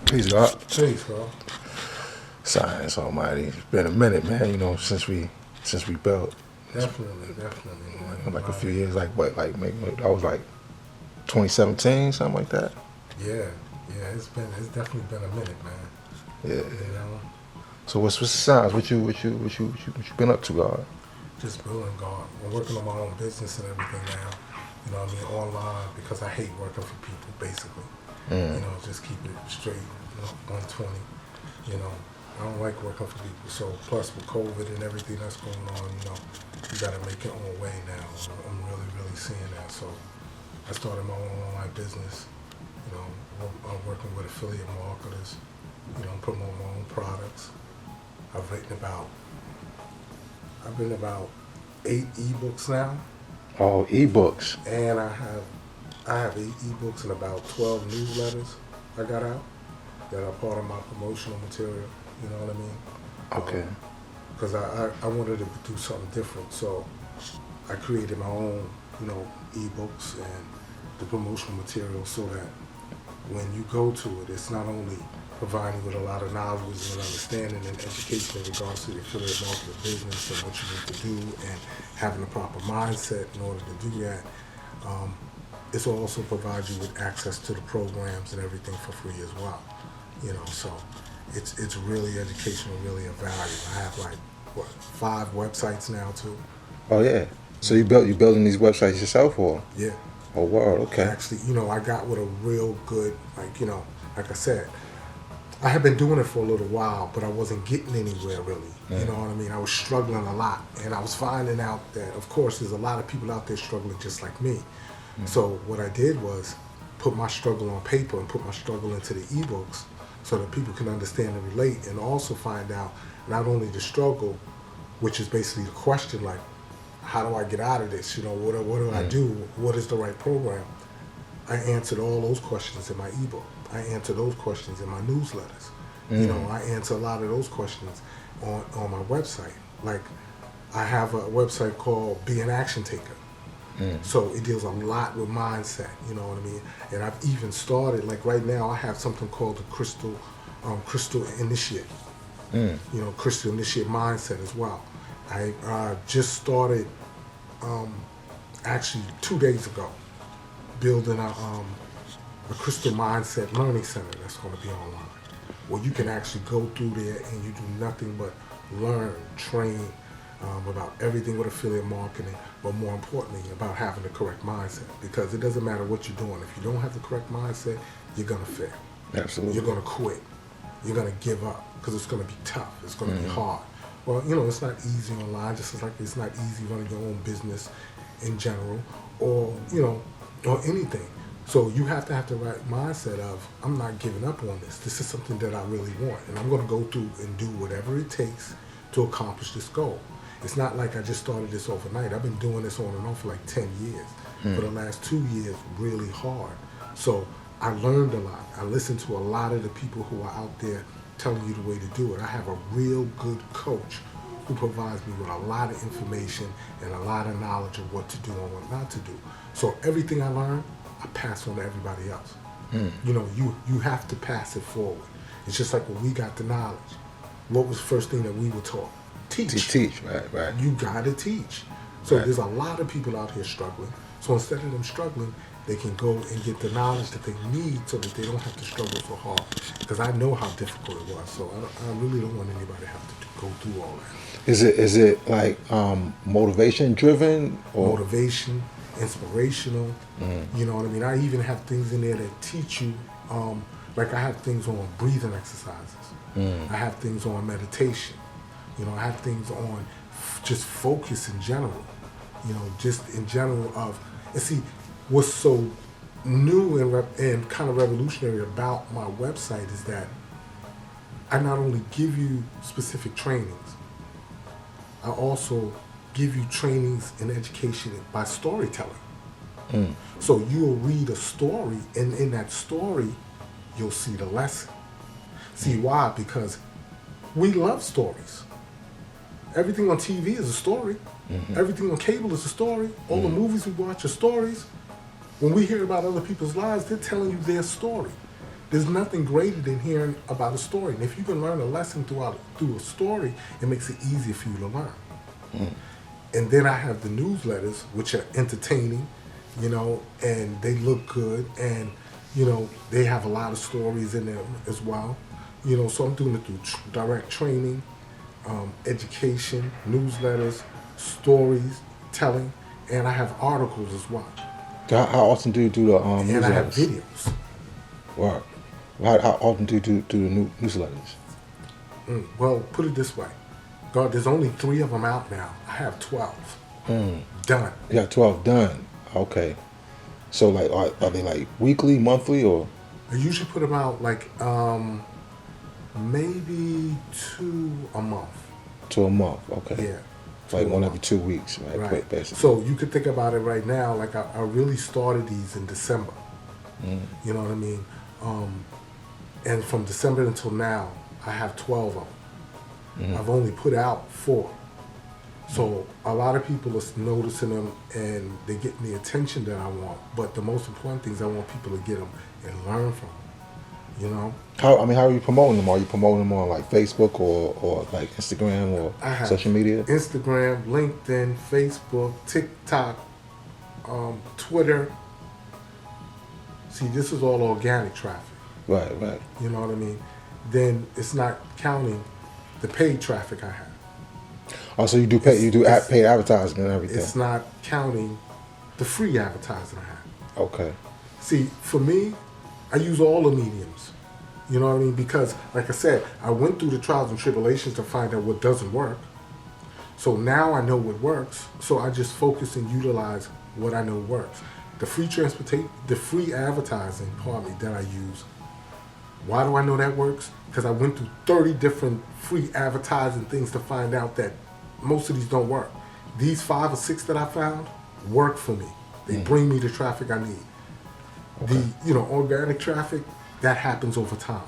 Peace, God. Peace, bro. Science Almighty. It's been a minute, man. Since we built. Definitely, man. Like a few years, like what? Like maybe that was like 2017, something like that. Yeah. It's definitely been a minute, man. Yeah. You know, So what's the signs? What you been up to, God? just building God. I'm working on my own business and everything now. You know what I mean? Online, because I hate working for people, basically. You know, just keep it straight, 120. You know, I don't like working for people. So plus with COVID and everything that's going on, you gotta make your own way now. I'm really seeing that. So I started my own online business. You know, I'm working with affiliate marketers. Promote my own products. I've written about 8 ebooks now. Oh, ebooks. And I have 8 ebooks and about 12 newsletters I got out that are part of my promotional material. You know what I mean? Okay. Because I wanted to do something different, so I created my own, ebooks and the promotional material so that when you go to it, it's not only providing you with a lot of knowledge and understanding and education in regards to the affiliate marketing business and what you need to do and having the proper mindset in order to do that. It's also provides you with access to the programs and everything for free as well. So it's really educational, really a value. I have 5 websites now too. Oh yeah. So you building these websites yourself, or? Yeah. Oh wow. Okay. Actually, I got with a real good, like I said, I had been doing it for a little while, but I wasn't getting anywhere really. You know what I mean? I was struggling a lot, and I was finding out that, of course, there's a lot of people out there struggling just like me. So what I did was put my struggle on paper and put my struggle into the ebooks so that people can understand and relate, and also find out not only the struggle, which is basically the question like, how do I get out of this? What do I do? What is the right program? I answered all those questions in my ebook. I answer those questions in my newsletters. I answer a lot of those questions on my website. Like, I have a website called Be an Action Taker. So it deals a lot with mindset, you know what I mean? And I've even started, like right now, I have something called the Crystal Initiate. Crystal Initiate Mindset as well. I just started, actually 2 days ago, building a Crystal Mindset Learning Center that's going to be online, where you can actually go through there and you do nothing but learn, train about everything with affiliate marketing, but more importantly about having the correct mindset, because it doesn't matter what you're doing. If you don't have the correct mindset, you're going to fail. Absolutely. You're going to quit. You're going to give up because it's going to be tough. It's going to be hard. Well, it's not easy online, just like it's not easy running your own business in general, or anything. So you have to have the right mindset of, I'm not giving up on this. This is something that I really want, and I'm going to go through and do whatever it takes to accomplish this goal. It's not like I just started this overnight. I've been doing this on and off for like 10 years. For the last 2 years, really hard. So I learned a lot. I listened to a lot of the people who are out there telling you the way to do it. I have a real good coach who provides me with a lot of information and a lot of knowledge of what to do and what not to do. So everything I learn, I pass on to everybody else. You have to pass it forward. It's just like when we got the knowledge. What was the first thing that we were taught? Teach. Teach, right. You gotta teach. So there's a lot of people out here struggling. So instead of them struggling, they can go and get the knowledge that they need so that they don't have to struggle so hard. Because I know how difficult it was. So I really don't want anybody to have to go through all that. Is it like motivation driven, or motivation, inspirational? You know what I mean? I even have things in there that teach you. Like I have things on breathing exercises. I have things on meditation. I have things on just focus in general. Just in general and see, what's so new and kind of revolutionary about my website is that I not only give you specific trainings, I also give you trainings and education by storytelling. So you'll read a story, and in that story, you'll see the lesson. See why? Because we love stories. Everything on TV is a story. Everything on cable is a story. All the movies we watch are stories. When we hear about other people's lives, they're telling you their story. There's nothing greater than hearing about a story. And if you can learn a lesson through a story, it makes it easier for you to learn. And then I have the newsletters, which are entertaining, and they look good, and they have a lot of stories in them as well. So I'm doing it through direct training, education, newsletters, stories, telling, and I have articles as well. How often do you do the newsletters? And I have videos. Wow. How often do you do the newsletters? Well, put it this way. God, there's only 3 of them out now. I have 12 done. You got 12 done. Okay. So like, are they like weekly, monthly, or? I usually put them out like maybe 2 a month. 2 a month. Okay. Yeah. Like one every 2 weeks, right? Right. Basically. So you could think about it right now. Like I really started these in December. You know what I mean? And from December until now, I have 12 of them. I've only put out 4. So a lot of people are noticing them and they're getting the attention that I want. But the most important thing is I want people to get them and learn from them. How are you promoting them? Are you promoting them on like Facebook or like Instagram or I have social media? Instagram, LinkedIn, Facebook, TikTok, Twitter. See, this is all organic traffic. Right. You know what I mean? Then it's not counting the paid traffic I have. Also, you do paid advertisement and everything. It's not counting the free advertising I have. Okay. See, for me, I use all the mediums. You know what I mean? Because, like I said, I went through the trials and tribulations to find out what doesn't work. So now I know what works. So I just focus and utilize what I know works. The free transportation, the free advertising, that I use. Why do I know that works? Because I went through 30 different free advertising things to find out that most of these don't work. These 5 or 6 that I found work for me. They bring me the traffic I need. Okay. The organic traffic, that happens over time.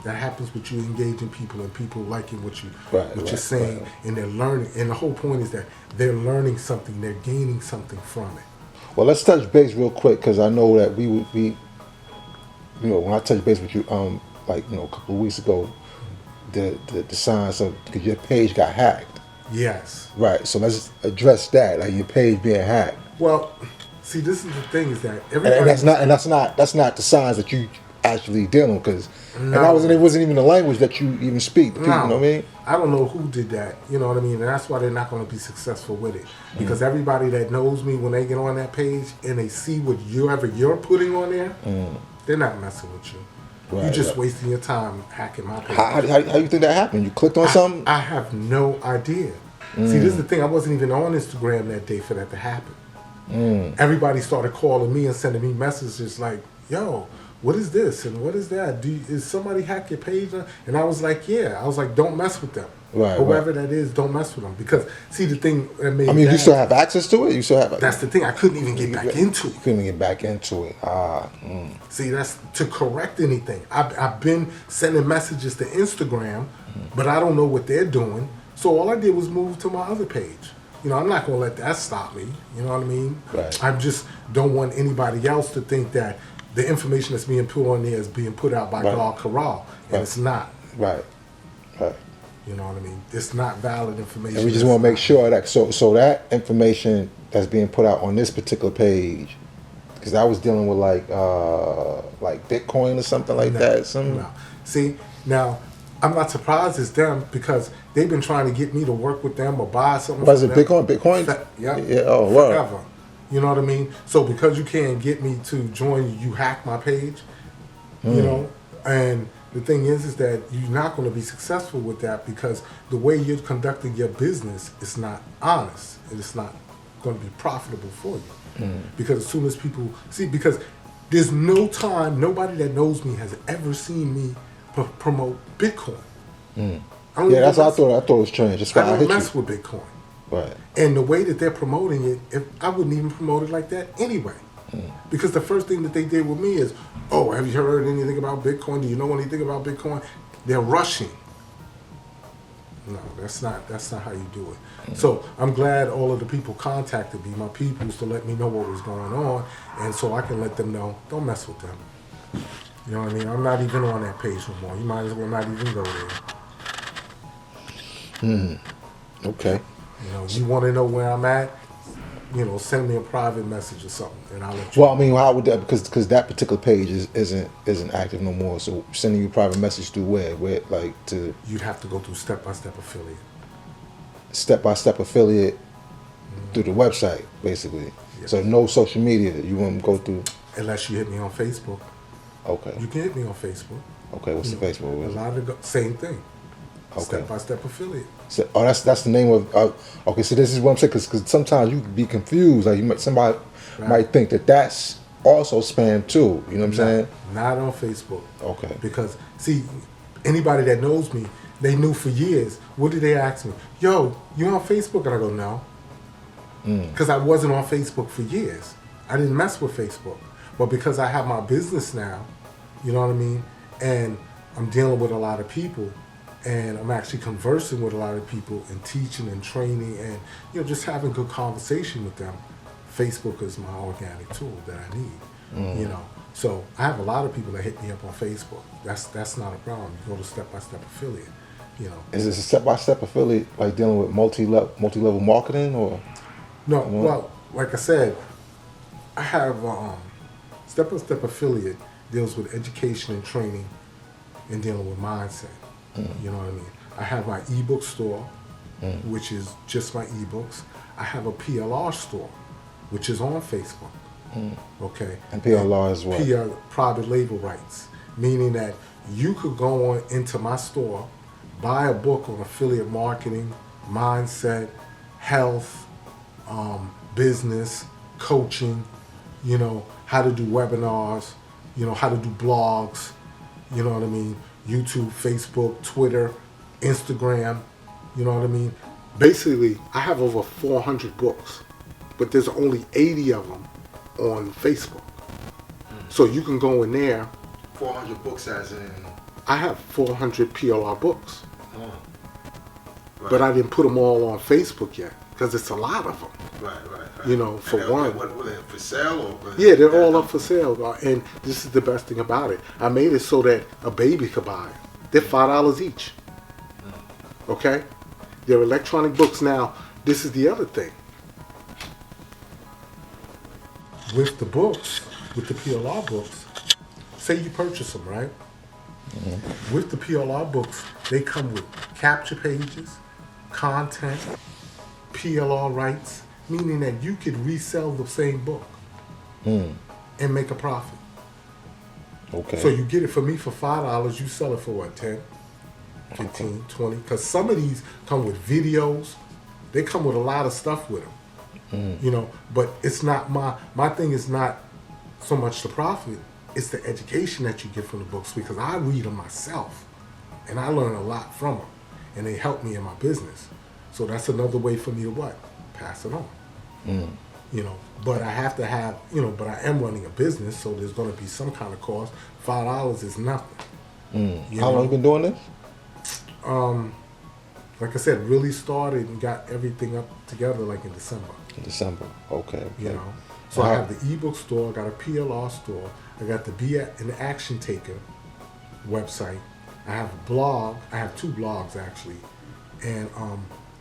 That happens with you engaging people and people liking what you're saying, and they're learning. And the whole point is that they're learning something, they're gaining something from it. Well, let's touch base real quick because I know that we when I touched base with you, a couple of weeks ago, the signs of because your page got hacked. Yes. Right. So let's address that, like your page being hacked. Well, see, this is the thing is that everybody. And that's not the signs that you actually dealing because it wasn't even the language that you even speak. People, you know what I mean? I don't know who did that. You know what I mean? And that's why they're not going to be successful with it. Because everybody that knows me, when they get on that page and they see what you're putting on there, they're not messing with you. Right, you're just wasting your time hacking my page. How do you think that happened? You clicked on something? I have no idea. See, this is the thing. I wasn't even on Instagram that day for that to happen. Everybody started calling me and sending me messages like, yo, what is this and what is that? Is somebody hack your page? And I was like, yeah. I was like, don't mess with them. Right. Whoever that is, don't mess with them. Because, see, the thing that made you still have access to it? You still have. That's the thing. I couldn't even get back into it. You couldn't get back into it. See, that's to correct anything. I've been sending messages to Instagram, but I don't know what they're doing. So all I did was move to my other page. I'm not going to let that stop me. You know what I mean? Right. I just don't want anybody else to think that the information that's being put on there is being put out by God Korah, and it's not. Right. You know what I mean? It's not valid information. And we just want to make sure that so that information that's being put out on this particular page, because I was dealing with like Bitcoin or something like that. No. See, now I'm not surprised it's them because they've been trying to get me to work with them or buy something. Was it Bitcoin? Yeah. Oh, wow. Forever. You know what I mean? So because you can't get me to join you, hack my page. And the thing is that you're not going to be successful with that because the way you're conducting your business is not honest. It's not going to be profitable for you. Because as soon as people see, because there's no time, nobody that knows me has ever seen me promote Bitcoin. That's what I thought. I thought it was strange. That's why I don't mess with Bitcoin. Right. And the way that they're promoting it, I wouldn't even promote it like that anyway. Because the first thing that they did with me is, oh, have you heard anything about Bitcoin? Do you know anything about Bitcoin? They're rushing. No, that's not how you do it. So I'm glad all of the people contacted me, my peoples, to let me know what was going on, and so I can let them know, don't mess with them. You know what I mean? I'm not even on that page no more. You might as well not even go there. Okay. You know, you want to know where I'm at? You know, send me a private message or something, and I'll let you. Well, I mean, how would that, because that particular page isn't active no more. So sending you a private message through where like to You'd have to go through step-by-step affiliate. step-by-step affiliate through the website, basically. Yeah. So no social media. You want to go through. Unless you hit me on Facebook. Okay. You can hit me on Facebook. Okay. What's the Facebook? A What is it? lot of same thing. Okay. Step-by-step affiliate. So, oh, that's the name of. Okay, so this is what I'm saying, because sometimes you can be confused. Like somebody Right. might think that that's also spam too. You know what I'm saying? Not on Facebook. Okay. Because, see, anybody that knows me, they knew for years. What did they ask me? Yo, you on Facebook? And I go, no. Because I wasn't on Facebook for years. I didn't mess with Facebook. But because I have my business now, you know what I mean? And I'm dealing with a lot of people. And I'm actually conversing with a lot of people and teaching and training and, you know, just having good conversation with them. Facebook is my organic tool that I need, you know. So I have a lot of people that hit me up on Facebook. That's not a problem. You go to step-by-step affiliate, you know. Is this a step-by-step affiliate, like dealing with multi-level marketing, or? No, well, like I said, I have step-by-step affiliate deals with education and training and dealing with mindset. You know what I mean? I have my ebook store, which is just my ebooks. I have a PLR store, which is on Facebook. Okay. And PLR is what? PR, private label rights, meaning that you could go on into my store, buy a book on affiliate marketing, mindset, health, business, coaching, you know, how to do webinars, you know, how to do blogs, you know what I mean? YouTube, Facebook, Twitter, Instagram, you know what I mean? Basically, I have over 400 books, but there's only 80 of them on Facebook. So you can go in there. 400 books as in? I have 400 PLR books. Right. But I didn't put them all on Facebook yet, because it's a lot of them. Right. You know, for one. What are they, for sale? Or Yeah, they're all up for sale. And this is the best thing about it. I made it so that a baby could buy it. They're $5 each. Okay? They're electronic books. Now, this is the other thing. With the books, with the PLR books, say you purchase them, right? With the PLR books, they come with capture pages, content, PLR rights, meaning that you could resell the same book and make a profit. Okay. So you get it from me for $5, you sell it for what, 10, 15, 20? Because some of these come with videos. They come with a lot of stuff with them. You know, but it's not my thing is not so much the profit, it's the education that you get from the books, because I read them myself and I learn a lot from them and they help me in my business. So that's another way for me to what? Pass it on. You know, but I have to have, you know, but I am running a business, so there's going to be some kind of cost. $5 is nothing. How long you been doing this? Like I said, really started and got everything up together like in December. December. Okay. You know, so I have the ebook store, I got a PLR store, I got the Be an Action Taker website. I have a blog. I have 2 blogs actually, and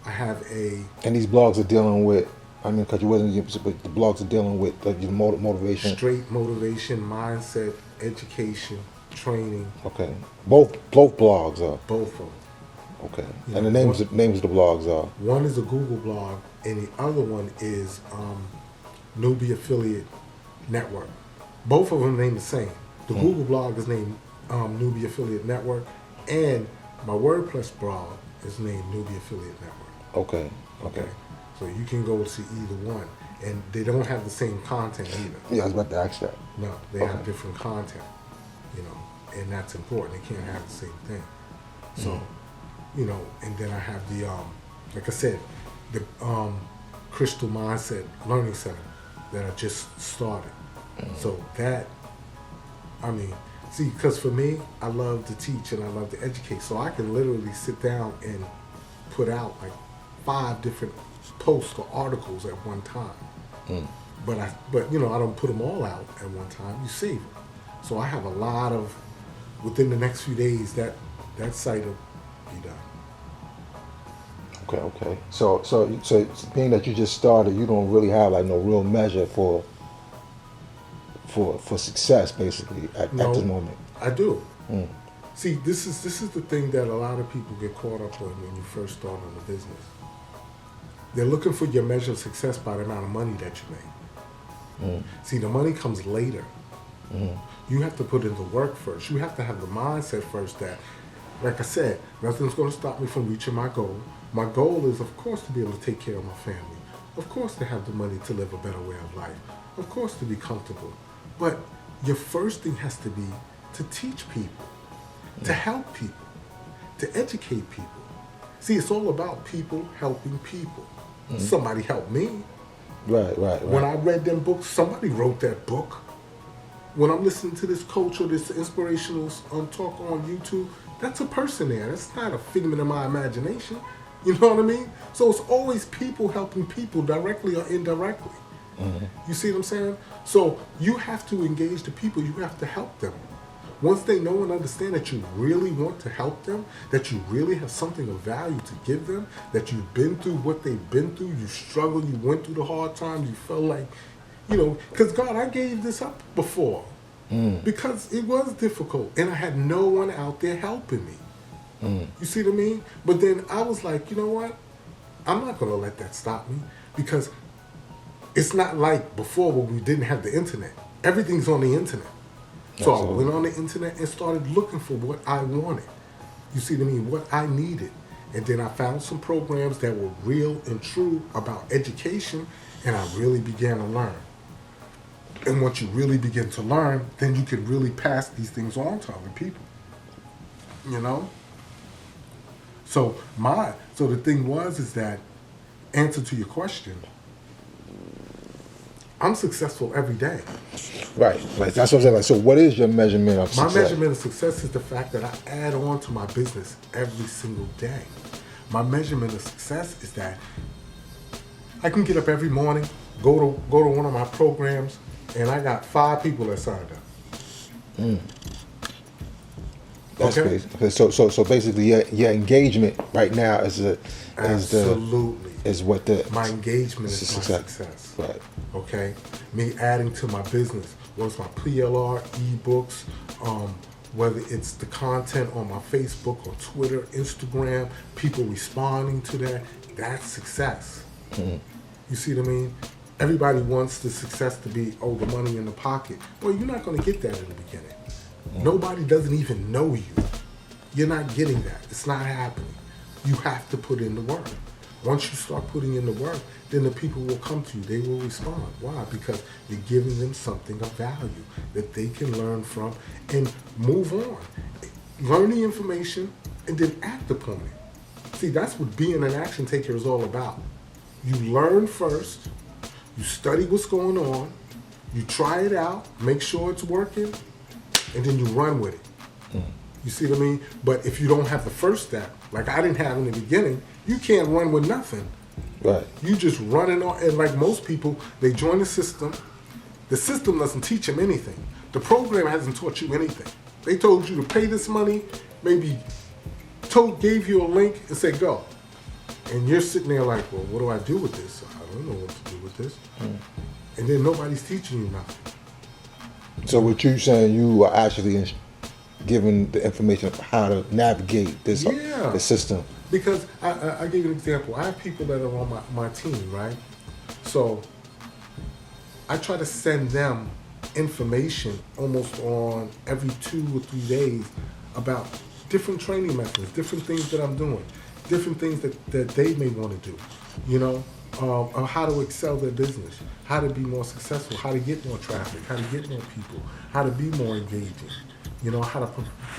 I have a. And these blogs are dealing with. I mean, because you wasn't, but the blogs are dealing with your motivation. Straight motivation, mindset, education, training. Okay. Both blogs are. Both of them. Okay. You And know, the names of the blogs are. One is a Google blog, and the other one is Newbie Affiliate Network. Both of them named the same. The Google blog is named Newbie Affiliate Network, and my WordPress blog is named Newbie Affiliate Network. Okay. So you can go to either one, and they don't have the same content either. Yeah, I was about to ask that. No, they have different content, you know, and that's important. They can't have the same thing. So, you know, and then I have the, like I said, the Crystal Mindset Learning Center that I just started. So that, I mean, see, because for me, I love to teach and I love to educate. So I can literally sit down and put out like 5 different posts or articles at one time. But you know, I don't put them all out at one time. You save them. So I have a lot of, within the next few days, that site will be done. Okay. So being that you just started, you don't really have like no real measure for success, basically, at this moment. I do. See, this is the thing that a lot of people get caught up on when you first start on the business. They're looking for your measure of success by the amount of money that you make. See, the money comes later. You have to put in the work first. You have to have the mindset first that, like I said, nothing's going to stop me from reaching my goal. My goal is, of course, to be able to take care of my family. Of course, to have the money to live a better way of life. Of course, to be comfortable. But your first thing has to be to teach people, to help people, to educate people. See, it's all about people helping people. Somebody helped me. Right. When I read them books, somebody wrote that book. When I'm listening to this coach or this inspirational talk on YouTube, that's a person there. That's not a figment of my imagination. You know what I mean? So it's always people helping people directly or indirectly. You see what I'm saying? So you have to engage the people. You have to help them. Once they know and understand that you really want to help them, that you really have something of value to give them, that you've been through what they've been through, you struggled, you went through the hard times, you felt like, because God, I gave this up before. Because it was difficult and I had no one out there helping me. You see what I mean? But then I was like, you know what? I'm not going to let that stop me, because it's not like before when we didn't have the internet. Everything's on the internet. So I went on the internet and started looking for what I wanted. You see what I mean? What I needed. And then I found some programs that were real and true about education, and I really began to learn. And once you really begin to learn, then you can really pass these things on to other people. So the thing is that, answer to your question, I'm successful every day. Right. That's what I'm saying. Like, so what is your measurement of success? My measurement of success is the fact that I add on to my business every single day. My measurement of success is that I can get up every morning, go to one of my programs, and I got 5 people that signed up. That's crazy. Okay, so basically, your engagement right now is my engagement is my success. Right. Okay. Me adding to my business, whether it's my PLR, ebooks, whether it's the content on my Facebook or Twitter, Instagram, people responding to that, that's success. You see what I mean? Everybody wants the success to be, the money in the pocket. Well, you're not going to get that in the beginning. Nobody doesn't even know you. You're not getting that. It's not happening. You have to put in the work. Once you start putting in the work, then the people will come to you. They will respond. Why? Because you're giving them something of value that they can learn from and move on. Learn the information and then act upon it. See, that's what being an action taker is all about. You learn first, you study what's going on, you try it out, make sure it's working, and then you run with it. You see what I mean? But if you don't have the first step, like I didn't have in the beginning, you can't run with nothing. Right. You just running on, and like most people, they join the system. The system doesn't teach them anything. The program hasn't taught you anything. They told you to pay this money, maybe gave you a link and said go. And you're sitting there like, well, what do I do with this? I don't know what to do with this. And then nobody's teaching you nothing. So what you saying, you are actually giving the information of how to navigate this the system. Because I give you an example. I have people that are on my team, right? So I try to send them information almost on every 2 or 3 days about different training methods, different things that I'm doing, different things that they may want to do, how to excel their business, how to be more successful, how to get more traffic, how to get more people, how to be more engaging, how to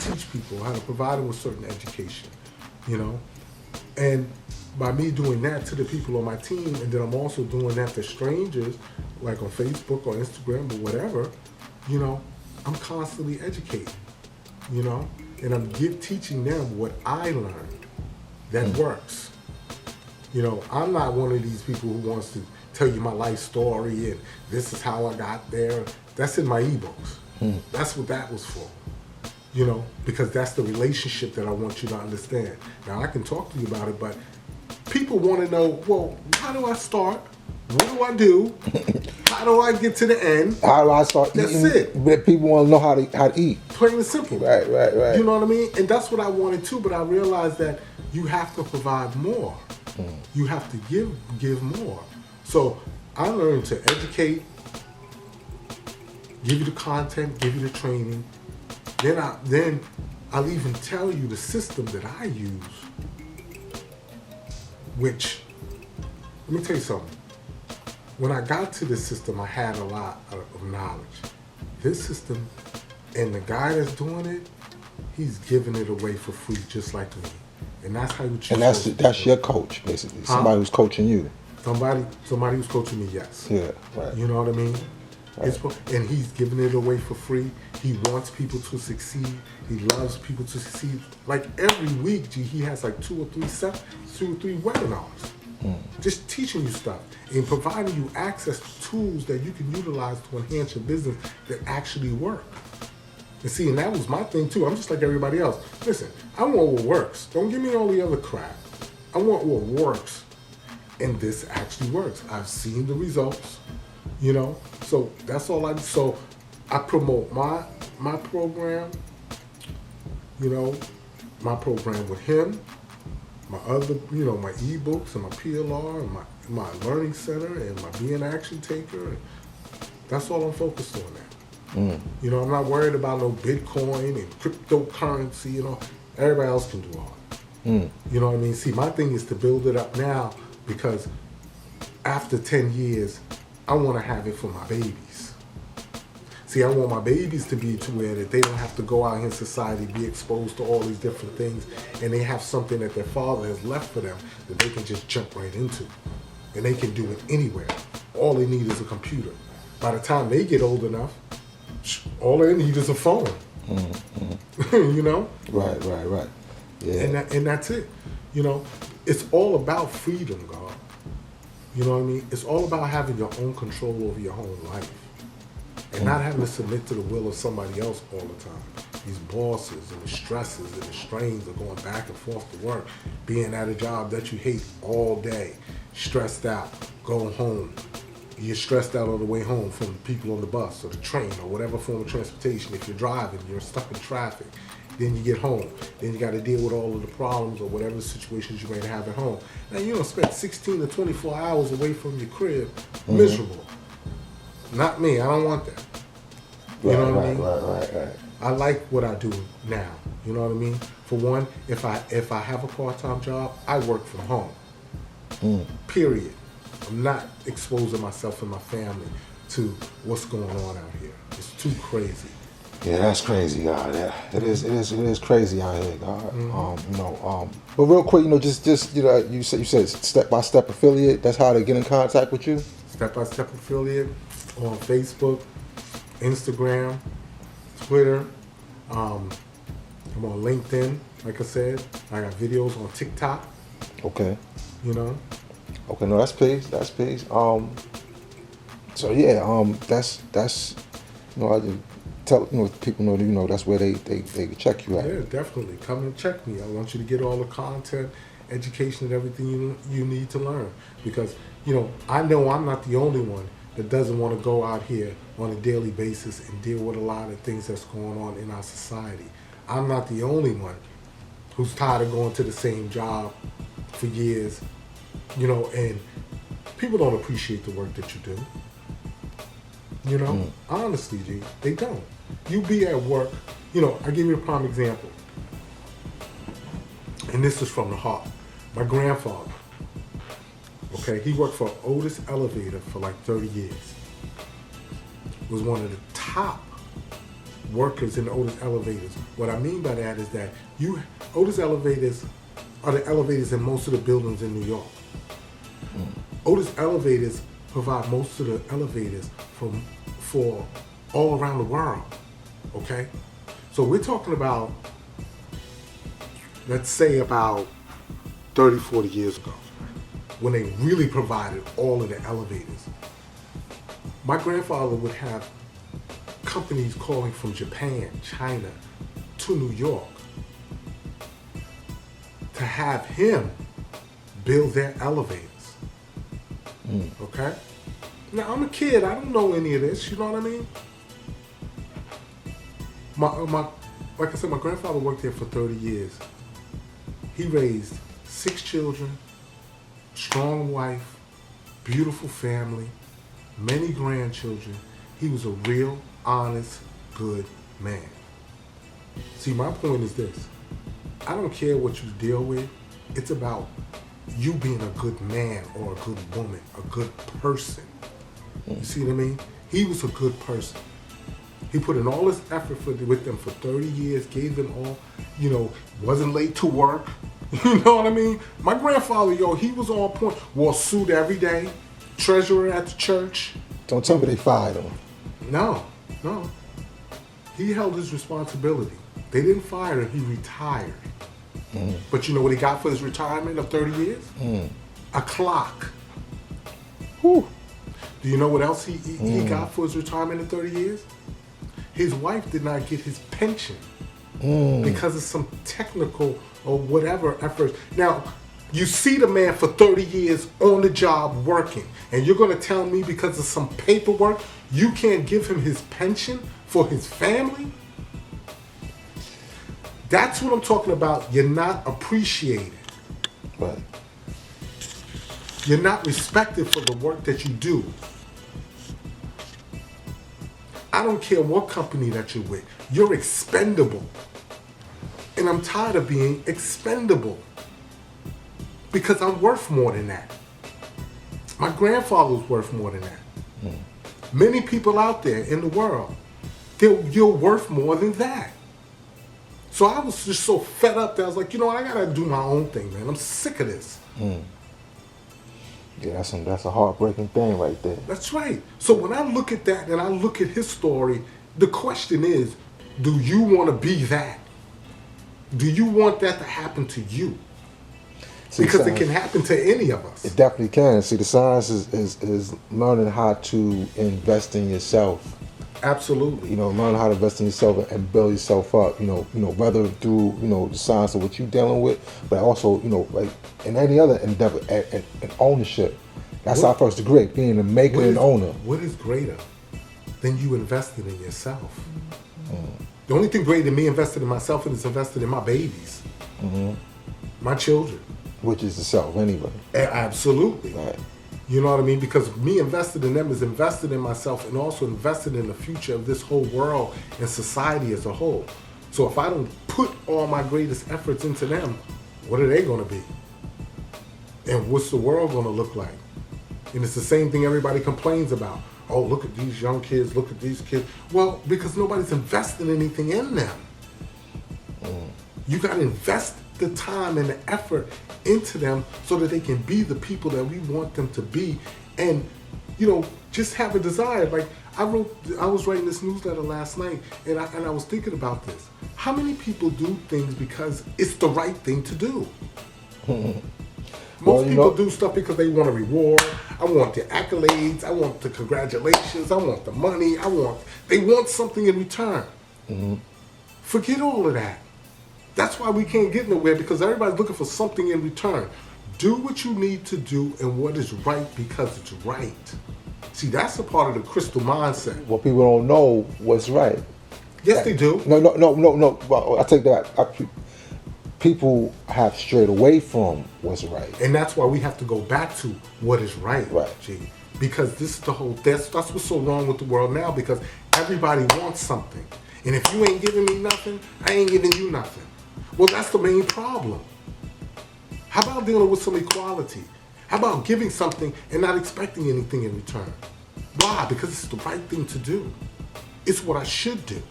teach people, how to provide them with certain education, And by me doing that to the people on my team, and then I'm also doing that to strangers, like on Facebook or Instagram or whatever, I'm constantly educating, and I'm teaching them what I learned that works. I'm not one of these people who wants to tell you my life story and this is how I got there. That's in my ebooks. That's what that was for. You know, because that's the relationship that I want you to understand. Now, I can talk to you about it, but people want to know, well, how do I start? What do I do? How do I get to the end? How do I start That's eating? it. But people want to know how to eat. Plain and simple. Right. You know what I mean? And that's what I wanted too, but I realized that you have to provide more. You have to give more. So I learned to educate, give you the content, give you the training. Then I'll even tell you the system that I use, which, let me tell you something. When I got to this system, I had a lot of knowledge. This system, and the guy that's doing it, he's giving it away for free, just like me. And that's how you choose. And that's your coach, basically. Somebody who's coaching you. Somebody who's coaching me, yes. Yeah, right. You know what I mean? Right. And he's giving it away for free. He wants people to succeed. He loves people to succeed. Like every week, he has like 2 or 3 webinars. Just teaching you stuff and providing you access to tools that you can utilize to enhance your business that actually work. And see, and that was my thing too. I'm just like everybody else. Listen, I want what works. Don't give me all the other crap. I want what works. And this actually works. I've seen the results, you know. So that's all So I promote my program, you know, my program with him, my other, you know, my ebooks and my PLR and my learning center and my Be an Action Taker. And that's all I'm focused on now. You know, I'm not worried about no Bitcoin and cryptocurrency, you know. Everybody else can do all that. You know what I mean? See, my thing is to build it up now because after 10 years, I want to have it for my babies. See, I want my babies to be to where that they don't have to go out in society, be exposed to all these different things, and they have something that their father has left for them that they can just jump right into. And they can do it anywhere. All they need is a computer. By the time they get old enough, all they need is a phone. You know? Right. Yeah. And that's it. You know, it's all about freedom, God. You know what I mean? It's all about having your own control over your own life. And not having to submit to the will of somebody else all the time. These bosses and the stresses and the strains of going back and forth to work, being at a job that you hate all day, stressed out, going home. You're stressed out on the way home from the people on the bus or the train or whatever form of transportation. If you're driving, you're stuck in traffic. Then you get home. Then you got to deal with all of the problems or whatever situations you may have at home. Now, you don't spend 16 to 24 hours away from your crib, miserable. Not me. I don't want that. You know what I mean? Right. I like what I do now. You know what I mean? For one, if I have a part-time job, I work from home. Period. I'm not exposing myself and my family to what's going on out here. It's too crazy. Yeah, that's crazy, God. Yeah, it is crazy out here, God. You know, but real quick, you know, just you know, you said step-by-step affiliate. That's how they get in contact with you. Step-by-step affiliate on Facebook, Instagram, Twitter. I'm on LinkedIn. Like I said, I got videos on TikTok. Okay. You know. Okay, no, that's peace. So yeah, that's you know, I just tell people know that's where they check you out. Yeah, definitely. Come and check me. I want you to get all the content, education, and everything you need to learn. Because I know I'm not the only one that doesn't want to go out here on a daily basis and deal with a lot of things that's going on in our society. I'm not the only one who's tired of going to the same job for years. And people don't appreciate the work that you do. Honestly, G, they don't. You be at work, I give you a prime example. And this is from the heart. My grandfather, okay, he worked for Otis Elevator for like 30 years. Was one of the top workers in Otis Elevators. What I mean by that is that Otis Elevators are the elevators in most of the buildings in New York. Otis Elevators provide most of the elevators for all around the world, okay? So we're talking about, let's say about 30, 40 years ago, when they really provided all of the elevators. My grandfather would have companies calling from Japan, China, to New York to have him build their elevators. Okay? Now, I'm a kid. I don't know any of this. You know what I mean? Like I said, my grandfather worked there for 30 years. He raised 6 children, strong wife, beautiful family, many grandchildren. He was a real, honest, good man. See, my point is this. I don't care what you deal with. It's about you being a good man or a good woman, a good person. You see what I mean? He was a good person. He put in all his effort with them for 30 years, gave them all, wasn't late to work. You know what I mean? My grandfather, he was on point. Wore a suit every day, treasurer at the church. Don't tell me they fired him. No. He held his responsibility. They didn't fire him, he retired. But you know what he got for his retirement of 30 years? A clock. Whew. Do you know what else he got for his retirement in 30 years? His wife did not get his pension because of some technical or whatever efforts. Now, you see the man for 30 years on the job working, and you're going to tell me because of some paperwork you can't give him his pension for his family? That's what I'm talking about. You're not appreciated. Right. You're not respected for the work that you do. I don't care what company that you're with. You're expendable. And I'm tired of being expendable. Because I'm worth more than that. My grandfather was worth more than that. Many people out there in the world, you're worth more than that. So I was just so fed up that I was like, I gotta do my own thing, man. I'm sick of this. Yeah, that's a heartbreaking thing right there. That's right. So when I look at that and I look at his story, the question is, do you want to be that? Do you want that to happen to you? Because it can happen to any of us. It definitely can. See, the science is learning how to invest in yourself. Absolutely. Learn how to invest in yourself and build yourself up. Whether through the science of what you're dealing with, but also like in any other endeavor, and ownership. That's our first degree, being a maker and owner. What is greater than you invested in yourself? The only thing greater than me invested in myself is invested in my babies, my children. Which is the self, anyway. Absolutely. Right. You know what I mean? Because me invested in them is invested in myself and also invested in the future of this whole world and society as a whole. So if I don't put all my greatest efforts into them, what are they going to be? And what's the world going to look like? And it's the same thing everybody complains about. Oh, look at these young kids, look at these kids. Well, because nobody's investing anything in them. You got to invest the time and the effort into them so that they can be the people that we want them to be, and just have a desire. Like I was writing this newsletter last night, and I was thinking about this. How many people do things because it's the right thing to do? Most people do stuff because they want a reward. I want the accolades. I want the congratulations. I want the money. They want something in return. Forget all of that. That's why we can't get nowhere, because everybody's looking for something in return. Do what you need to do and what is right because it's right. See, that's a part of the crystal mindset. Well, people don't know what's right. Yes, they do. No. Well, I take that. People have strayed away from what's right. And that's why we have to go back to what is right, Right. G. Because this is that's what's so wrong with the world now, because everybody wants something. And if you ain't giving me nothing, I ain't giving you nothing. Well, that's the main problem. How about dealing with some equality? How about giving something and not expecting anything in return? Why? Because it's the right thing to do. It's what I should do.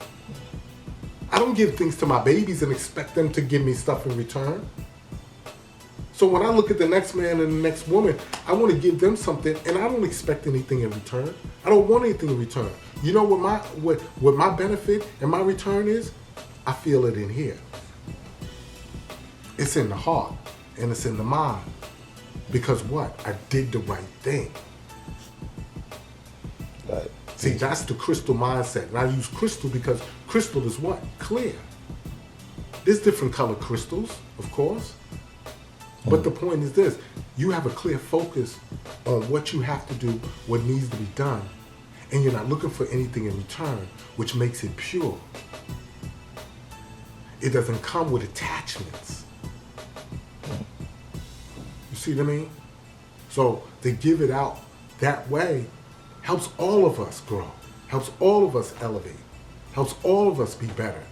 I don't give things to my babies and expect them to give me stuff in return. So when I look at the next man and the next woman, I want to give them something, and I don't expect anything in return. I don't want anything in return. You know what my benefit and my return is? I feel it in here. It's in the heart, and it's in the mind. Because what? I did the right thing. Right. See, that's the crystal mindset. And I use crystal because crystal is what? Clear. There's different color crystals, of course. But the point is this. You have a clear focus on what you have to do, what needs to be done. And you're not looking for anything in return, which makes it pure. It doesn't come with attachments. You see what I mean? So to give it out that way helps all of us grow, helps all of us elevate, helps all of us be better.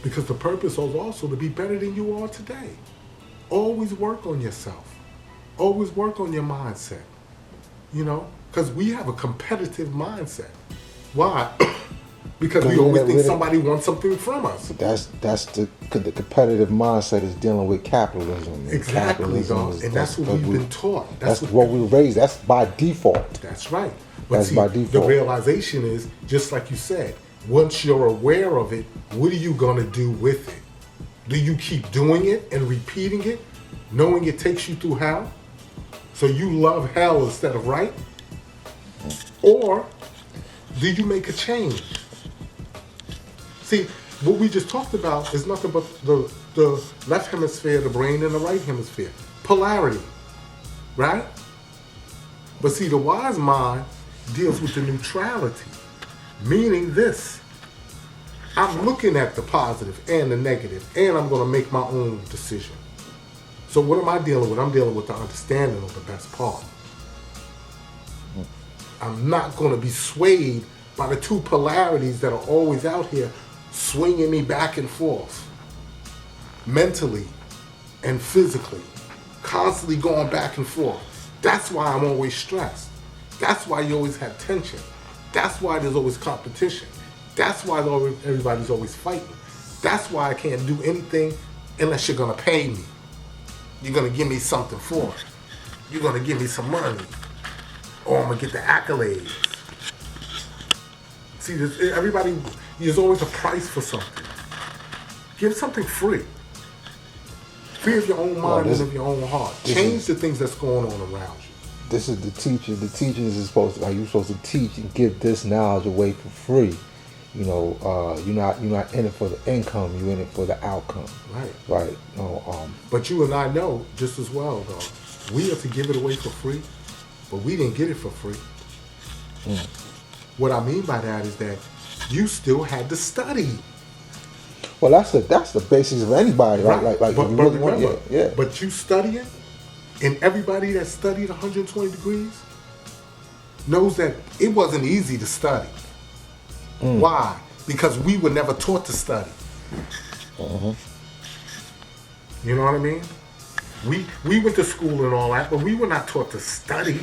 Because the purpose is also to be better than you are today. Always work on yourself. Always work on your mindset. You know, because we have a competitive mindset. Why? Because we always think somebody wants something from us. That's the competitive mindset is dealing with capitalism. Exactly, dog. And that's what we've been taught. That's what we were raised. That's by default. That's right. But that's by default. The realization is, just like you said, once you're aware of it, what are you going to do with it? Do you keep doing it and repeating it, knowing it takes you through hell? So you love hell instead of right? Or do you make a change? See, what we just talked about is nothing but the left hemisphere, the brain, and the right hemisphere. Polarity, right? But see, the wise mind deals with the neutrality, meaning this. I'm looking at the positive and the negative, and I'm going to make my own decision. So what am I dealing with? I'm dealing with the understanding of the best part. I'm not going to be swayed by the two polarities that are always out here swinging me back and forth, mentally and physically, constantly going back and forth. That's why I'm always stressed. That's why you always have tension. That's why there's always competition. That's why everybody's always fighting. That's why I can't do anything unless you're going to pay me. You're going to give me something for it. You're going to give me some money. Or I'm going to get the accolades. See, there's always a price for something. Give something free. Free of your own mind and of your own heart. Change the things that's going on around you. This is the teacher. The teacher is supposed to, you're supposed to teach and give this knowledge away for free. You know, you're not in it for the income. You're in it for the outcome. Right. Right. But you and I know just as well, though. We are to give it away for free, but we didn't get it for free. What I mean by that is that you still had to study. Well, that's the basis of anybody, right? Like but really remember, yeah. But you studying, and everybody that studied 120 degrees knows that it wasn't easy to study. Why? Because we were never taught to study. You know what I mean? We went to school and all that, but we were not taught to study.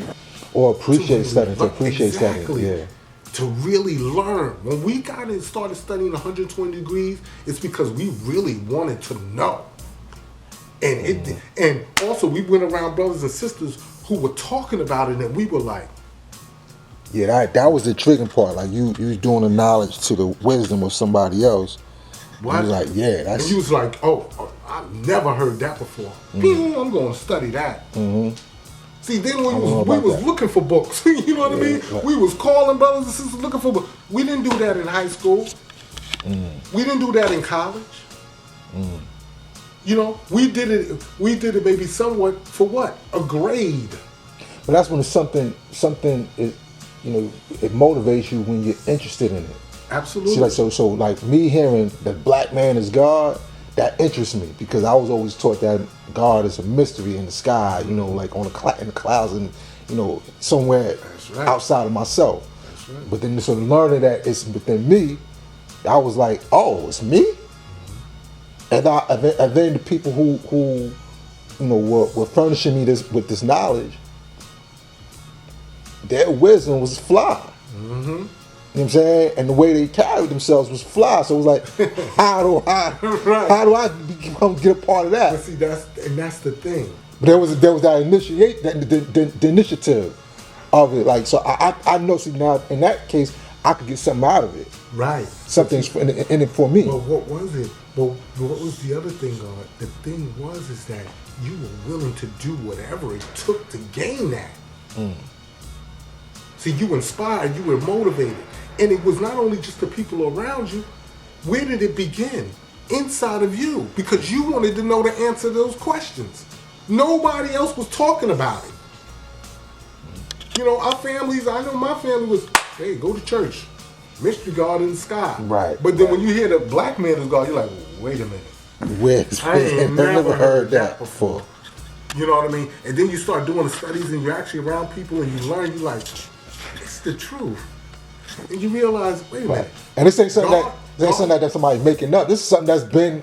Or appreciate studying, to appreciate exactly. studying, yeah. To really learn. When we got and started studying 120 degrees, it's because we really wanted to know. And and also we went around brothers and sisters who were talking about it, and we were like, yeah, that was the triggering part. Like you doing the knowledge to the wisdom of somebody else. what? You was like, yeah, that's. And you was like, oh, I've never heard that before. I'm going to study that. See, then we was looking for books. You know what I mean? Right. We was calling brothers and sisters looking for books. We didn't do that in high school. We didn't do that in college. You know, we did it maybe somewhat for what? A grade. But that's when it's something is, you know, it motivates you when you're interested in it. Absolutely. See, like so like me hearing that black man is God, that interests me because I was always taught that God is a mystery in the sky, you know, like in the clouds and, you know, somewhere outside of myself. That's right. But then sort of learning that it's within me, I was like, oh, it's me? And then the people who you know, were furnishing me with this knowledge, their wisdom was fly. You know what I'm saying? And the way they carried themselves was fly. So it was like, how do I get a part of that? But see, that's the thing. But there was that initiate, the initiative of it. Like, so I know, see, now in that case, I could get something out of it. Right. Something's in it for me. Well, what was it? But what was the other thing, God? The thing is that you were willing to do whatever it took to gain that. See, you inspired, you were motivated. And it was not only just the people around you. Where did it begin? Inside of you. Because you wanted to know the answer to those questions. Nobody else was talking about it. You know, our families, I know my family was, hey, go to church. Mystery God in the sky. Right. But then when you hear the black man is God, you're like, wait a minute. Where's I ain't never heard that before. You know what I mean? And then you start doing the studies and you're actually around people and you learn, you're like, it's the truth. And you realize, wait a minute. And this ain't something God, that somebody's making up. This is something that's been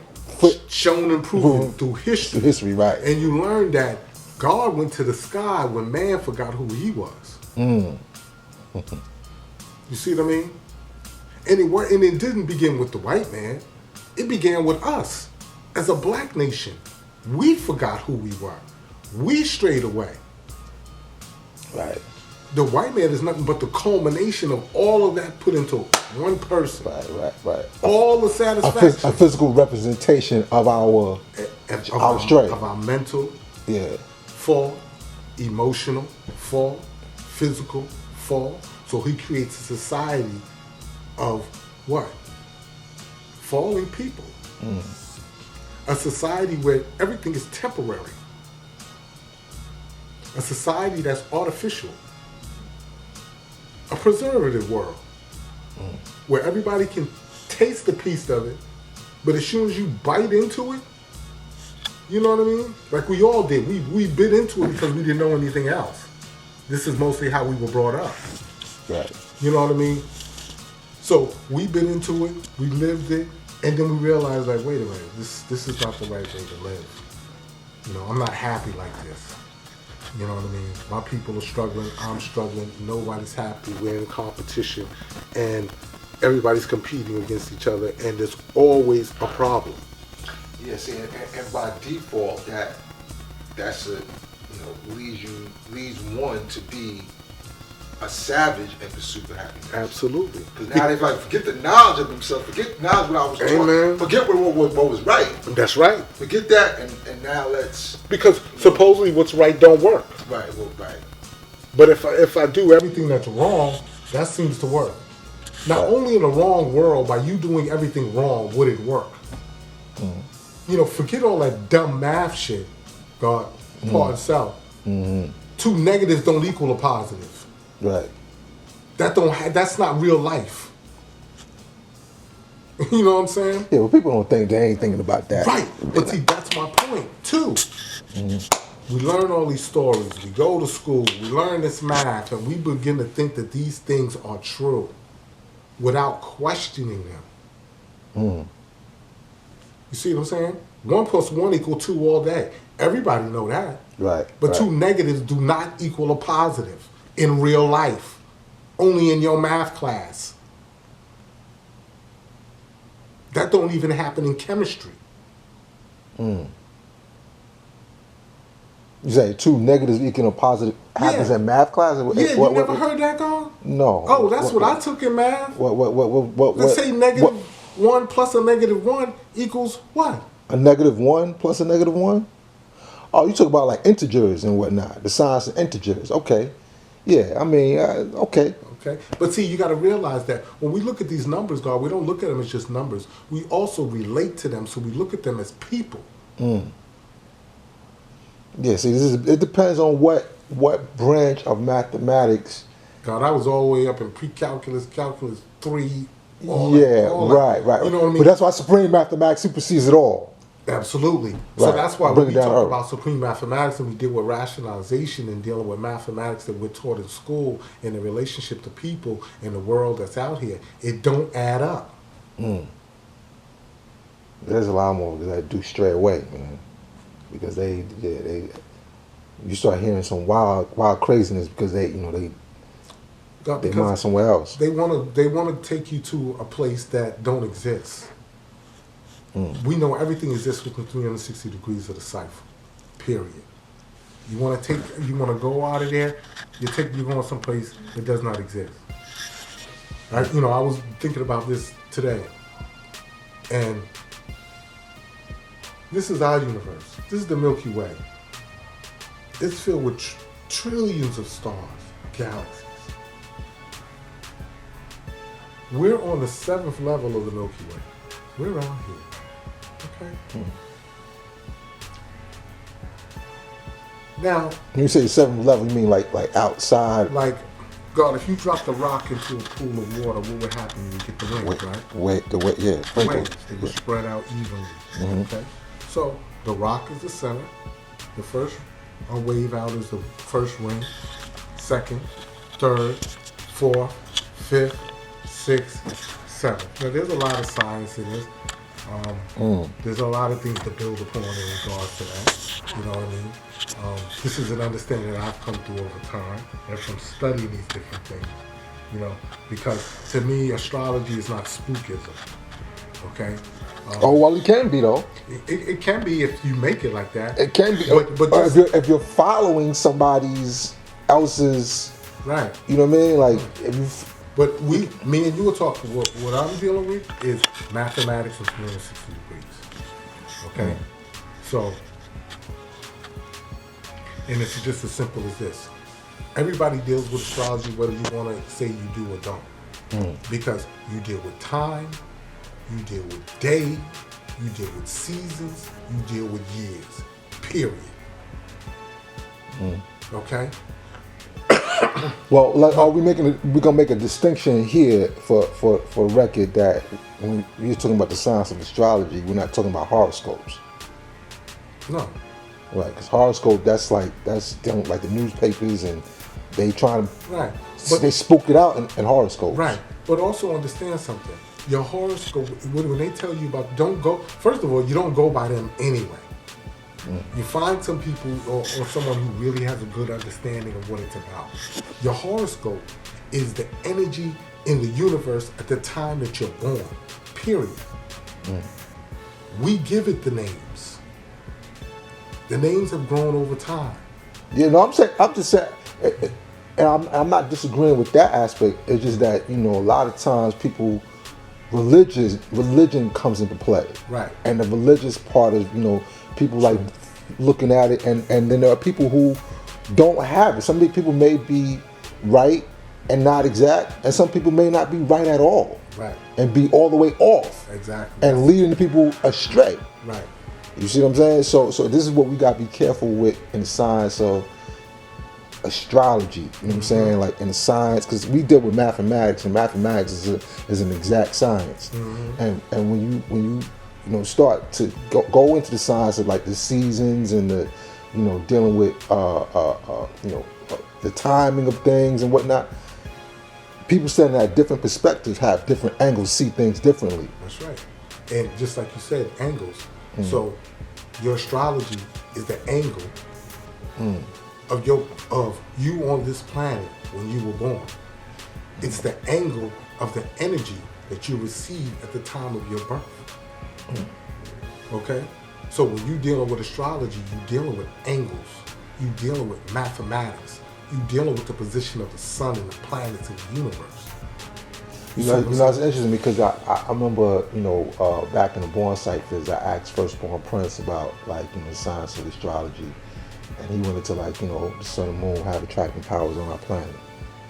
shown and proven through history. History, right. And you learn that God went to the sky when man forgot who he was. You see what I mean? And it didn't begin with the white man. It began with us as a black nation. We forgot who we were. We strayed away. Right. The white man is nothing but the culmination of all of that put into one person. Right. All the satisfaction. A physical representation of our strength. Of our mental, yeah, fall, emotional, fall, physical, fall. So he creates a society of what? Falling people. A society where everything is temporary. A society that's artificial. A preservative world. Where everybody can taste a piece of it, but as soon as you bite into it, you know what I mean? Like we all did. We bit into it because we didn't know anything else. This is mostly how we were brought up. Right. You know what I mean? So we bit into it, we lived it, and then we realized like, wait a minute, this is not the right way to live. You know, I'm not happy like this. You know what I mean? My people are struggling, I'm struggling, nobody's happy, we're in competition, and everybody's competing against each other, and there's always a problem. Yes, and by default, that's leads one to be a savage in pursuit of happiness. Absolutely. Because now they like forget the knowledge of themselves, forget knowledge what I was taught, forget what was right. That's right. Forget that, and now let's, because supposedly what's right don't work. Right. But if I do everything that's wrong, that seems to work. Not only in a wrong world, by you doing everything wrong, would it work? You know, forget all that dumb math shit, God, part itself. Two negatives don't equal a positive. Right. That's not real life. You know what I'm saying? Yeah, well, people don't think they ain't thinking about that. Right. But see, that's my point, too. We learn all these stories. We go to school. We learn this math. And we begin to think that these things are true without questioning them. You see what I'm saying? 1 + 1 = 2 all day. Everybody know that. Right. But two negatives do not equal a positive in real life. Only in your math class. That don't even happen in chemistry. You say 2 negatives equal a positive happens in math class? Yeah, you never heard that, God? No. Oh, that's what I took in math. Let's say -1 plus a -1 equals what? A -1 plus a -1? Oh, you talk about like integers and whatnot. The science of integers. Okay. Yeah, I mean, okay. Okay. But see, you got to realize that when we look at these numbers, God, we don't look at them as just numbers. We also relate to them, so we look at them as people. Yeah, see, it depends on what branch of mathematics. God, I was all the way up in pre-calculus, calculus 3. Right. You know what I mean? But that's why supreme mathematics supersedes it all. Absolutely. Right. So that's why when we talk Earth. about supreme mathematics and we deal with rationalization and dealing with mathematics that we're taught in school and the relationship to people in the world that's out here, it don't add up. There's a lot more that do stray away, man. Because they you start hearing some wild craziness because they mind somewhere else. They want to take you to a place that don't exist. We know everything exists within 360 degrees of the cipher. Period. You want to go out of there, you're going someplace that does not exist. Right? You know, I was thinking about this today, and this is our universe. This is the Milky Way. It's filled with trillions of stars, galaxies. We're on the 7th level of the Milky Way. We're out here. Okay? Now, when you say 7th level, you mean like outside? like, God, if you dropped a rock into a pool of water, what would happen? You get the waves, right? Yeah. The waves. They would spread out evenly. Okay? So, the rock is the center. The first wave out is the first ring. Second, third, fourth, fifth, sixth, seventh. Now, there's a lot of science in this. There's a lot of things to build upon in regards to that. You know what I mean? This is an understanding that I've come through over time and from studying these different things. You know, because to me, astrology is not spookism. Okay? Well, it can be though. It can be if you make it like that. It can be, but or if you're following somebody's else's, right? You know what I mean? Like if you. But me and you were talking. What I'm dealing with is mathematics and 360 degrees. Okay, so, and it's just as simple as this. Everybody deals with astrology, whether you want to say you do or don't, because you deal with time, you deal with day, you deal with seasons, you deal with years. Period. Okay. Well, like, we're gonna make a distinction here for record that when you're talking about the science of astrology, we're not talking about horoscopes. No. Right, because horoscope that's dealing like the newspapers and they trying to they spook it out in horoscopes. Right, but also understand something. Your horoscope, when they tell you about, don't go. First of all, you don't go by them anyway. You find some people or someone who really has a good understanding of what it's about. Your horoscope is the energy in the universe at the time that you're born, period. We give it the names. The names have grown over time. You know, I'm just saying, and I'm not disagreeing with that aspect. It's just that, you know, a lot of times religion comes into play. Right. And the religious part of, you know, people like looking at it, and then there are people who don't have it. Some people may be right and not exact, and some people may not be right at all. Right. And be all the way off. Exactly. And leading the people astray. Right. You see what I'm saying? So this is what we got to be careful with in the science of astrology. You know what I'm saying? Like in the science, because we deal with mathematics, and mathematics is an exact science. And when you start to go into the science of like the seasons and the, you know, dealing with the timing of things and whatnot. People standing at different perspectives have different angles, see things differently. That's right. And just like you said, angles. So your astrology is the angle of you on this planet when you were born. It's the angle of the energy that you received at the time of your birth. Okay? So when you're dealing with astrology, you're dealing with angles. You're dealing with mathematics. You're dealing with the position of the sun and the planets in the universe. You know, it's interesting because I remember, you know, back in the Born Ciphers, I asked Firstborn Prince about, like, you know, the science of astrology. And he went into, like, you know, the sun and moon have attracting powers on our planet.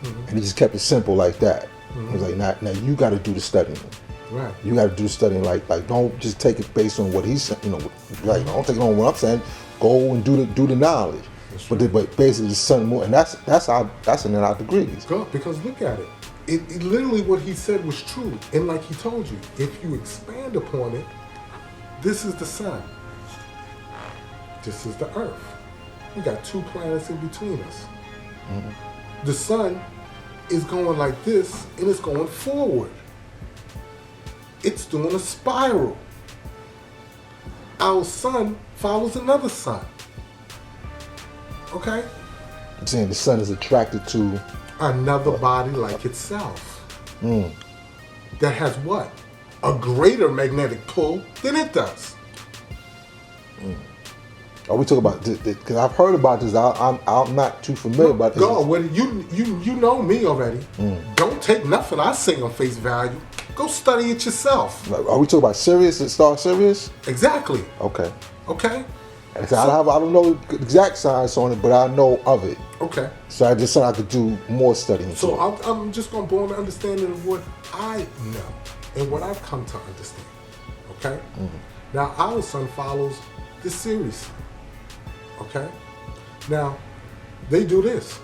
And he just kept it simple like that. He was like, now you got to do the studying. Right. You got to do the studying. Like don't just take it based on what he's saying. You know, like don't take it on what I'm saying. Go and do the knowledge. But basically the sun and moon, and that's in our degrees. Good, because look at it. It literally what he said was true. And like he told you, if you expand upon it, this is the sun. This is the earth. We got two planets in between us. The sun is going like this, and it's going forward. It's doing a spiral. Our sun follows another sun. Okay? I'm saying the sun is attracted to another body like itself. That has what? A greater magnetic pull than it does. Are we talking about this? Because I've heard about this. I'm not too familiar about this. God, you know me already. Don't take nothing I say on face value. Go study it yourself. Are we talking about Sirius and Star Sirius? Exactly. Okay. Okay? And so I don't know the exact science on it, but I know of it. Okay. So I just said I could do more studying. So I'm just going to go on the understanding of what I know and what I've come to understand. Okay? Now, our sun follows the Ceres. Okay? Now, they do this.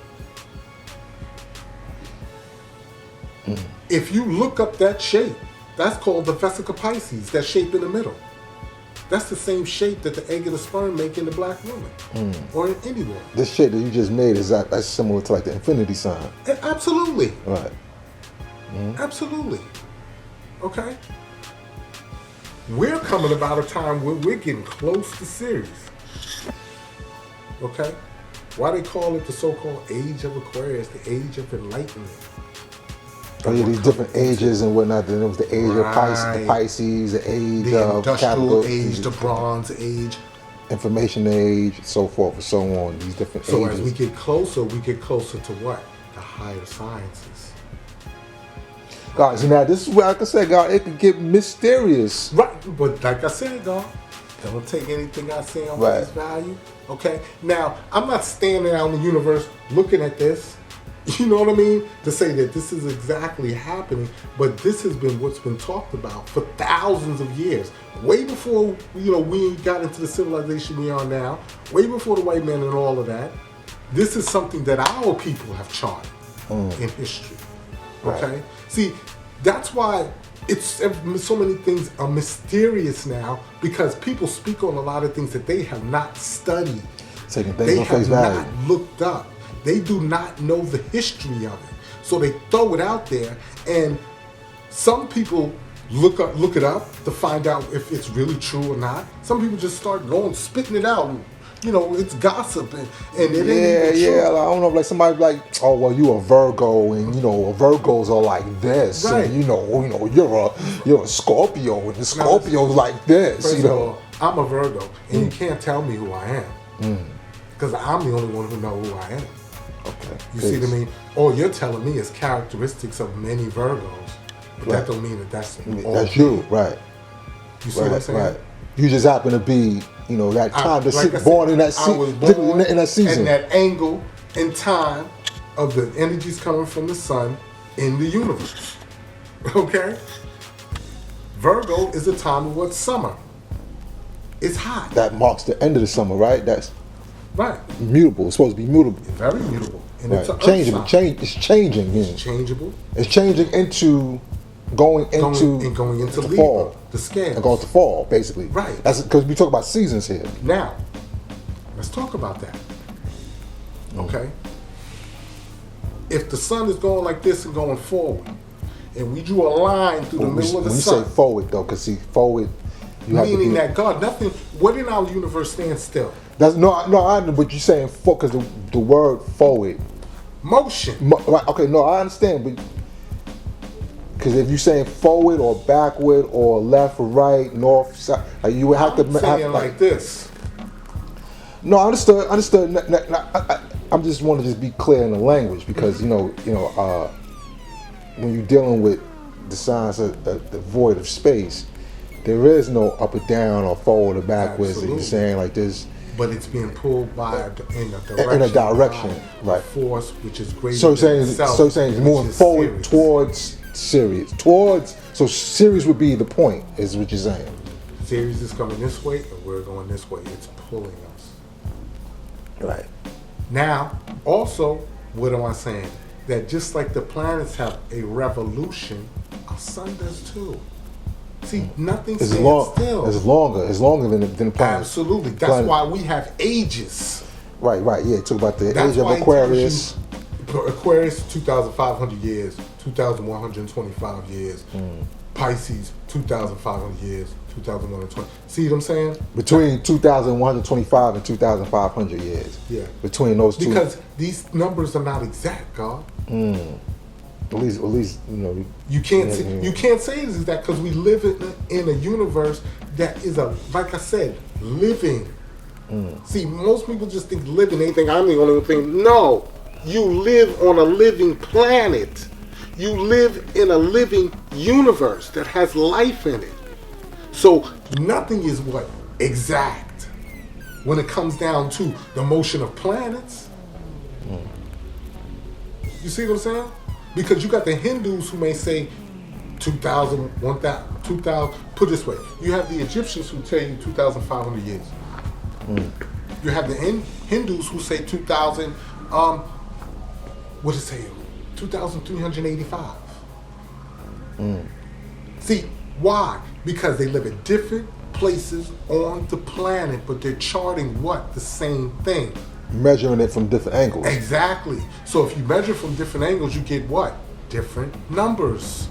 If you look up that shape, that's called the Vesica Pisces, that shape in the middle. That's the same shape that the egg and the sperm make in the black woman or in anyone. This shape that you just made, that's similar to like the infinity sign. Absolutely. Right. Absolutely. Okay? We're coming about a time where we're getting close to Ceres. Okay? Why they call it the so-called age of Aquarius, the age of enlightenment. Oh yeah, these different ages and whatnot. Then there was the age of Pisces, the age the of industrial age, the bronze age, information age, so forth and so on. These different so ages. as we get closer to what? The higher sciences. God, so now this is where, like I said, God, it could get mysterious. Right, but like I said, God, don't take anything I say on face value. Okay? Now, I'm not standing out in the universe looking at this, you know what I mean, to say that this is exactly happening, but this has been what's been talked about for thousands of years. Way before, we got into the civilization we are now, way before the white men and all of that. This is something that our people have charted in history. Okay? Right. See, that's why it's so many things are mysterious now, because people speak on a lot of things that they have not studied. Taking They things on have face value. not looked up. They do not know the history of it. So they throw it out there, and some people look it up to find out if it's really true or not. Some people just start spitting it out. It's gossip, and it ain't even true. Yeah. Like, I don't know, like somebody like, oh well, you a Virgo, and Virgos are like this, Right. and you're a Scorpio, and the Scorpio's like this. First of all, I'm a Virgo, and you can't tell me who I am, because I'm the only one who know who I am. Okay. You see what I mean? All you're telling me is characteristics of many Virgos, but that don't mean that's all. That's you, right? You see what I'm saying? Right. You just happen to be, that time born in that I was born in that season, and that angle in time of the energies coming from the sun in the universe. Okay? Virgo is a time of what's summer. It's hot. that marks the end of the summer, right? That's Right. mutable. It's supposed to be mutable. Very mutable. And Right. it's an Changeable. earth sign. It's changing. Yeah. It's changeable. It's changing into going into the the fall. the scales. And going to fall, basically. Right. That's because we talk about seasons here. Now, let's talk about that. Okay? If the sun is going like this and going forward, and we drew a line through the middle of the When you sun, say forward, though, because see, forward, you have to meaning be. that God, nothing, what in our universe stands still? That's I know, but you're saying because the word forward. Motion. Right, okay, no, I understand, but because if you're saying forward or backward or left or right, north, south, like you would have I'm to saying like this. No, I understood. I just want to just be clear in the language because when you're dealing with the signs of the void of space, there is no up or down or forward or backwards. Absolutely. You're saying like this. But it's being pulled in a direction, by right? Force, which is greater So than you're itself, saying it's which moving is forward Sirius. towards Sirius, so Sirius would be the point, is what you're saying. Sirius is coming this way, and we're going this way. It's pulling us. Right. Now, also, what am I saying? That just like the planets have a revolution, our sun does too. See, nothing stands still. It's longer than the planet. Absolutely. That's why we have ages. Right. Yeah. Talk about the That's age of why it Aquarius. tells you, Aquarius, 2,500 years, 2,125 years. Pisces, 2,500 years, 2,120. See what I'm saying? Between 2,125 and 2,500 years. Yeah. Between those two. Because these numbers are not exact, God. At least You can't say it's exact because we live in a universe that is like I said, living. See, most people just think living. They think I'm the only thing. No, you live on a living planet. You live in a living universe that has life in it. So nothing is exact. when it comes down to the motion of planets. You see what I'm saying? Because you got the Hindus who may say 2,000, 1,000, 2,000. Put it this way, you have the Egyptians who tell you 2,500 years. You have the Hindus who say 2,000. What does it say? 2,385. See, why? Because they live at different places on the planet, but they're charting what? The same thing. Measuring it from different angles. Exactly. So if you measure from different angles, you get what? Different numbers.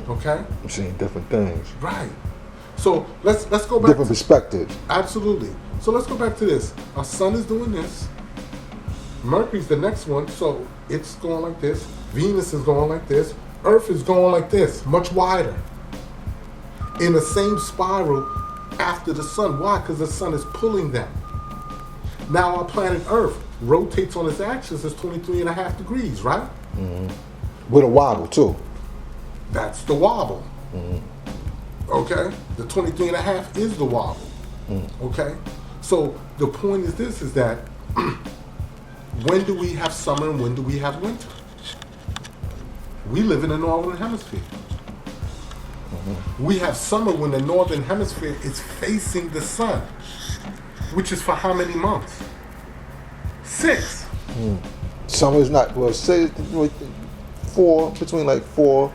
Okay? I'm seeing different things. Right. So let's go back. Different perspectives. Absolutely. So let's go back to this. Our sun is doing this. Mercury's the next one, so it's going like this. Venus is going like this. Earth is going like this, much wider. In the same spiral after the sun. Why? Because the sun is pulling them. Now our planet Earth rotates on its axis as 23.5 degrees, right? With a wobble, too. That's the wobble. Okay? The 23.5 is the wobble. Okay? So the point is this, is that when do we have summer and when do we have winter? We live in the northern hemisphere. We have summer when the northern hemisphere is facing the sun, which is for how many months? 6. Summer's not, well, say 4, between like 4,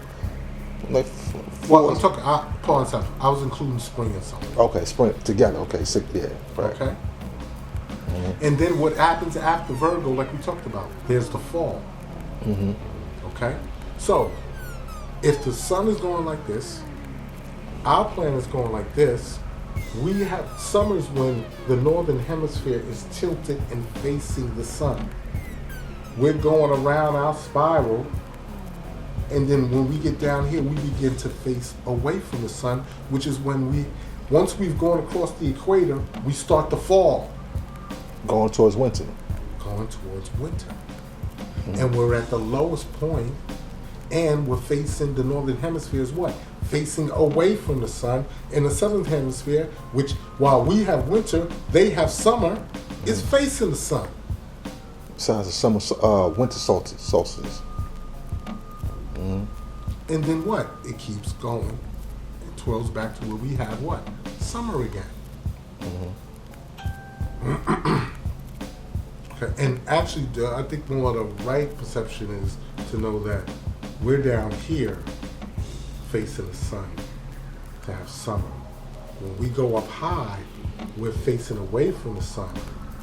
like 4. Well, I'm talking, pause on I was including spring and summer. Okay, spring together. Okay, 6, yeah, right. Okay? And then what happens after Virgo, like we talked about, there's the fall. Okay? So, if the sun is going like this, our planet is going like this, we have summers when the northern hemisphere is tilted and facing the sun. We're going around our spiral, and then when we get down here, we begin to face away from the sun, which is when once we've gone across the equator, we start to fall. Going towards winter. Going towards winter. And we're at the lowest point, and we're facing the northern hemisphere is what? Facing away from the sun. In the southern hemisphere, which while we have winter, they have summer, is facing the sun. Signs of summer, winter solstice. And then what? It keeps going. It twirls back to where we have what? Summer again. Okay. And actually, I think more of the right perception is to know that we're down here facing the sun to have summer. When we go up high, we're facing away from the sun.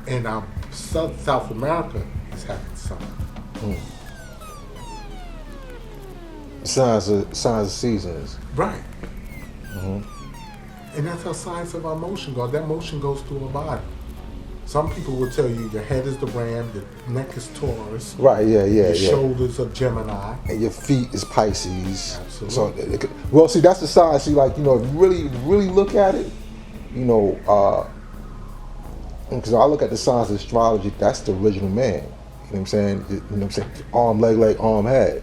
And our South America is having summer. Signs of seasons. Right. And that's how science of our motion goes. That motion goes through our body. Some people will tell you your head is the ram, your neck is Taurus. Right, Your shoulders are Gemini. And your feet is Pisces. Absolutely. So, well, see, that's the sign. See, like, you know, if you really look at it, you know, because I look at the signs of astrology, that's the original man. You know what I'm saying? You know what I'm saying? Arm, leg, arm, head.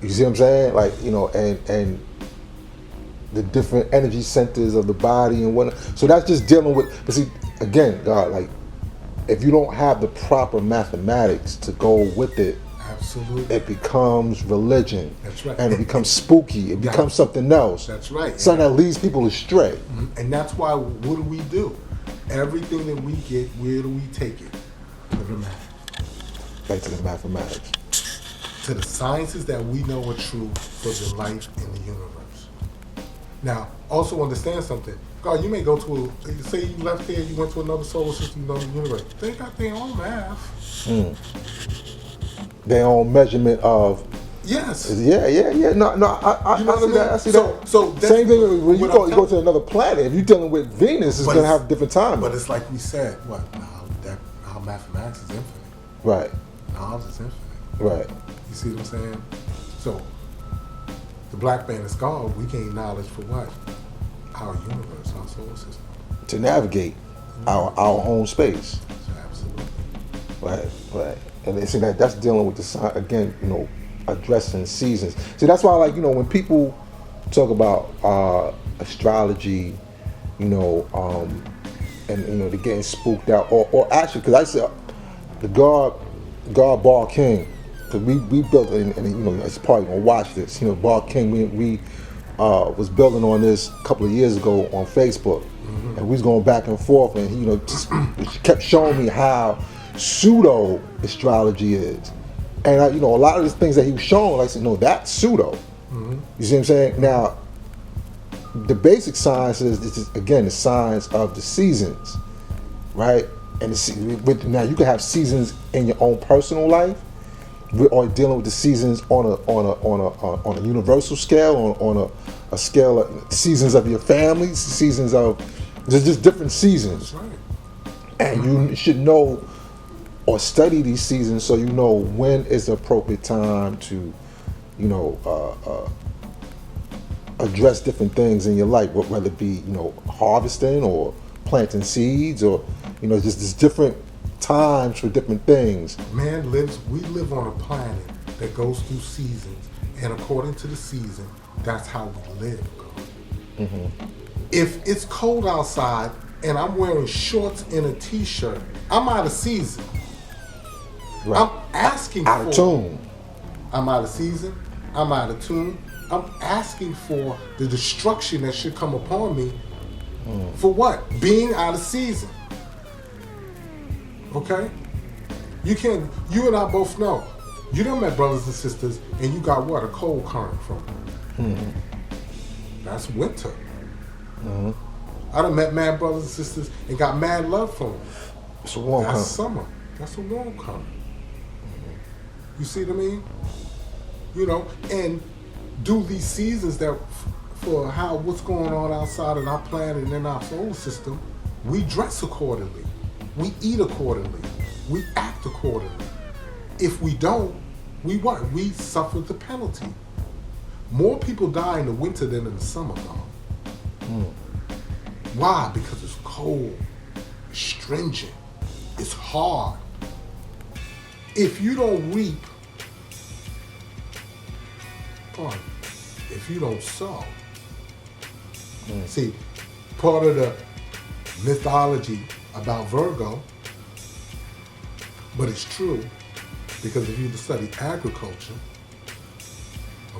You see what I'm saying? Like, you know, and the different energy centers of the body and whatnot. So that's just dealing with, but see, again, God, like, if you don't have the proper mathematics to go with it, absolutely, it becomes religion. That's right. And it becomes spooky. It becomes something else. That's right. Something that leads people astray. And that's why, what do? Everything that we get, where do we take it? To the math. Back to the mathematics. To the sciences that we know are true for the life in the universe. Now, also understand something. God, you may go to say you left here, you went to another solar system, another universe. They got their own math. Their own measurement of. Yes. Yeah. No, I see that. I see that. So same thing when you go to another planet. If you're dealing with Venus, it's going to have different time. But it's like we said. What? How mathematics is infinite. Right. Knowledge is infinite. Right. You see what I'm saying? So the black man is gone. We gain knowledge for what? Our universe, our solar system. To navigate our own space. Absolutely. Right. And they say that's dealing with the sign again. You know, addressing seasons. See, that's why, like, you know, when people talk about astrology, you you know, and you know they're getting spooked out, or actually, because I said the God Bar King, because we built, and you know, it's probably gonna watch this. You know, Bar King, we was building on this a couple of years ago on Facebook, and we was going back and forth, and you know, just kept showing me how pseudo astrology is, and you know, a lot of the things that he was showing, like I said, no, that's pseudo. You see what I'm saying? Now, the basic science is again the science of the seasons, right? And now you can have seasons in your own personal life, or dealing with the seasons on a universal scale, on a scale of seasons of your family, seasons of there's just different seasons, That's right. and you should know or study these seasons so you know when is the appropriate time to, you know, address different things in your life, whether it be, you know, harvesting or planting seeds, or you know, just there's different times for different things. We live on a planet that goes through seasons, and according to the season, that's how we live. If it's cold outside and I'm wearing shorts and a t-shirt, I'm out of season. Right. I'm asking Out for of tune. I'm out of season. I'm out of tune. I'm asking for the destruction that should come upon me. For what? Being out of season. Okay? You and I both know. You done met brothers and sisters and you got what? A cold current from them. That's winter. I done met mad brothers and sisters and got mad love from them. It's a warm That's current. summer. That's a warm current. You see what I mean? You know, and do these seasons that for what's going on outside of our planet and in our solar system, we dress accordingly. We eat accordingly. We act accordingly. If we don't, we what? We suffer the penalty. More people die in the winter than in the summer, though. Why? Because it's cold, it's stringent, it's hard. If you don't reap, if you don't sow. See, part of the mythology about Virgo, but it's true, because if you study agriculture,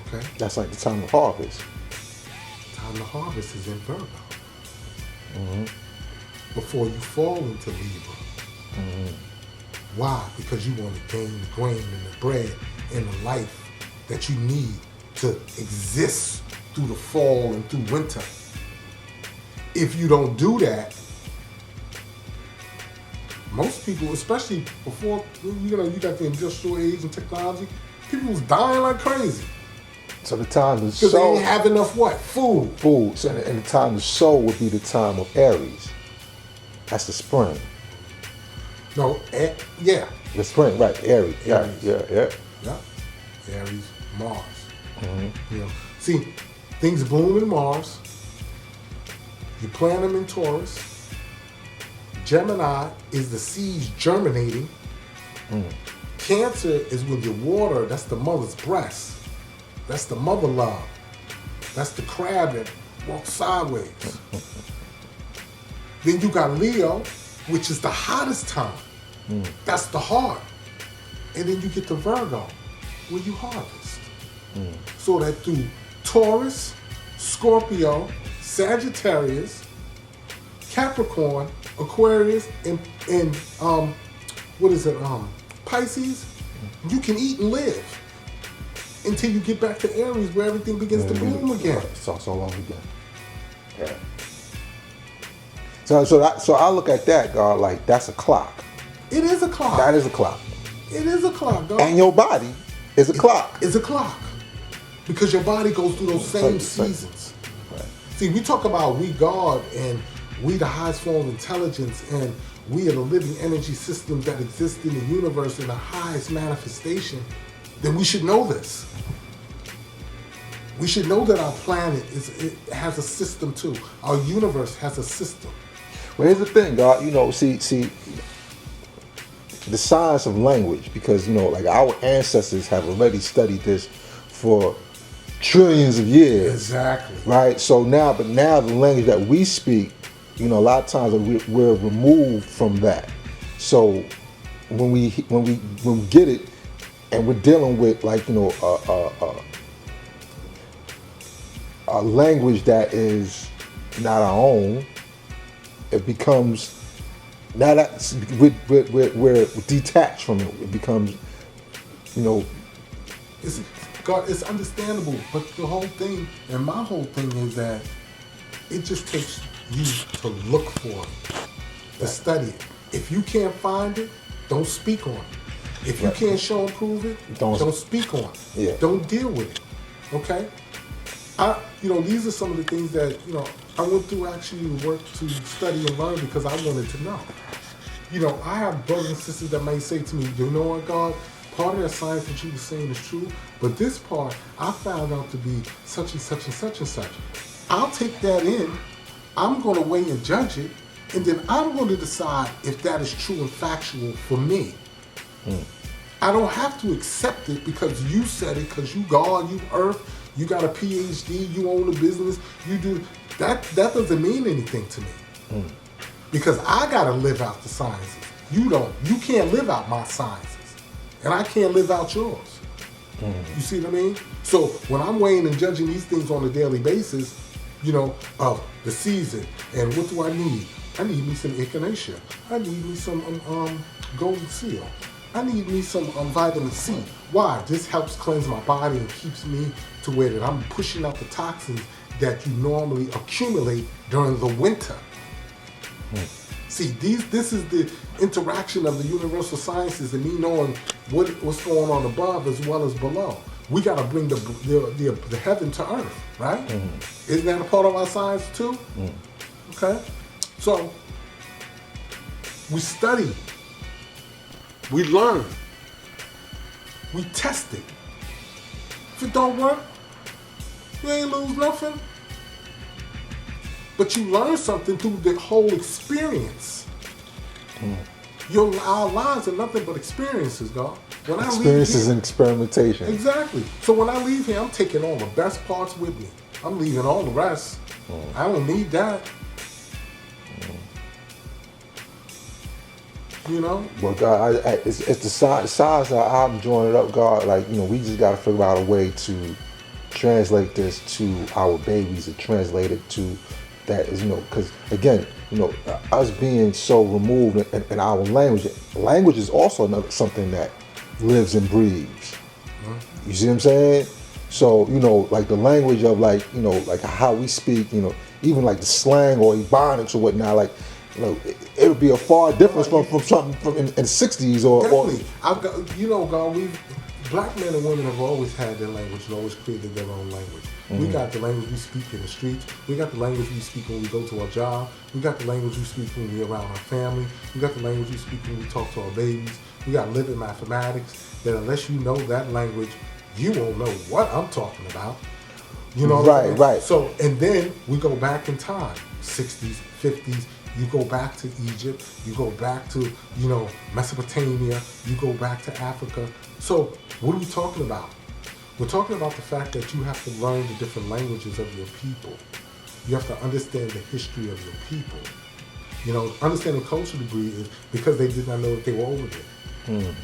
okay, That's like the time of harvest. time to harvest is in Virgo. Before you fall into Libra. Why? Because you want to gain the grain and the bread and the life that you need to exist through the fall and through winter. If you don't do that, most people, especially before, you know, you got the industrial age and technology, people was dying like crazy. So the time to Because they sow, didn't have enough what? Food. So, and the time to sow would be the time of Aries. That's the spring. No, yeah. The spring, right? Aries. Yeah. Yeah. Aries, Mars. You know, see, things bloom in Mars. You plant them in Taurus. Gemini is the seeds germinating. Cancer is when you water. That's the mother's breast. That's the mother love. That's the crab that walks sideways. Then you got Leo, which is the hottest time. That's the heart. And then you get the Virgo, where you harvest. So that through Taurus, Scorpio, Sagittarius, Capricorn, Aquarius, and Pisces, you can eat and live until you get back to Aries, where everything begins to bloom again. Right. So all over again. Yeah. So I look at that, God, like that's a clock. It is a clock. That is a clock. It is a clock, dog. And your body is a clock. It's a clock. Because your body goes through those same Right. seasons. Right. See, we talk about we God and we the highest form of intelligence and we are the living energy systems that exist in the universe in the highest manifestation, then we should know this. We should know that our planet it has a system too. Our universe has a system. Well, here's the thing, God. You know, see, the science of language, because you know, like our ancestors have already studied this for trillions of years. Exactly. Right. So now the language that we speak You know, a lot of times we're removed from that. So when we get it, and we're dealing with like, you know, a language that is not our own, it becomes now that we're detached from it. It becomes, you know, It's understandable, but the whole thing, and my whole thing is that it just takes you to look for it, to study it. If you can't find it, don't speak on it. If you can't show and prove it, don't speak on it. Yeah. Don't deal with it. Okay? These are some of the things that, I went through actually work to study and learn because I wanted to know. I have brothers and sisters that may say to me, you know what, God, part of that science that you were saying is true, but this part I found out to be such and such and such and such. I'll take that in, I'm going to weigh and judge it, and then I'm going to decide if that is true and factual for me. I don't have to accept it because you said it, because you God, you earth, you got a PhD, you own a business, you do. That doesn't mean anything to me. Because I got to live out the sciences. You don't. You can't live out my sciences. And I can't live out yours. You see what I mean? So when I'm weighing and judging these things on a daily basis, of the season, and what do I need? I need me some echinacea. I need me some golden seal. I need me some vitamin C. Why? This helps cleanse my body and keeps me to where that I'm pushing out the toxins that you normally accumulate during the winter. See, this is the interaction of the universal sciences and me knowing what's going on above as well as below. We got to bring the heaven to earth, right? Isn't that a part of our science too? Okay? So, we study. We learn. We test it. If it don't work, you ain't lose nothing. But you learn something through the whole experience. Our lives are nothing but experiences, God. Experiences and experimentation. Exactly. So when I leave here, I'm taking all the best parts with me. I'm leaving all the rest. I don't need that. Well, God, it's the size that I'm drawing it up, God. Like, we just got to figure out a way to translate this to our babies and translate it to that is, because again, us being so removed in our language is also something that lives and breathes. You see what I'm saying? So, like the language of like how we speak, even like the slang or ebonics or whatnot, like, it would be a far difference from something from in the 60s or. Definitely. God, black men and women have always had their language and always created their own language. We got the language we speak in the streets. We got the language we speak when we go to our job. We got the language we speak when we're around our family. We got the language we speak when we talk to our babies. We got living mathematics that unless you know that language, you won't know what I'm talking about. Right. So, and then we go back in time, 60s, 50s. You go back to Egypt, you go back to, Mesopotamia, you go back to Africa. So what are we talking about? We're talking about the fact that you have to learn the different languages of your people. You have to understand the history of your people. Understanding culture degree is because they did not know that they were over there.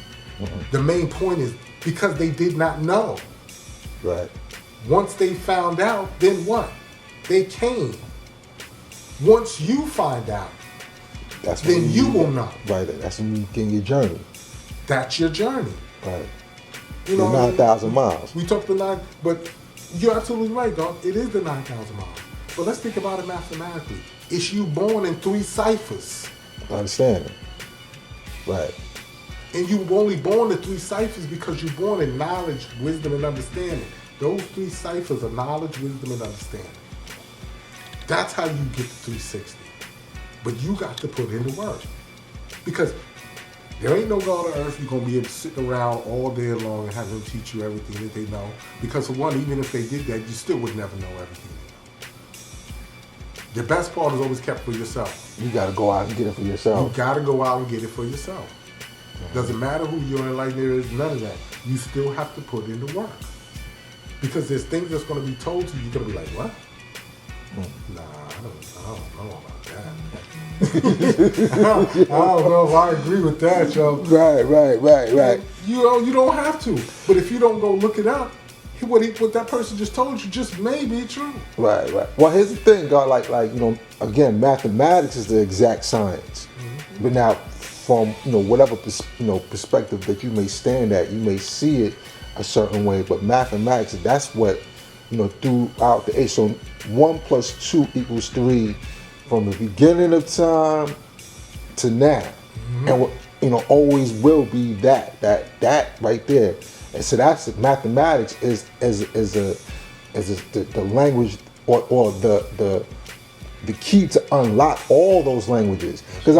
The main point is because they did not know. Right. Once they found out, then what? They came. Once you find out, then you will know. Right. That's when you begin your journey. That's your journey. Right. 9,000 miles. We talked the 9, but you're absolutely right, dog. It is the 9,000 miles. But let's think about it mathematically. It's you born in 3 ciphers. I understand it. Right. And you were only born in 3 ciphers because you're born in knowledge, wisdom, and understanding. Those 3 ciphers are knowledge, wisdom, and understanding. That's how you get to 360. But you got to put in the work. Because there ain't no God on earth you're going to be able to sit around all day long and have them teach you everything that they know. Because for one, even if they did that, you still would never know everything they know. The best part is always kept for yourself. You got to go out and get it for yourself. You got to go out and get it for yourself. Doesn't matter who you're in life, there is none of that. You still have to put in the work. Because there's things that's going to be told to you, you're going to be like, what? Nah. don't know about that. I don't know if I agree with that, yo. Right. You don't have to. But if you don't go look it up, what that person just told you just may be true. Right. Well, here's the thing, God. Like again, mathematics is the exact science. Mm-hmm. But now, from whatever perspective that you may stand at, you may see it a certain way. But mathematics, that's what throughout the age. So 1 + 2 = 3, from the beginning of time to now, mm-hmm. and always will be that right there. And so that's mathematics is the language or the key to unlock all those languages. Because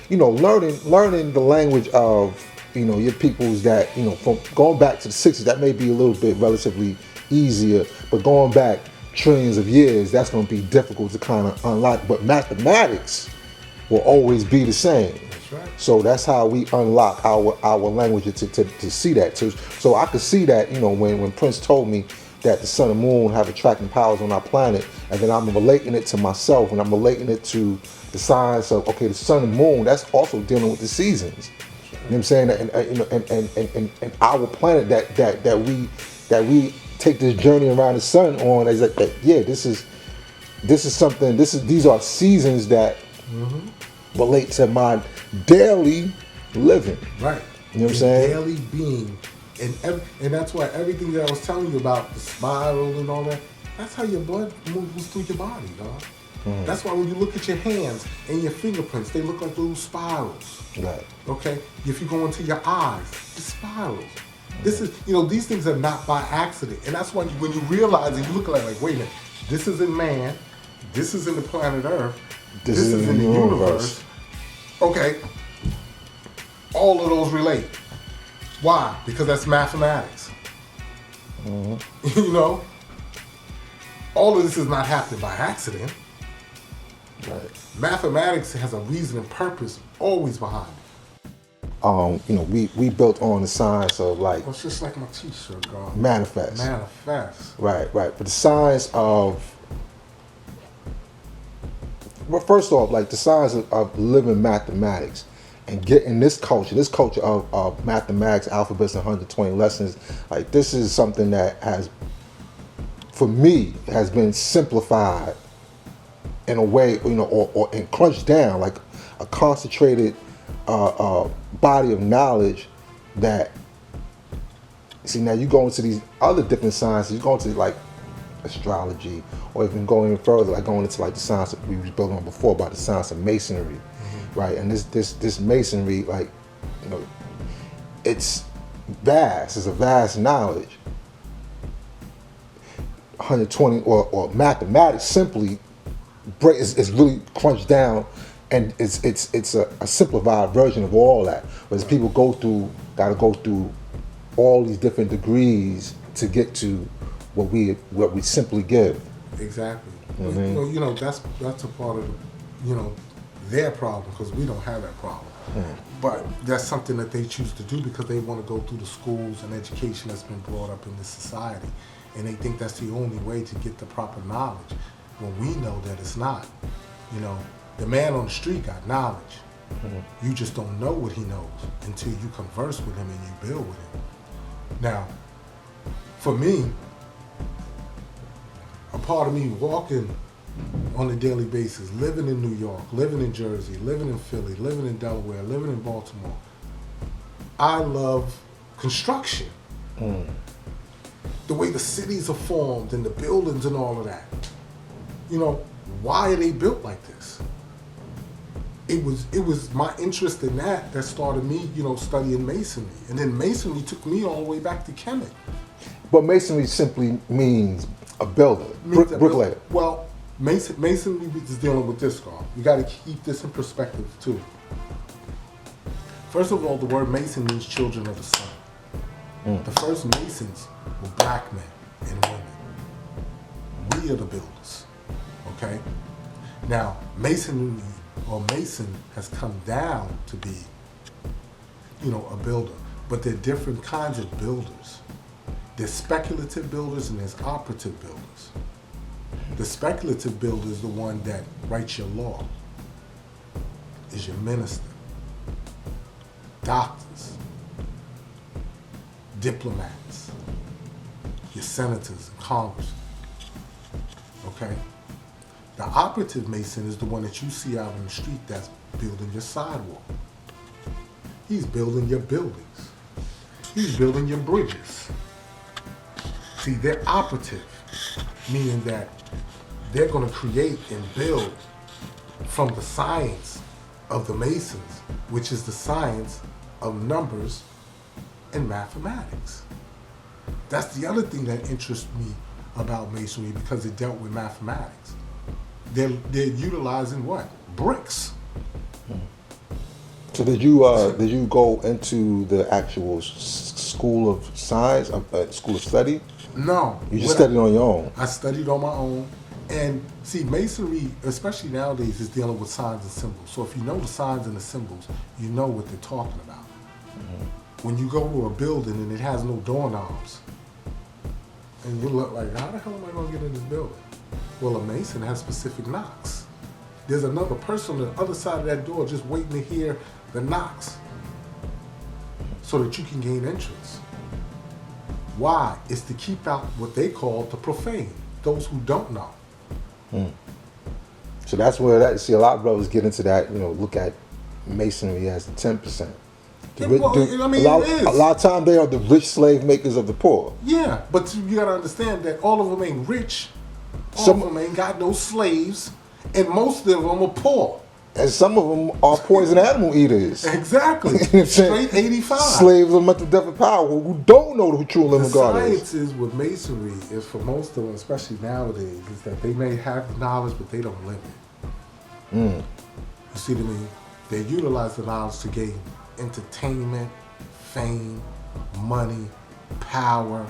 learning the language of your peoples that from going back to the 60s, that may be a little bit relatively easier, but going back trillions of years, that's going to be difficult to kind of unlock. But mathematics will always be the same. That's right. So that's how we unlock our language to see that. So I could see that when Prince told me that the sun and moon have attracting powers on our planet, and then I'm relating it to myself, and I'm relating it to the science of the sun and moon. That's also dealing with the seasons. You know what I'm saying? And our planet that we take this journey around the sun on is this is something. These are seasons that relate to my daily living. Right. You know what I'm saying? Daily being. And that's why everything that I was telling you about, the spiral and all that, that's how your blood moves through your body, dog. Mm. That's why when you look at your hands and your fingerprints, they look like little spirals. Right. Okay? If you go into your eyes, it's spirals. This is, these things are not by accident. And that's why when you realize it, you look at it like, wait a minute, this is in man, this is in the planet Earth, this is in the universe. Okay. All of those relate. Why? Because that's mathematics. Mm-hmm. All of this is not happening by accident. Right. Mathematics has a reason and purpose always behind it. We built on the science of Well, it's just like my t-shirt, God. Manifest. Right. But the science of, first off, like the science of living mathematics and getting this culture of mathematics, alphabets, and 120 lessons. Like, this is something that for me, has been simplified in a way, or crunched down, like a concentrated body of knowledge that, see, now you go into these other different sciences, you go into like astrology, or even going even further, like going into like the science that we were building on before about the science of masonry, right? And this masonry, like, it's vast, it's a vast knowledge. 120 or mathematics simply is really crunched down, and it's a simplified version of all that. Whereas people gotta go through all these different degrees to get to what we simply give. Exactly. Mm-hmm. That's a part of their problem, because we don't have that problem. But that's something that they choose to do because they want to go through the schools and education that's been brought up in this society. And they think that's the only way to get the proper knowledge. When we know that it's not. The man on the street got knowledge. Mm-hmm. You just don't know what he knows until you converse with him and you build with him. Now, for me, a part of me walking on a daily basis, living in New York, living in Jersey, living in Philly, living in Delaware, living in Baltimore, I love construction. The way the cities are formed and the buildings and all of that. Why are they built like this? It was my interest in that started me, studying masonry. And then masonry took me all the way back to Kemet. But masonry simply means a builder, bricklayer. Well, masonry is dealing with this, God. You got to keep this in perspective too. First of all, the word mason means children of the sun. The first masons were black men and women. We are the builders. Okay? Now, masonry or mason has come down to be, a builder. But there are different kinds of builders. There's speculative builders and there's operative builders. The speculative builder is the one that writes your law, is your minister, doctors, diplomats, your senators and congressmen. Okay? The operative Mason is the one that you see out in the street that's building your sidewalk. He's building your buildings. He's building your bridges. See, they're operative, meaning that they're going to create and build from the science of the Masons, which is the science of numbers and mathematics. That's the other thing that interests me about Masonry, because it dealt with mathematics. They're utilizing what? Bricks. So did you go into the actual school of science, school of study? No. You just studied on your own. I studied on my own. And see, Masonry, especially nowadays, is dealing with signs and symbols. So if you know the signs and the symbols, you know what they're talking about. Mm-hmm. When you go to a building and it has no doorknobs, and you look like, how the hell am I going to get in this building? Well, a Mason has specific knocks. There's another person on the other side of that door just waiting to hear the knocks so that you can gain entrance. Why? It's to keep out what they call the profane, those who don't know. So that's where see a lot of brothers get into that, look at Masonry as the 10%. It is. A lot of times they are the rich slave makers of the poor. Yeah, but you gotta understand that all of them ain't rich. Some of them ain't got no slaves, and most of them are poor. And some of them are poison animal eaters. Exactly. Straight 85. Slaves of mental death and power who don't know who true living God is. The science is with Masonry is for most of them, especially nowadays, is that they may have the knowledge, but they don't live it. You see what I mean? They utilize the knowledge to gain entertainment, fame, money, power,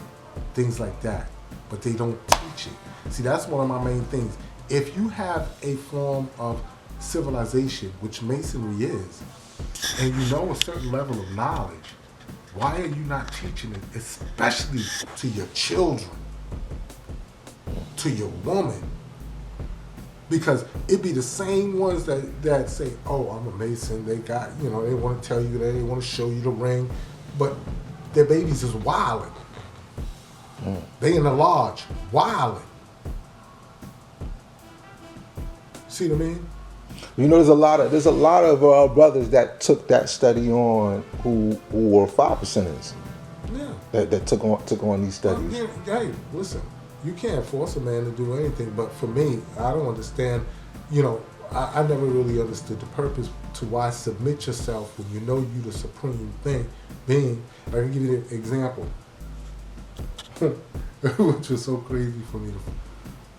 things like that. But they don't teach it. See, that's one of my main things. If you have a form of civilization, which Masonry is, and you know a certain level of knowledge, why are you not teaching it, especially to your children, to your woman? Because it be the same ones that say, oh, I'm a Mason, they got, they want to tell you that, they want to show you the ring, but their babies is wilding. They in the lodge, wilding. See what I mean? There's a lot of brothers that took that study on who were 5%ers. Yeah. That took on these studies. Hey, listen, you can't force a man to do anything. But for me, I don't understand. I never really understood the purpose to why submit yourself when you know you the supreme being. I can give you an example, which was so crazy for me to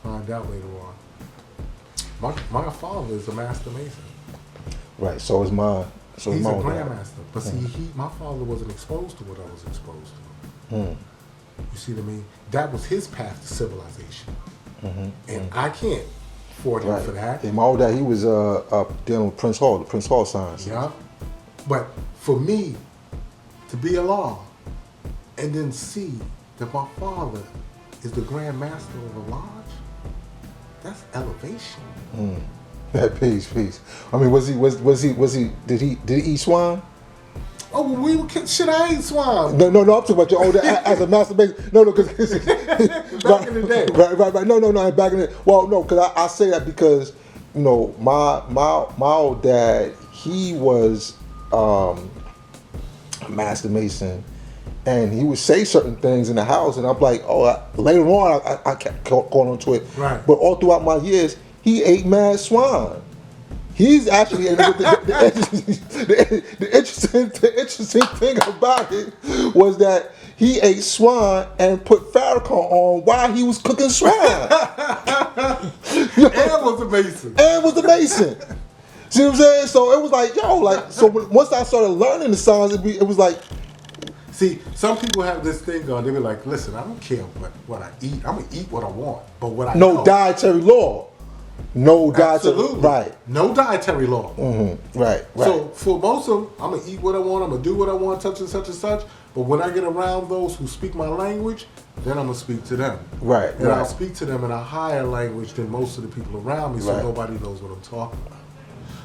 find out later on. My father is a master mason. Right. So is my. So he's my a grandmaster. But see, my father wasn't exposed to what I was exposed to. You see what I mean? That was his path to civilization, and I can't afford him for that. And my old dad, he was dealing with the Prince Hall science. Yeah. But for me to be a law and then see that my father is the Grand Master of a lodge, that's elevation. Peace. I mean, was he? Did he eat swine? Oh, well, I ate swine. No. I'm talking about your older as a master mason. No, because back in the day. Right. No. Back in the well, no, because I say that because my old dad, he was a master mason, and he would say certain things in the house, and I'm like, later on I kept going on to it. Right. But all throughout my years, he ate mad swine. He's actually the interesting thing about it was that he ate swine and put Farrakhan on while he was cooking swine. And was a mason. See what I'm saying? So it was like, once I started learning the signs, it was like. See, some people have this thing going. They be like, listen, I don't care what I eat. I'm gonna eat what I want, but what I know. Dietary law. No dietary, absolutely. Right. No dietary law. Mm-hmm. Right. So for most of them, I'm gonna eat what I want. I'm gonna do what I want, such and such and such. But when I get around those who speak my language, then I'm going to speak to them. Right, And right. I'll speak to them in a higher language than most of the people around me, so Right. nobody knows what I'm talking about.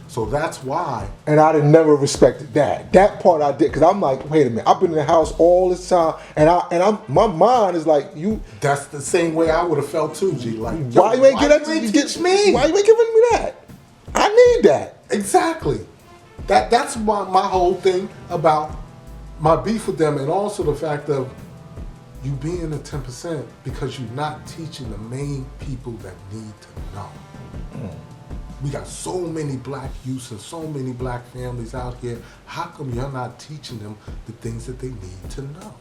So that's why. And I'd have never respected that. That part I did, because I'm like, wait a minute, I've been in the house all this time, and I'm my mind is like, you. That's the same way I would have felt too, G. Like, Why you ain't teach me? Why you ain't giving me that? I need that. Exactly. That's my whole thing about my beef with them, and also the fact of you being a 10% because you're not teaching the main people that need to know. We got so many black youths and so many black families out here. How come you're not teaching them the things that they need to know?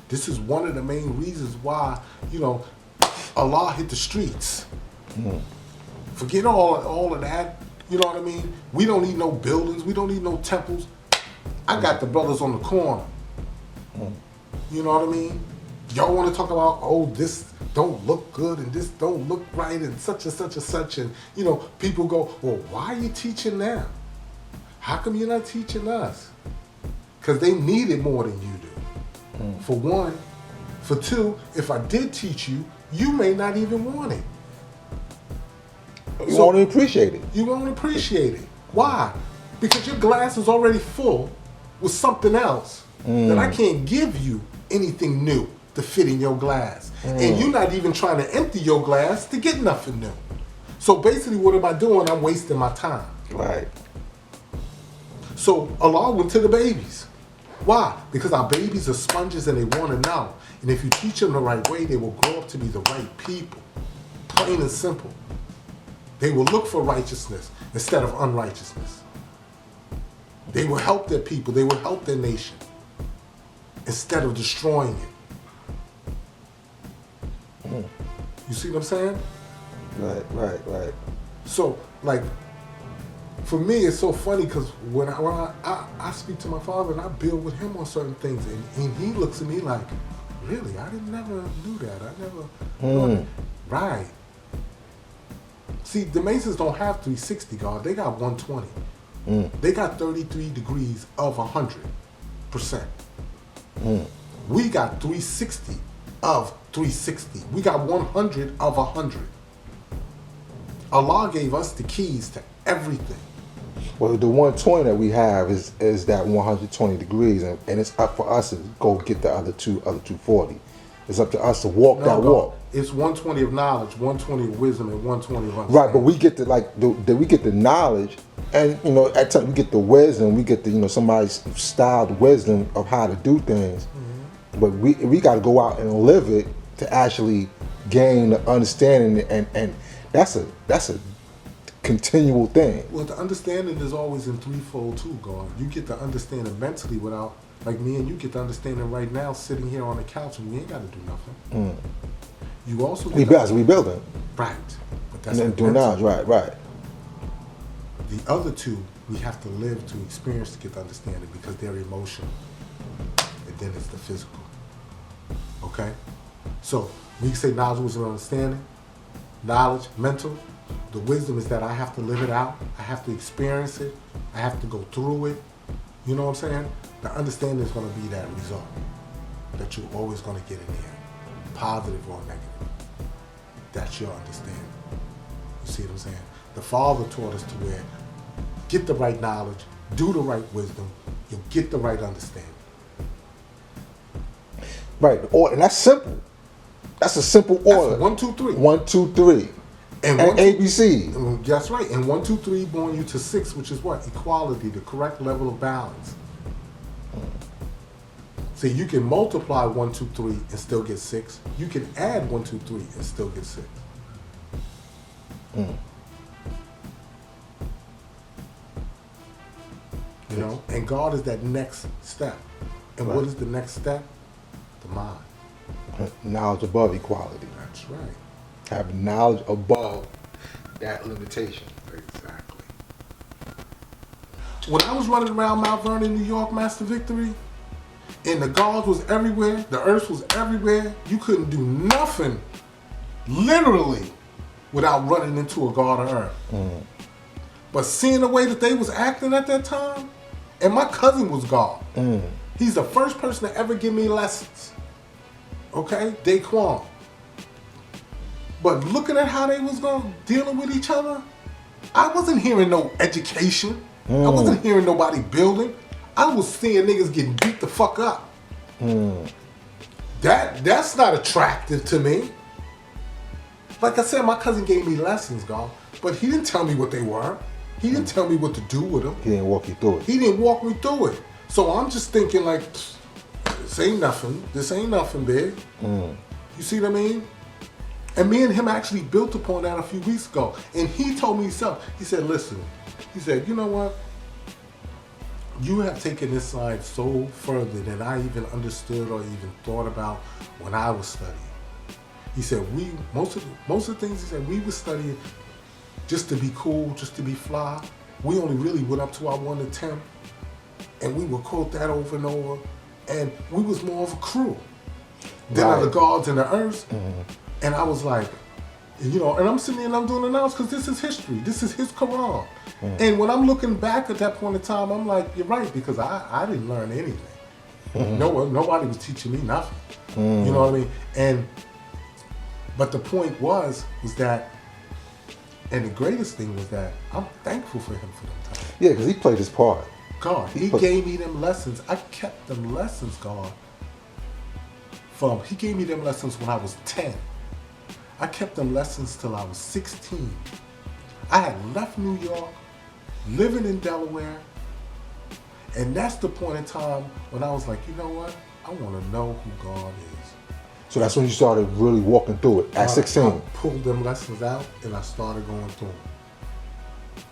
This is one of the main reasons why, Allah hit the streets. Forget all of that. You know what I mean? We don't need no buildings. We don't need no temples. I got the brothers on the corner. You know what I mean? Y'all want to talk about, oh, this don't look good and this don't look right and such and such and such. And, people go, well, why are you teaching them? How come you're not teaching us? Because they need it more than you do. For one. For two, if I did teach you, you may not even want it. You won't appreciate it. You won't appreciate it. Why? Because your glass is already full with something else that I can't give you anything new to fit in your glass. And you're not even trying to empty your glass to get nothing new. So basically what am I doing? I'm wasting my time. Right. So Allah went to the babies. Why? Because our babies are sponges and they want to know. And if you teach them the right way, they will grow up to be the right people. Plain and simple. They will look for righteousness instead of unrighteousness. They will help their people. They will help their nation instead of destroying it. You see what I'm saying? Right. So, for me, it's so funny because when I speak to my father and I build with him on certain things, and he looks at me like, really? I didn't never do that. I never. Right. See, the Masons don't have 360, God. They got 120. They got 33 degrees of 100%. We got 360 of 360. We got 100 of 100. Allah gave us the keys to everything. Well, the 120 that we have is that 120 degrees, and it's up for us to go get the other 240. It's up to us to walk that walk. It's 120 of knowledge, 120 of wisdom, and 120 of understanding. Right, but we get we get the knowledge, and at times we get the wisdom. We get the somebody's styled wisdom of how to do things. But we got to go out and live it to actually gain the understanding, and that's a continual thing. Well, the understanding is always in threefold too, God. You get the understanding mentally without, like me and you get the understanding right now sitting here on the couch and we ain't got to do nothing. You also get We building. Right. But that's and then do knowledge, right. The other two, we have to live to experience to get the understanding because they're emotional. And then it's the physical. Okay? So, we can say knowledge, wisdom, and understanding. Knowledge, mental. The wisdom is that I have to live it out. I have to experience it. I have to go through it. You know what I'm saying? The understanding is going to be that result that you're always going to get in here, positive or negative. That's your understanding. You see what I'm saying? The Father taught us to where get the right knowledge, do the right wisdom, you'll get the right understanding. Right, and that's simple. That's a simple order. That's 1, 2, 3. 1, 2, 3. And ABC. That's right. And 1, 2, 3 born you to 6, which is what? Equality, the correct level of balance. See, you can multiply 1, 2, 3 and still get 6. You can add 1, 2, 3 and still get 6. You know? And God is that next step. And what is the next step? The mind. Knowledge above equality. That's right. Have knowledge above that limitation. Exactly. When I was running around Mount Vernon, New York, Master Victory, and the gods was everywhere, the earth was everywhere, you couldn't do nothing, literally, without running into a god of earth. But seeing the way that they was acting at that time, and my cousin was God. He's the first person to ever give me lessons. Okay? Daquan. But looking at how they was dealing with each other, I wasn't hearing no education. I wasn't hearing nobody building. I was seeing niggas getting beat the fuck up. That's not attractive to me. Like I said, my cousin gave me lessons, God, but he didn't tell me what they were. He didn't tell me what to do with them. He didn't walk you through it. He didn't walk me through it. So I'm just thinking like, this ain't nothing. This ain't nothing big. You see what I mean? And me and him actually built upon that a few weeks ago. And he told me himself, he said, listen, he said, you know what? You have taken this side so further than I even understood or even thought about when I was studying. He said, most of the things he said, we were studying just to be cool, just to be fly. We only really went up to our 1 to 10. And we would quote that over and over. And we was more of a crew than Right. the gods and the earth. And I was like, you know, and I'm sitting there and I'm doing announcements because this is history. This is his Quran. And when I'm looking back at that point in time, I'm like, you're right, because I didn't learn anything. Nobody was teaching me nothing. You know what I mean? But the point was that, and the greatest thing was that I'm thankful for him for them times. Yeah, because he played his part. God, he gave me them lessons. I kept them lessons, God. He gave me them lessons when I was 10. I kept them lessons till I was 16. I had left New York, living in Delaware, and that's the point in time when I was like, you know what? I want to know who God is. So that's when you started really walking through it, at 16. I pulled them lessons out, and I started going through them.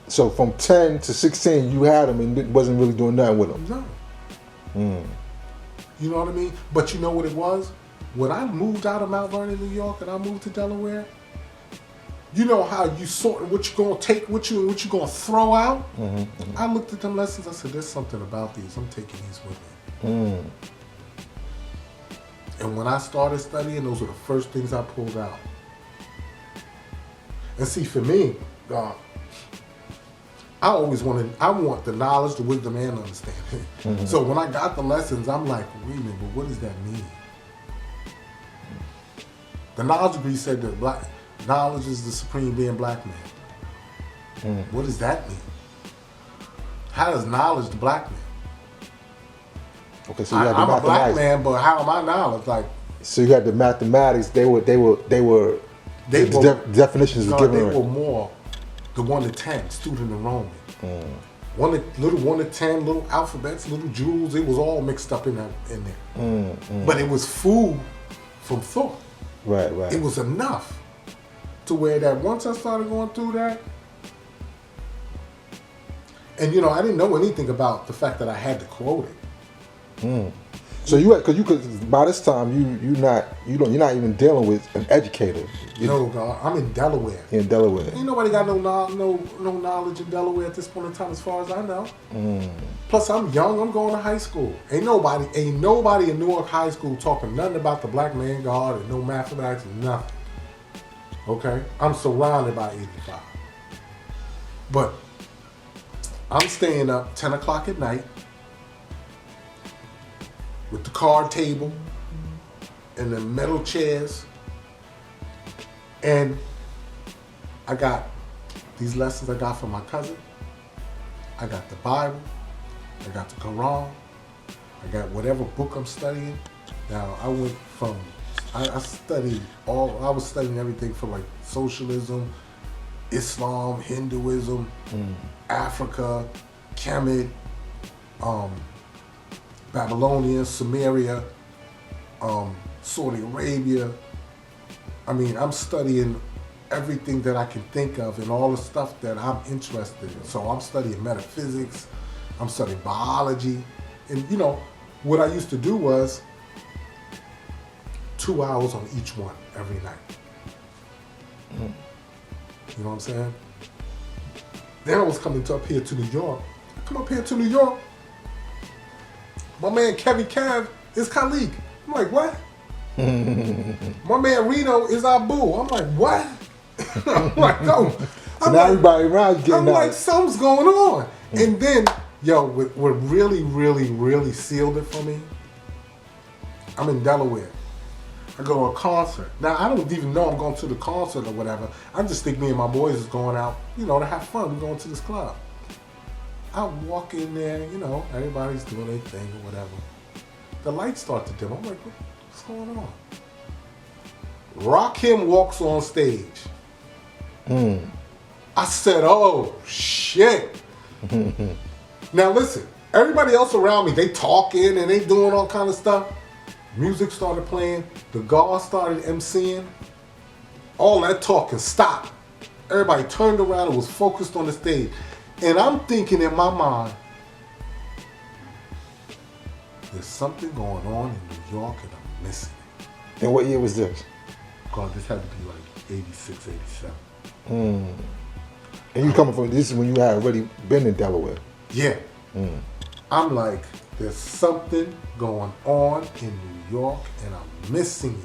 So from 10 to 16, you had them and wasn't really doing nothing with them. No. You know what I mean? But you know what it was? When I moved out of Mount Vernon, New York, and I moved to Delaware, you know how you sort of what you're gonna take, what you're gonna throw out. I looked at them lessons. I said, "There's something about these. I'm taking these with me." And when I started studying, those were the first things I pulled out. And see, for me, I want the knowledge, the wisdom, and understanding. So when I got the lessons, I'm like, wait a minute, but what does that mean? The knowledge degree said that knowledge is the supreme being black man. What does that mean? How does knowledge the black man? Okay, so you had the I'm a black mathematics. man, but how am I knowledge? Like, So you had the mathematics. They were definitions was given. They were more the 1 to 10 student enrollment. 1 to 10, little alphabets, little jewels. It was all mixed up in there. But it was food from thought. Right. It was enough to where that once I started going through that, and you know, I didn't know anything about the fact that I had to quote it. So because by this time you're not even dealing with an educator. No, God, I'm in Delaware. In Delaware. Ain't nobody got no knowledge in Delaware at this point in time, as far as I know. Plus, I'm young. I'm going to high school. Ain't nobody in Newark High School talking nothing about the black man God and no mathematics and nothing. Okay, I'm surrounded by 85. But I'm staying up 10 o'clock at night with the card table and the metal chairs. And I got these lessons I got from my cousin. I got the Bible. I got the Quran. I got whatever book I'm studying. Now, I went from, I was studying everything from like socialism, Islam, Hinduism, Africa, Kemet, Babylonia, Sumeria, Saudi Arabia. I mean, I'm studying everything that I can think of and all the stuff that I'm interested in. So I'm studying metaphysics, I'm studying biology. And you know, what I used to do was 2 hours on each one every night. You know what I'm saying? Then I was coming up here to New York. I come up here to New York. My man Kev is Khalik. I'm like, what? My man Reno is Abu. I'm like, what? I'm like, no. So now everybody around you getting I'm like, something's going on. And then Yo, what really, really, really sealed it for me, I'm in Delaware. I go to a concert. Now, I don't even know I'm going to the concert or whatever. I just think me and my boys is going out, to have fun. We're going to this club. I walk in there, everybody's doing their thing or whatever. The lights start to dim. I'm like, what's going on? Rakim walks on stage. I said, oh, shit. Now, listen, everybody else around me, they talking and they doing all kind of stuff. Music started playing. The guard started emceeing. All that talking stopped. Everybody turned around and was focused on the stage. And I'm thinking in my mind, there's something going on in New York and I'm missing it. And what year was this? God, this had to be like 86, 87. And you coming from, this is when you had already been in Delaware. Yeah. I'm like, there's something going on in New York and I'm missing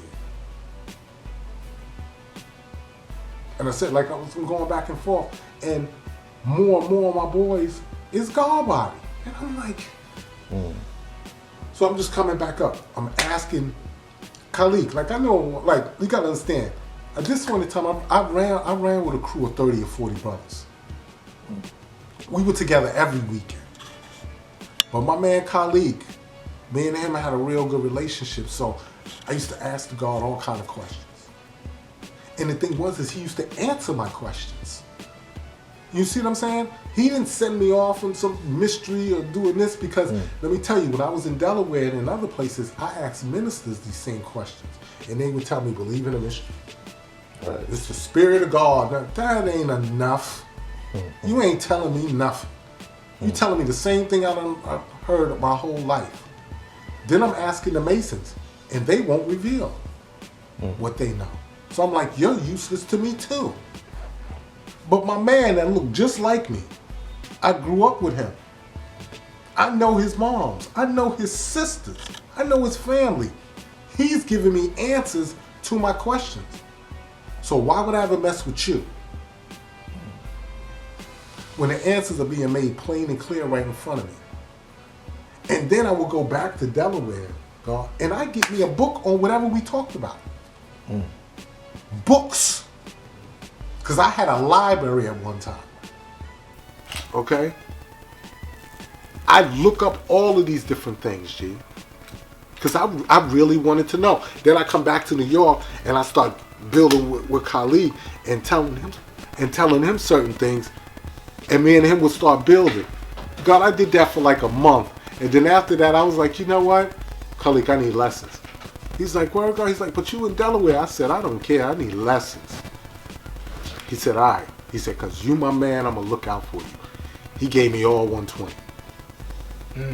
it. And I said, like, I was going back and forth. And more and more of my boys is God body. And I'm like, so I'm just coming back up. I'm asking Khalik, like, I know, like, you gotta understand. At this point in time, I ran with a crew of 30 or 40 brothers. We were together every weekend. But my man Khalik, me and him had a real good relationship, so I used to ask the God all kind of questions. And the thing was, is he used to answer my questions. You see what I'm saying? He didn't send me off on some mystery or doing this because, let me tell you, when I was in Delaware and in other places, I asked ministers these same questions. And they would tell me, believe in a mystery. Right. It's the spirit of God. Now, that ain't enough. You ain't telling me nothing. You telling me the same thing I've heard my whole life. Then I'm asking the Masons, and they won't reveal what they know. So I'm like, you're useless to me too. But my man that looked just like me, I grew up with him. I know his moms. I know his sisters. I know his family. He's giving me answers to my questions. So why would I ever mess with you? When the answers are being made plain and clear right in front of me. And then I will go back to Delaware, and I get me a book on whatever we talked about. Books. Because I had a library at one time. Okay? I look up all of these different things, G. Because I really wanted to know. Then I come back to New York and I start building with Khalid and telling him certain things. And me and him would start building. God, I did that for like a month. And then after that, I was like, you know what? Khalid, I need lessons. He's like, where God? He's like, but you in Delaware. I said, I don't care. I need lessons. He said, all right. He said, because you my man, I'm going to look out for you. He gave me all 120.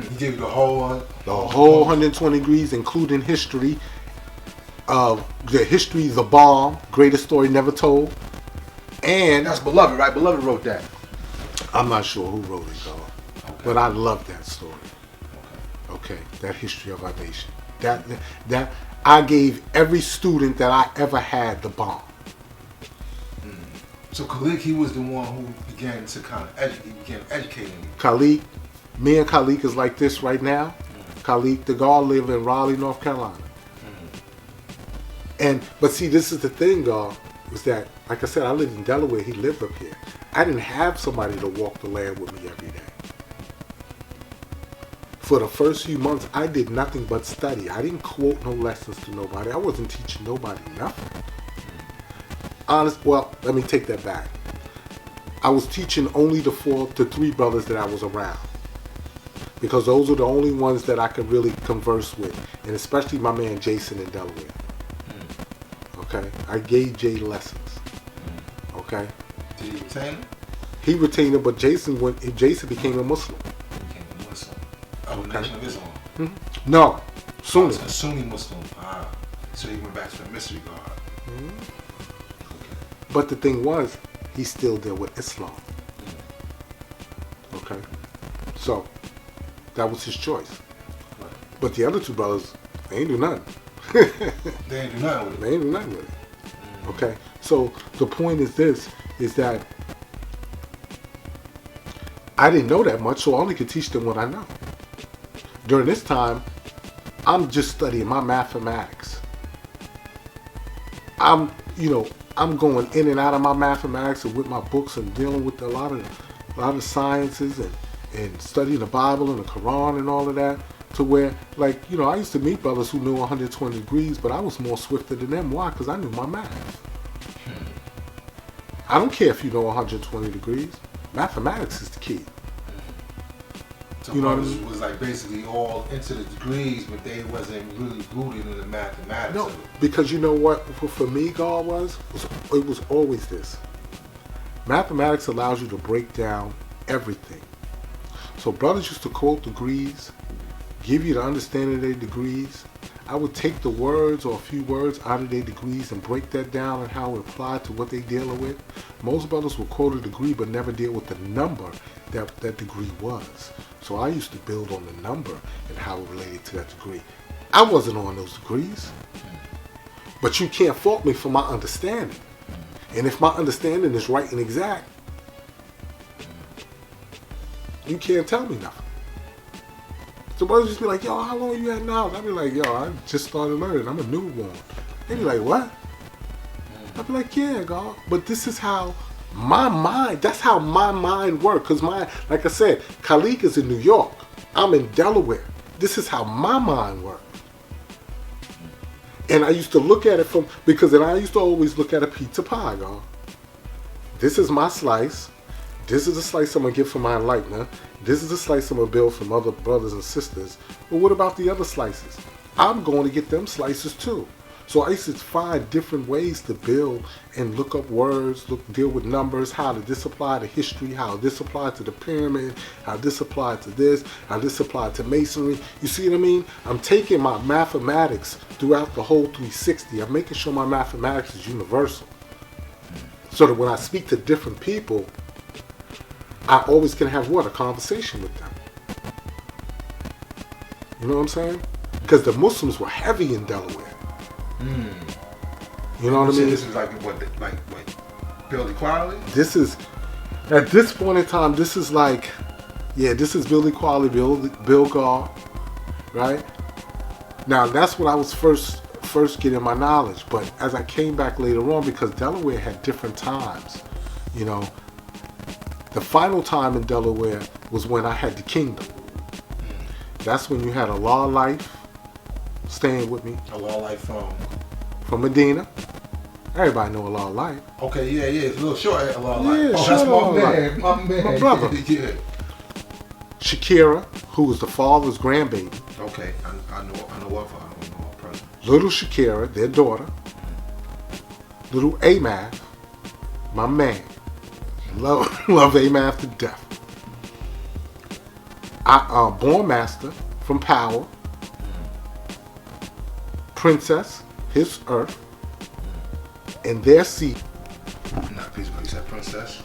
He gave you the whole 120 degrees, including history. The history, the bomb, greatest story never told. And that's Beloved, right? Beloved wrote that. I'm not sure who wrote it, though. Okay. But I love that story. Okay. That history of our nation. That I gave every student that I ever had the bomb. So Khalid, he was the one who began to kind of educating you. Khalid, me and Khalid is like this right now. Khalid, the God, live in Raleigh, North Carolina. But see, this is the thing, God, is that, like I said, I lived in Delaware. He lived up here. I didn't have somebody to walk the land with me every day. For the first few months, I did nothing but study. I didn't quote no lessons to nobody. I wasn't teaching nobody nothing. Well, let me take that back. I was teaching only the 3 brothers that I was around. Because those are the only ones that I could really converse with. And especially my man Jason in Delaware. Okay? I gave Jay lessons. Okay? Did he retain it? He retained it, but Jason became a Muslim. He became a Muslim. Of the Nation of Islam? No. Sunni. A Sunni Muslim. So he went back to the mystery God. But the thing was, he still dealt with Islam. Okay? So, that was his choice. Right. But the other 2 brothers, they ain't do nothing. They ain't do nothing with it. They ain't do nothing with it. Okay? So, the point is this, is that I didn't know that much, so I only could teach them what I know. During this time, I'm just studying my mathematics. I'm going in and out of my mathematics and with my books and dealing with a lot of sciences and studying the Bible and the Quran and all of that, to where, like, I used to meet brothers who knew 120 degrees, but I was more swifter than them. Why? Because I knew my math. I don't care if you know 120 degrees. Mathematics is the key. So brothers was like basically all into the degrees, but they wasn't really rooted in the mathematics. No, of it. because you know what for me, God it was always this. Mathematics allows you to break down everything. So brothers used to quote degrees, give you the understanding of their degrees. I would take the words or a few words out of their degrees and break that down and how it applied to what they dealing with. Most brothers will quote a degree but never deal with the number that degree was. So I used to build on the number and how it related to that degree. I wasn't on those degrees, but you can't fault me for my understanding. And if my understanding is right and exact, you can't tell me nothing. So brothers just be like, yo, how long you had knowledge? I'd be like, yo, I just started learning. I'm a newborn. They'd be like, what? I'd be like, yeah, God. But this is how my mind, that's how my mind works. Because like I said, Khalik is in New York. I'm in Delaware. This is how my mind works. And I used to look at it because I used to always look at a pizza pie, God. This is my slice. This is the slice I'm going to get from my enlightener. This is the slice I'm going to build from other brothers and sisters. But what about the other slices? I'm going to get them slices too. So I used to find different ways to build and look up words, deal with numbers, how did this apply to history, how this applied to the pyramid, how this applied to this, how this applied to masonry. You see what I mean? I'm taking my mathematics throughout the whole 360. I'm making sure my mathematics is universal. So that when I speak to different people, I always can have a conversation with them. You know what I'm saying? Because the Muslims were heavy in Delaware. You know what I mean? This is like what build equality? This is, at this point in time, this is like, this is build equality, build God, right? Now that's when I was first getting my knowledge. But as I came back later on, because Delaware had different times, the final time in Delaware was when I had the kingdom. That's when you had a law of life staying with me. A law of life from Medina. Everybody know a law of life. Okay, yeah, it's a little short. A law of life. Yeah, oh, that's my man, my brother. Yeah. Shakira, who was the father's grandbaby. Okay, I know of her. I don't know her present. Little Shakira, their daughter. Little Amath, my man. Love Amath to death. Born Master from Power. Princess, his earth. And their seat. Not peaceful, you said princess?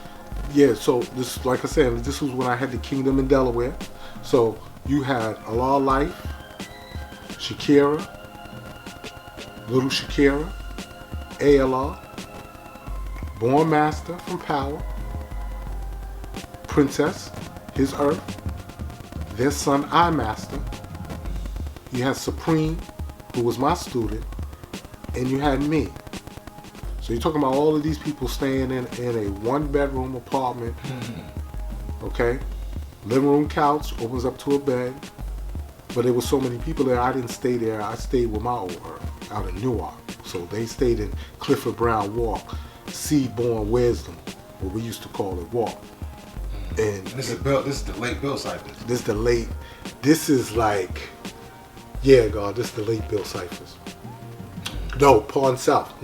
Yeah, so this, like I said, this was when I had the kingdom in Delaware. So you had Allah Life, Shakira, Little Shakira, ALR, Born Master from Power, Princess, his earth, their son I Master. You had Supreme, who was my student, and you had me. So you're talking about all of these people staying in a one-bedroom apartment, okay? Living room couch opens up to a bed, but there was so many people there, I didn't stay there. I stayed with my old earth out in Newark. So they stayed in Clifford Brown Walk, Seaborn Wisdom, what we used to call it, Walk. And this is the late Bill Ciphers. This is like, yeah, God, this is the late Bill Ciphers. No, Pawn South.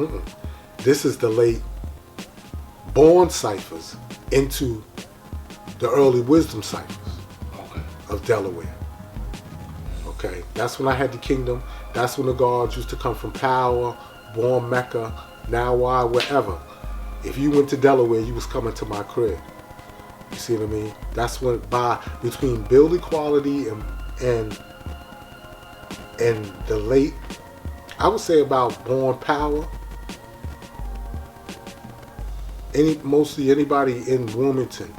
This is the late Born Ciphers into the early Wisdom Ciphers of Delaware. Okay, that's when I had the kingdom. That's when the guards used to come from Power, Born Mecca, Now Why, wherever. If you went to Delaware, you was coming to my crib. You see what I mean? That's when between build equality and the late, I would say about Born Power. Mostly anybody in Wilmington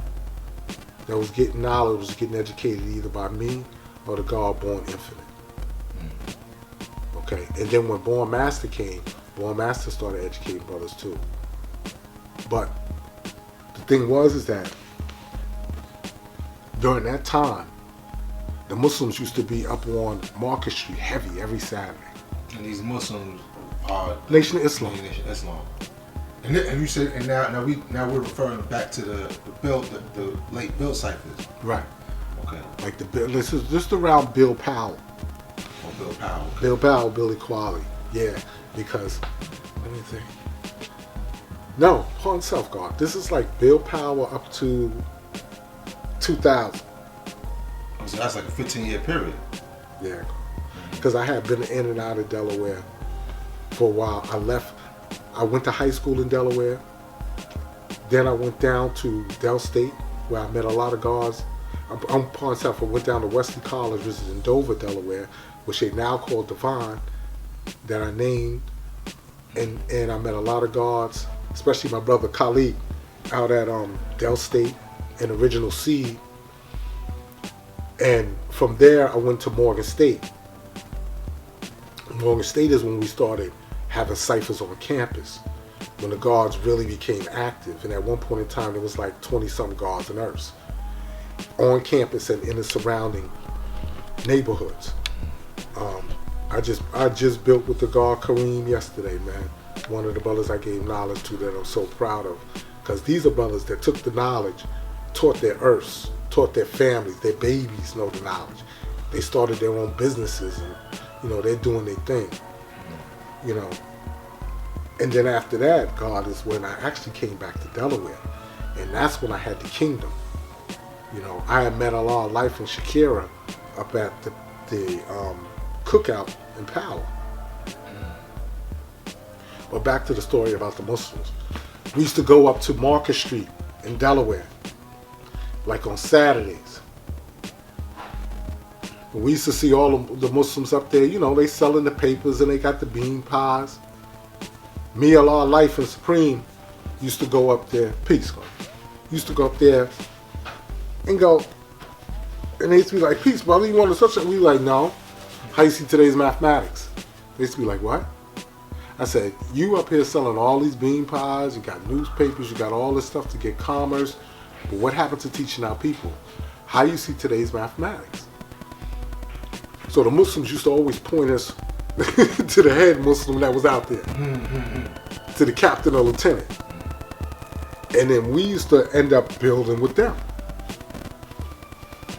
that was getting knowledge, was getting educated either by me or the God born infinite. Okay, and then when Born Master came, Born Master started educating brothers too. But the thing is that during that time, the Muslims used to be up on Market Street heavy every Saturday. And these Muslims are Nation of Islam. Nation of Islam. And you said, and now we're referring back to the late Bill ciphers. Right. Okay. Like this is just around Bill Powell. Oh, Bill Powell. Okay. Bill Powell, Bill Equality. Yeah, because let me think. No, on self-guard. This is like Bill Powell up to 2000. So that's like a 15-year period. Yeah, because I had been in and out of Delaware for a while. I went to high school in Delaware. Then I went down to Del State, where I met a lot of guards. I'm upon self. I went down to Wesley College, which is in Dover, Delaware, which they now call Divine, that I named. And I met a lot of guards, especially my brother Khalid out at Del State and Original Seed. And from there, I went to Morgan State. Morgan State is when we started having ciphers on campus, when the guards really became active. And at one point in time, there was like 20-something guards and nurses on campus and in the surrounding neighborhoods. I just built with the guard Kareem yesterday, man. One of the brothers I gave knowledge to that I'm so proud of. Because these are brothers that took the knowledge, taught their earths, taught their families, their babies know the knowledge. They started their own businesses and, they're doing their thing, And then after that, God, is when I actually came back to Delaware. And that's when I had the kingdom. I had met Allah Life and Shakira up at the cookout in Powell. But back to the story about the Muslims. We used to go up to Market Street in Delaware, like on Saturdays. We used to see all of the Muslims up there, they selling the papers and they got the bean pies. Me, Allah, Life, and Supreme used to go up there, peace, used to go up there and go, and they used to be like, peace, brother, you want to such a, we like, no. How you see today's mathematics? They used to be like, what? I said, you up here selling all these bean pies, you got newspapers, you got all this stuff to get commerce, but what happened to teaching our people? How you see today's mathematics? So the Muslims used to always point us to the head Muslim that was out there, to the captain or lieutenant. And then we used to end up building with them.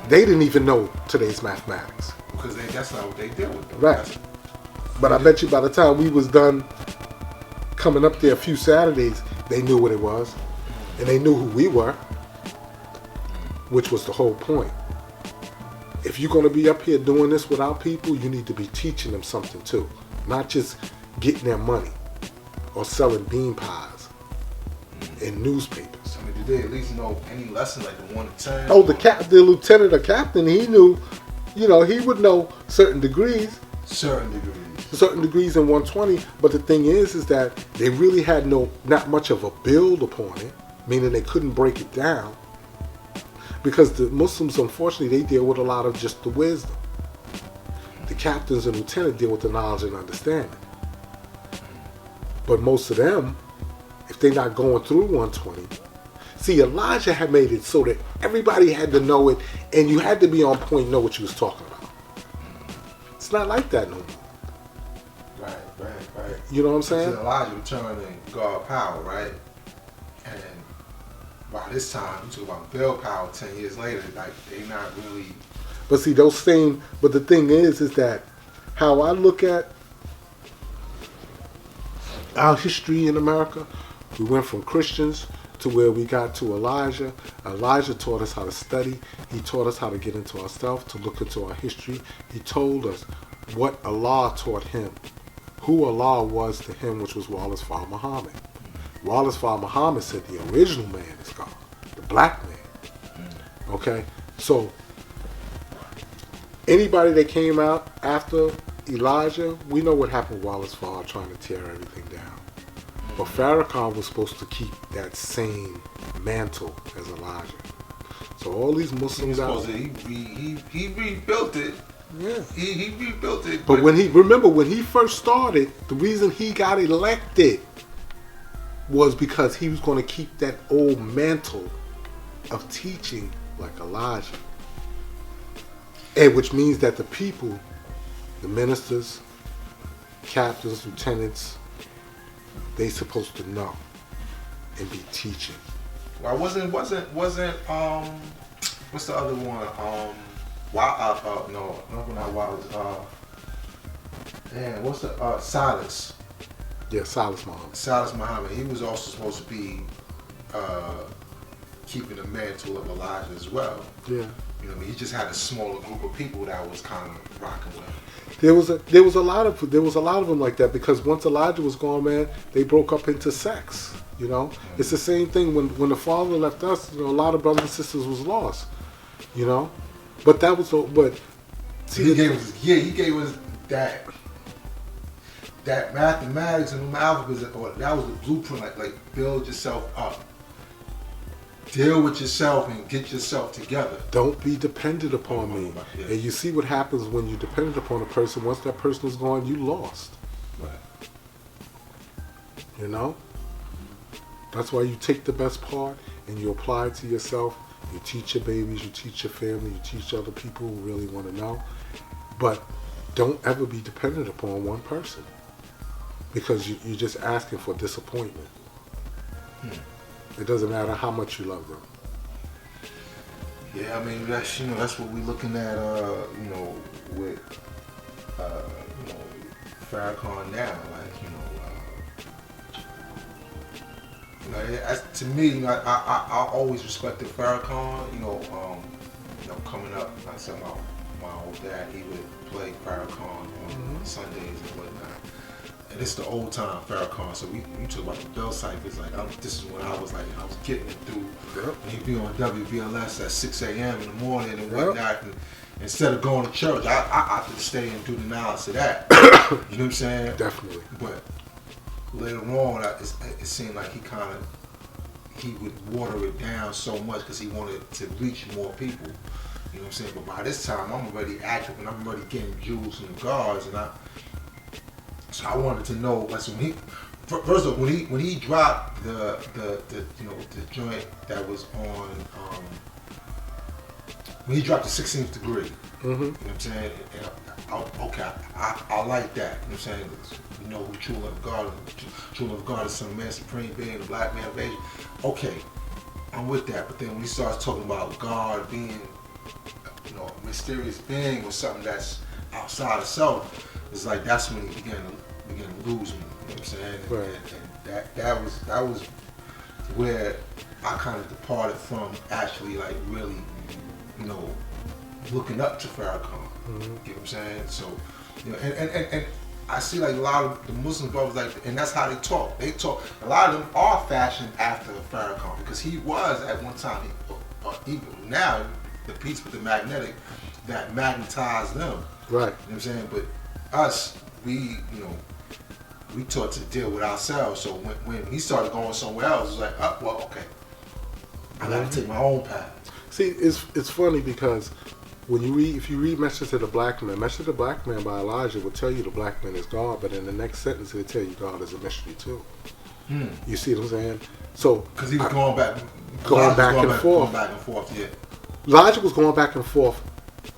They didn't even know today's mathematics. Because that's not what they deal with. Though. Right. But I bet you by the time we was done coming up there a few Saturdays, they knew what it was. And they knew who we were, which was the whole point. If you're going to be up here doing this with our people, you need to be teaching them something too. Not just getting their money or selling bean pies in newspapers. I mean, did they at least know any lesson like the 1 to 10? Oh, the lieutenant or captain, he knew, he would know certain degrees. Certain degrees In 120. But the thing is that they really had not much of a build upon it, meaning they couldn't break it down. Because the Muslims, unfortunately, they deal with a lot of just the wisdom. The captains and lieutenants deal with the knowledge and understanding. But most of them, if they're not going through 120, see, Elijah had made it so that everybody had to know it, and you had to be on point and know what you was talking about. It's not like that no more. Right. You know what I'm saying? So Elijah returning God power, right? And by this time, you talk about Bill Powell 10 years later, like they not really. But see, but the thing is that how I look at our history in America, we went from Christians to where we got to Elijah. Elijah taught us how to study. He taught us how to get into ourselves, to look into our history. He told us what Allah taught him, who Allah was to him, which was Wallace Farr Muhammad. Wallace Farr Muhammad said the original man is God, the black man. Okay? So, anybody that came out after Elijah, we know what happened with Wallace Farr trying to tear everything down. But Farrakhan was supposed to keep that same mantle as Elijah. So all these Muslims out. He rebuilt it. Yeah. He rebuilt it. But when he first started, the reason he got elected was because he was going to keep that old mantle of teaching like Elijah. And which means that the people, the ministers, captains, lieutenants, they supposed to know and be teaching. Well, wasn't what's the other one? No, not Wild. Damn, what's the Silas? Yeah, Silas Muhammad. Silas Muhammad. He was also supposed to be keeping the mantle of Elijah as well. Yeah. You know, what I mean, he just had a smaller group of people that was kind of rocking with him. There was a lot of them like that, because once Elijah was gone, man, they broke up into sects. You know, it's the same thing when the father left us. You know, a lot of brothers and sisters was lost. You know, but that was see, he gave us that mathematics and alphabets. That was the blueprint. Like build yourself up. Deal with yourself and get yourself together. Don't be dependent upon me. Yeah. And you see what happens when you're dependent upon a person. Once that person is gone, you lost. Right. You know? That's why you take the best part and you apply it to yourself. You teach your babies, you teach your family, you teach other people who really want to know. But don't ever be dependent upon one person, because you're just asking for disappointment. It doesn't matter how much you love them. Yeah, I mean that's what we're looking at. With Farrakhan now. To me, I always respected Farrakhan. Coming up, like I said, my old dad, he would play Farrakhan on Sundays and whatnot. And it's the old time Farrakhan. So we talk about the bell ciphers. This is when I was getting it through. Yep. And he'd be on WBLS at 6 a.m. in the morning and whatnot. And instead of going to church, I opted to stay and do the knowledge of that. You know what I'm saying? Definitely. But later on, it seemed like he would water it down so much because he wanted to reach more people. You know what I'm saying? But by this time, I'm already active and I'm already getting jewels from the guards, so I wanted to know. First of all, when he dropped the joint that was on, when he dropped the 16th degree, you know what I'm saying? I like that. You know what I'm saying? You know who true love of God is. True love of God is some man, supreme being, the black man of Asia. Okay, I'm with that. But then when he starts talking about God being, a mysterious being or something that's outside of self, it's like that's when he began to lose me. You know what I'm saying? Right. And that was where I kind of departed from actually really, looking up to Farrakhan. You know what I'm saying? So, and I see a lot of the Muslim brothers and that's how they talk. They talk. A lot of them are fashioned after Farrakhan because he was at one time, even now, the piece with the magnetic that magnetized them. Right. You know what I'm saying? But us, we taught to deal with ourselves. So when he started going somewhere else, it was like, okay, I got to take my own path. See, it's funny because if you read Message to the Black Man, Message to the Black Man by Elijah will tell you the black man is God, but in the next sentence it'll tell you God is a mystery too. You see what I'm saying? So because he was going back and forth, yeah. Elijah was going back and forth.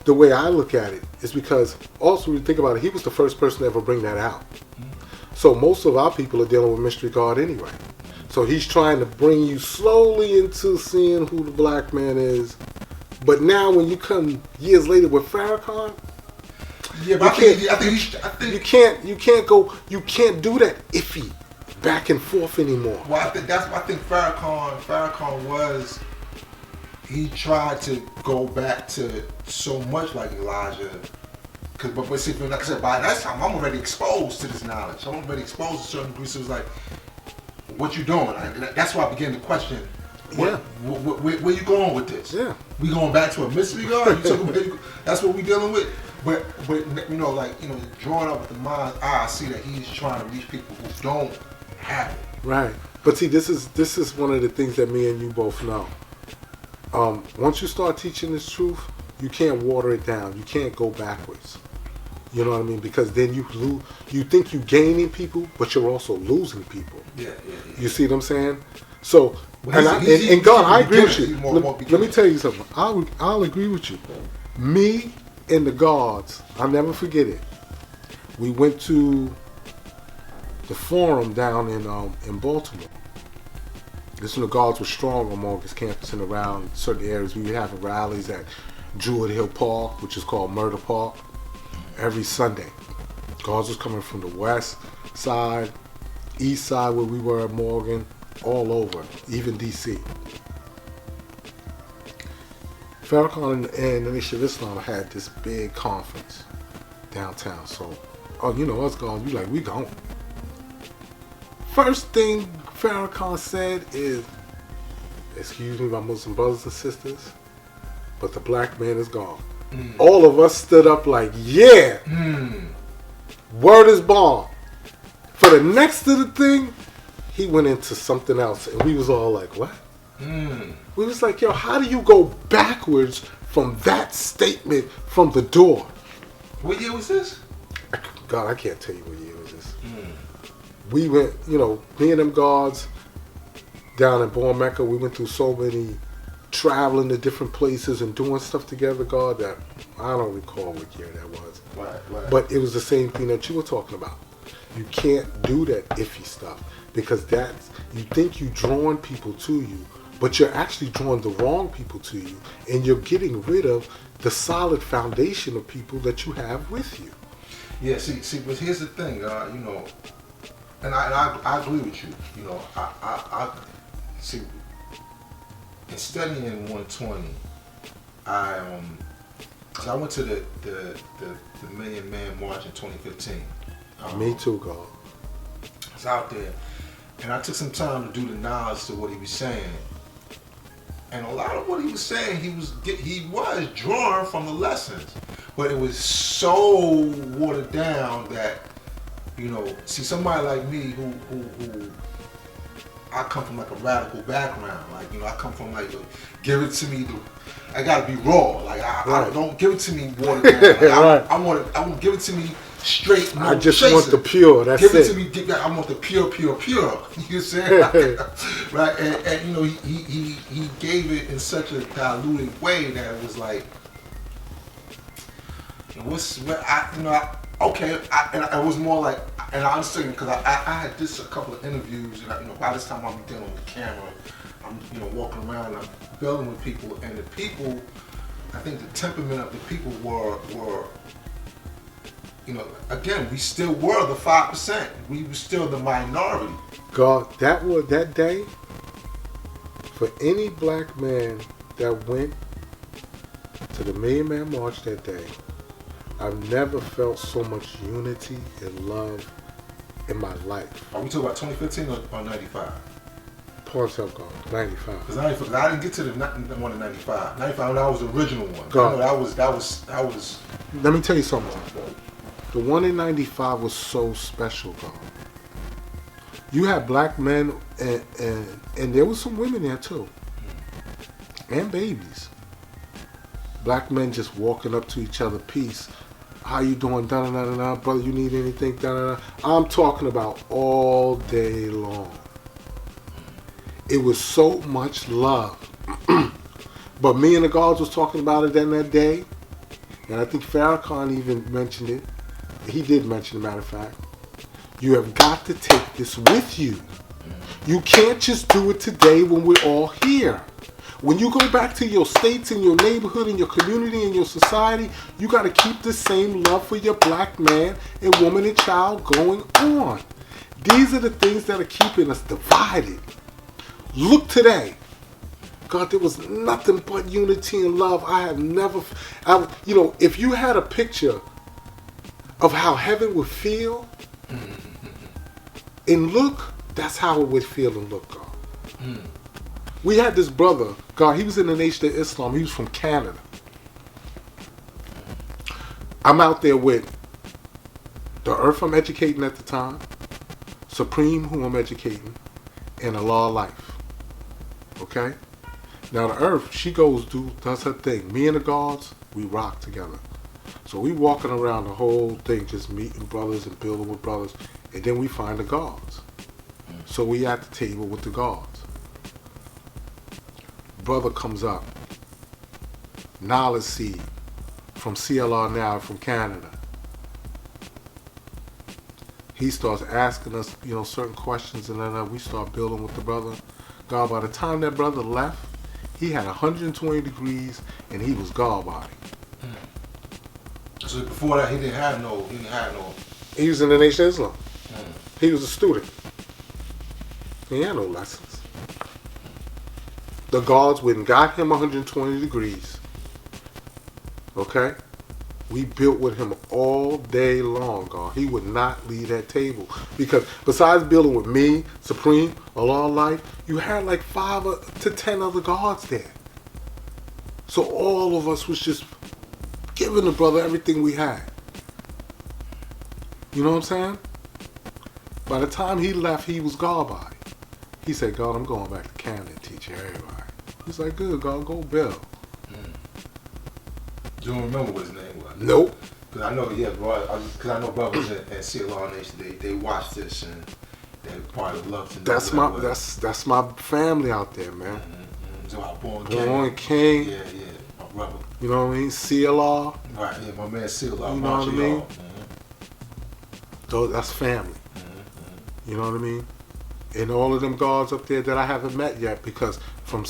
The way I look at it is because also when you think about it, he was the first person to ever bring that out. So most of our people are dealing with mystery God anyway. So he's trying to bring you slowly into seeing who the black man is. But now when you come years later with Farrakhan, you can't do that iffy back and forth anymore. Well, I think Farrakhan was, he tried to go back to so much like Elijah. But see, like I said, by that time I'm already exposed to this knowledge. I'm already exposed to certain degrees. So it's like, what you doing? That's why I began to question. Where you going with this? Yeah. We going back to a mystery God? That's what we dealing with. But drawing up with the mind's eye, I see that he's trying to reach people who don't have it. Right. But see, this is one of the things that me and you both know. Once you start teaching this truth, you can't water it down. You can't go backwards. You know what I mean? Because then you think you're gaining people, but you're also losing people. Yeah. You see what I'm saying? So, Well, and God, I agree with you. more Let me tell you something. I'll agree with you. Me and the guards, I'll never forget it. We went to the forum down in Baltimore. This when the guards were strong on Morgan's campus and around certain areas. We were having rallies at Druid Hill Park, which is called Murder Park, every Sunday. Guards was coming from the west side, east side where we were at Morgan, all over, even DC. Farrakhan and the Nation of Islam had this big conference downtown. So, us guards, we going. First thing Farrakhan said is, excuse me, my Muslim brothers and sisters, but the black man is gone. All of us stood up like, yeah, word is bond. For the next of the thing, he went into something else, and we was all like, what? We was like, yo, how do you go backwards from that statement from the door? What year was this? God, I can't tell you what year was this. We went, me and them guards down in Born Mecca, we went through so many traveling to different places and doing stuff together, God, that I don't recall what year that was. Right. But it was the same thing that you were talking about. You can't do that iffy stuff because you think you're drawing people to you, but you're actually drawing the wrong people to you, and you're getting rid of the solid foundation of people that you have with you. Yeah, see, but here's the thing, and I agree with you. I see. In studying in 120, I went to the Million Man March in 2015. Me too, God. I was out there, and I took some time to do the knowledge to what he was saying. And a lot of what he was saying, he was drawing from the lessons, but it was so watered down that, see, somebody like me who I come from like a radical background, I come from give it to me, I gotta be raw, I don't give it to me watered down. I want to give it to me straight. No I just chaser. want the pure. That's give it. To me. I want the pure. You saying right? And he gave it in such a diluted way that it was like, it was more like, and I understand because I had this a couple of interviews, and by this time I'm dealing with the camera, I'm walking around, I'm building with people, and the people, I think the temperament of the people were. Again, we still were the 5%. We were still the minority. God, that day, for any black man that went to the Million Man March that day, I've never felt so much unity and love in my life. Are we talking about 2015 or 95? Paul God, 95. Because I didn't get to the one in 95. 95, that was the original one. God. That was. Let me tell you something. The one in 95 was so special, God. You had black men and there was some women there too. And babies. Black men just walking up to each other, peace. How you doing? Da-da-da-da-da. Brother, you need anything? Da-da-da. I'm talking about all day long. It was so much love. But me and the guards was talking about it then that day. And I think Farrakhan even mentioned it. He did mention, as a matter of fact. You have got to take this with you. You can't just do it today when we're all here. When you go back to your states and your neighborhood and your community and your society, you got to keep the same love for your black man and woman and child going on. These are the things that are keeping us divided. Look today. God, there was nothing but unity and love. If you had a picture of how heaven would feel and look, that's how it would feel and look, God. We had this brother, God, he was in the Nation of Islam. He was from Canada. I'm out there with the Earth I'm educating at the time, Supreme who I'm educating, and a Law of Life. Okay? Now the earth, she does her thing. Me and the gods, we rock together. So we walking around the whole thing, just meeting brothers and building with brothers, and then we find the gods. So we at the table with the gods. Brother comes up, knowledge seed from CLR now from Canada. He starts asking us, certain questions, and then we start building with the brother. God, by the time that brother left, he had 120 degrees, and he was God body. So before that, he didn't have no. He was in the Nation of Islam. He was a student. He had no lessons. The guards went and got him 120 degrees. Okay? We built with him all day long, God. He would not leave that table. Because besides building with me, Supreme, Allah Life, you had like 5 to 10 other guards there. So all of us was just giving the brother everything we had. You know what I'm saying? By the time he left, he was God body. He said, God, I'm going back to Canada and teach everybody. He's like, good, God, go build. You don't remember what his name was? Nope. Because I know, because I know brothers in CLR Nation, they watch this and they probably would love to know. That's my family out there, man. So I Born King. Yeah, my brother. You know what I mean? CLR. Right, yeah, my man CLR. You know what I mean? So that's family. You know what I mean? And all of them guards up there that I haven't met yet, because from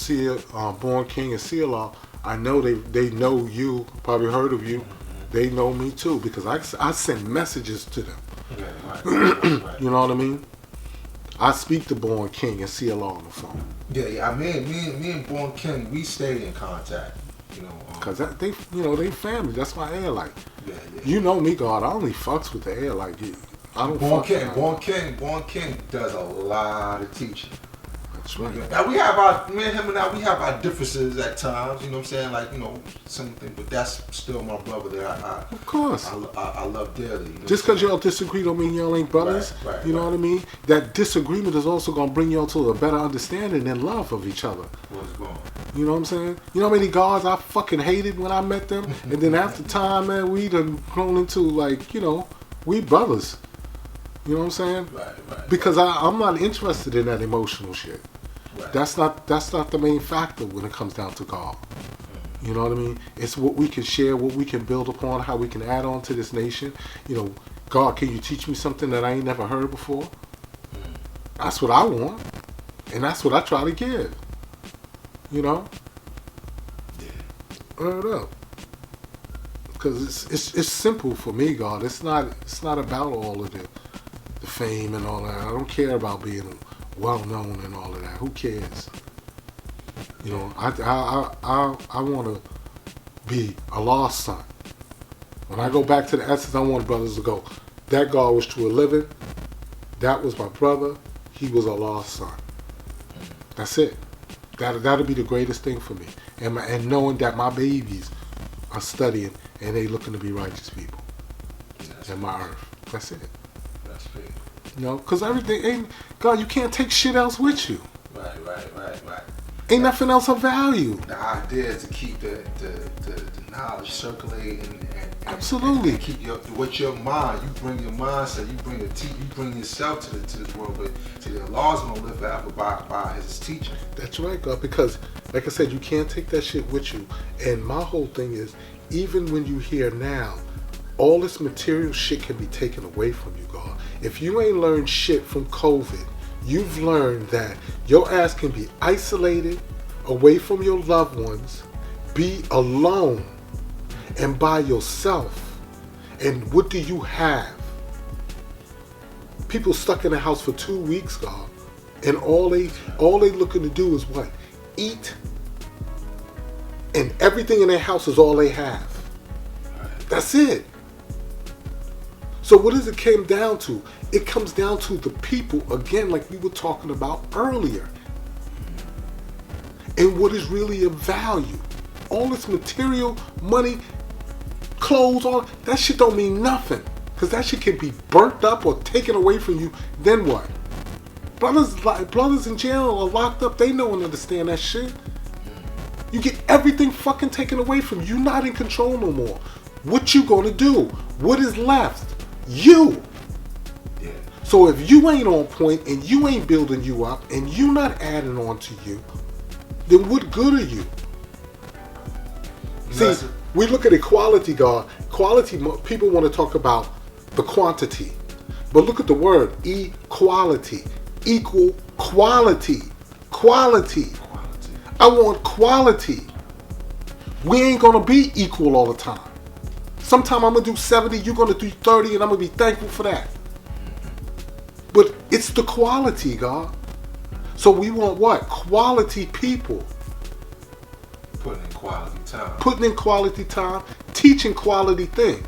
Born King and CLR, I know they know you, probably heard of you. They know me too, because I send messages to them. Right. You know what I mean? I speak to Born King and CLR on the phone. Yeah. I mean, me and Born King, we stayed in contact. Cause they family. That's my airlight. Yeah. You know me, God. I only fucks with the airlight. I don't. Born King does a lot of teaching. That's right. Now me and him we have our differences at times. You know what I'm saying? Something, but that's still my brother that of course. I love dearly. Just because y'all disagree don't mean y'all ain't brothers. Right, you know what I mean? That disagreement is also gonna bring y'all to a better understanding and love of each other. What's going? You know what I'm saying? You know how many guards I fucking hated when I met them, and then after time, man, we done grown into we brothers. You know what I'm saying? Right. Because I'm not interested in that emotional shit. Right. That's not the main factor when it comes down to God. You know what I mean? It's what we can share, what we can build upon, how we can add on to this nation. God, can you teach me something that I ain't never heard before? That's what I want, and that's what I try to give. Yeah. Word up. Because it's simple for me, God. It's not about all of the fame and all that. I don't care about being well known and all of that. Who cares? I want to be Allah's son. When I go back to the essence, I want brothers to go, that God was true living. That was my brother. He was Allah's son. That's it. That'll be the greatest thing for me. And knowing that my babies are studying and they looking to be righteous people. In my earth. That's it. That's big. Because everything ain't, God, you can't take shit else with you. Right. Ain't nothing else of value. The idea is to keep the knowledge circulating and absolutely and keep your mind. You bring your mindset. You bring yourself to this world. But the Allah's gonna live forever by His teaching. That's right, God. Because, like I said, you can't take that shit with you. And my whole thing is, even when you hear now, all this material shit can be taken away from you, God. If you ain't learned shit from COVID, you've learned that your ass can be isolated, away from your loved ones, be alone, and by yourself. And what do you have? People stuck in the house for 2 weeks, God, and all they looking to do is what? Eat, and everything in their house is all they have. That's it. So what does it come down to? It comes down to the people, again, like we were talking about earlier. And what is really of value. All this material, money, clothes, all that shit don't mean nothing. Because that shit can be burnt up or taken away from you. Then what? Brothers in jail or locked up, they know and understand that shit. You get everything fucking taken away from you. You're not in control no more. What you gonna do? What is left? You. Yeah. So if you ain't on point and you ain't building you up and you not adding on to you, then what good are you? See, we look at equality, God. Equality, people want to talk about the quantity. But look at the word, equality. Equal quality. Quality. I want quality. We ain't going to be equal all the time. Sometime I'm going to do 70, you're going to do 30, and I'm going to be thankful for that. But it's the quality, God. So we want what? Quality people. Putting in quality time. Putting in quality time, teaching quality things.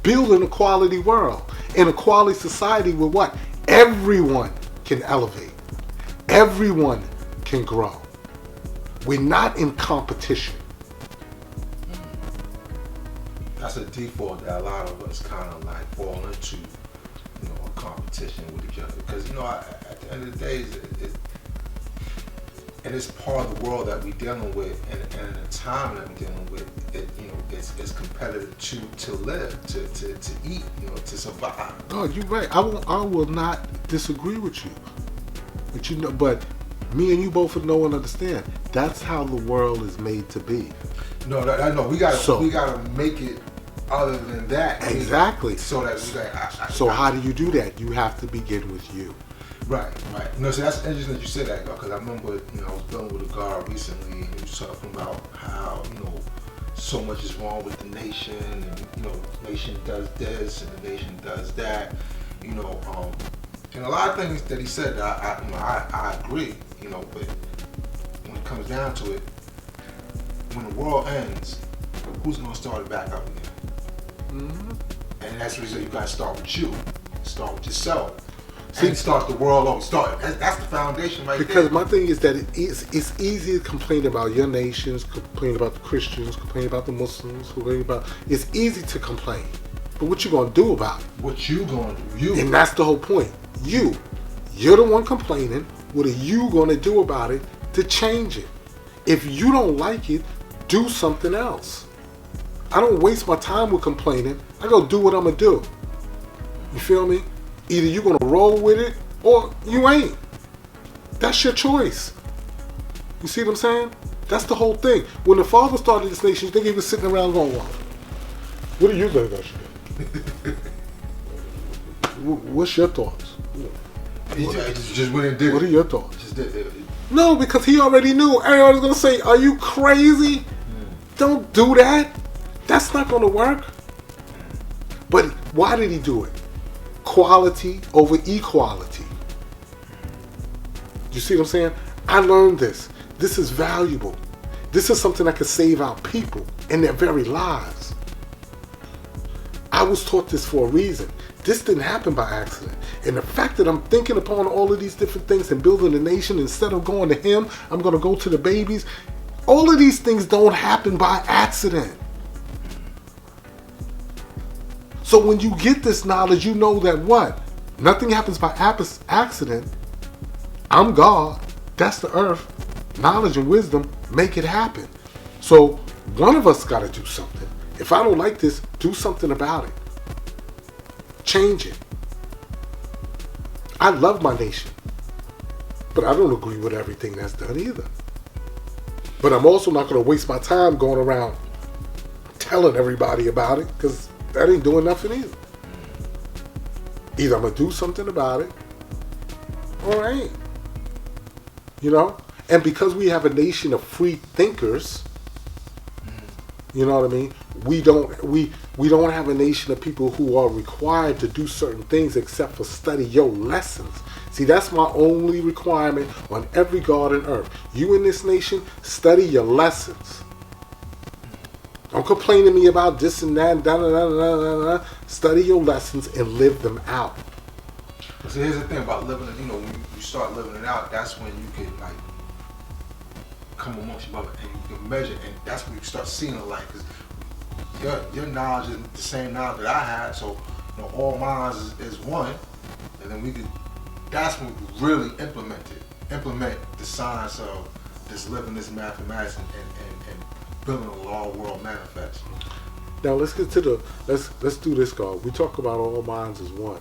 Building a quality world. In a quality society where what? Everyone can elevate. Everyone can grow. We're not in competition. That's a default that a lot of us kind of like fall into, a competition with each other. Because, at the end of the day, it's part of the world that we're dealing with, and the time that we're dealing with, it's competitive to live, to eat, to survive. Oh, you're right. I will not disagree with you. But me and you both know and understand that's how the world is made to be. No, we gotta make it other than that. Exactly. So that So how do you do that? You have to begin with you. Right. So that's interesting that you said that, because I remember, I was dealing with a guy recently, and he was talking about how, so much is wrong with the nation, and, the nation does this, and the nation does that, and a lot of things that he said, I agree, but when it comes down to it, when the world ends, who's going to start it back up again? Mm-hmm. And that's the reason you got to start with you, start with yourself. And start the world over. That's the foundation right there. Because my thing is that it's easy to complain about your nations, complain about the Christians, complain about the Muslims, it's easy to complain. But what you gonna do about it? What you gonna do? And that's the whole point. You're the one complaining. What are you gonna do about it to change it? If you don't like it, do something else. I don't waste my time with complaining. I go do what I'm gonna do. You feel me? Either you're going to roll with it or you ain't. That's your choice. You see what I'm saying? That's the whole thing. When the father started this nation, you think he was sitting around going, what do you think I should do? What's your thoughts? He just went and did What are your thoughts? Just did it. No, because he already knew. Everybody's going to say, are you crazy? Don't do that. That's not going to work. But why did he do it? Quality over equality. You see what I'm saying? I learned this. This is valuable. This is something that can save our people and their very lives. I was taught this for a reason. This didn't happen by accident. And the fact that I'm thinking upon all of these different things and building a nation, instead of going to him, I'm going to go to the babies. All of these things don't happen by accident. So when you get this knowledge, you know that what? Nothing happens by accident. I'm God. That's the earth. Knowledge and wisdom make it happen. So one of us got to do something. If I don't like this, do something about it. Change it. I love my nation, but I don't agree with everything that's done either. But I'm also not going to waste my time going around telling everybody about it, because that ain't doing nothing either. Either I'm going to do something about it or I ain't. And because we have a nation of free thinkers, you know what I mean? We don't have a nation of people who are required to do certain things except for study your lessons. See, that's my only requirement on every God on earth. You in this nation, study your lessons. Don't complain to me about this and that. Study your lessons and live them out. So here's the thing about living it. When you start living it out, that's when you can come amongst your brother and you can measure, and that's when you start seeing the light. Because your knowledge is the same knowledge that I had, so all mine is one, and then that's when we really implement the science of that's living this mathematics and building a law world manifest. Now let's get to the let's do this, God. We talk about all minds as one.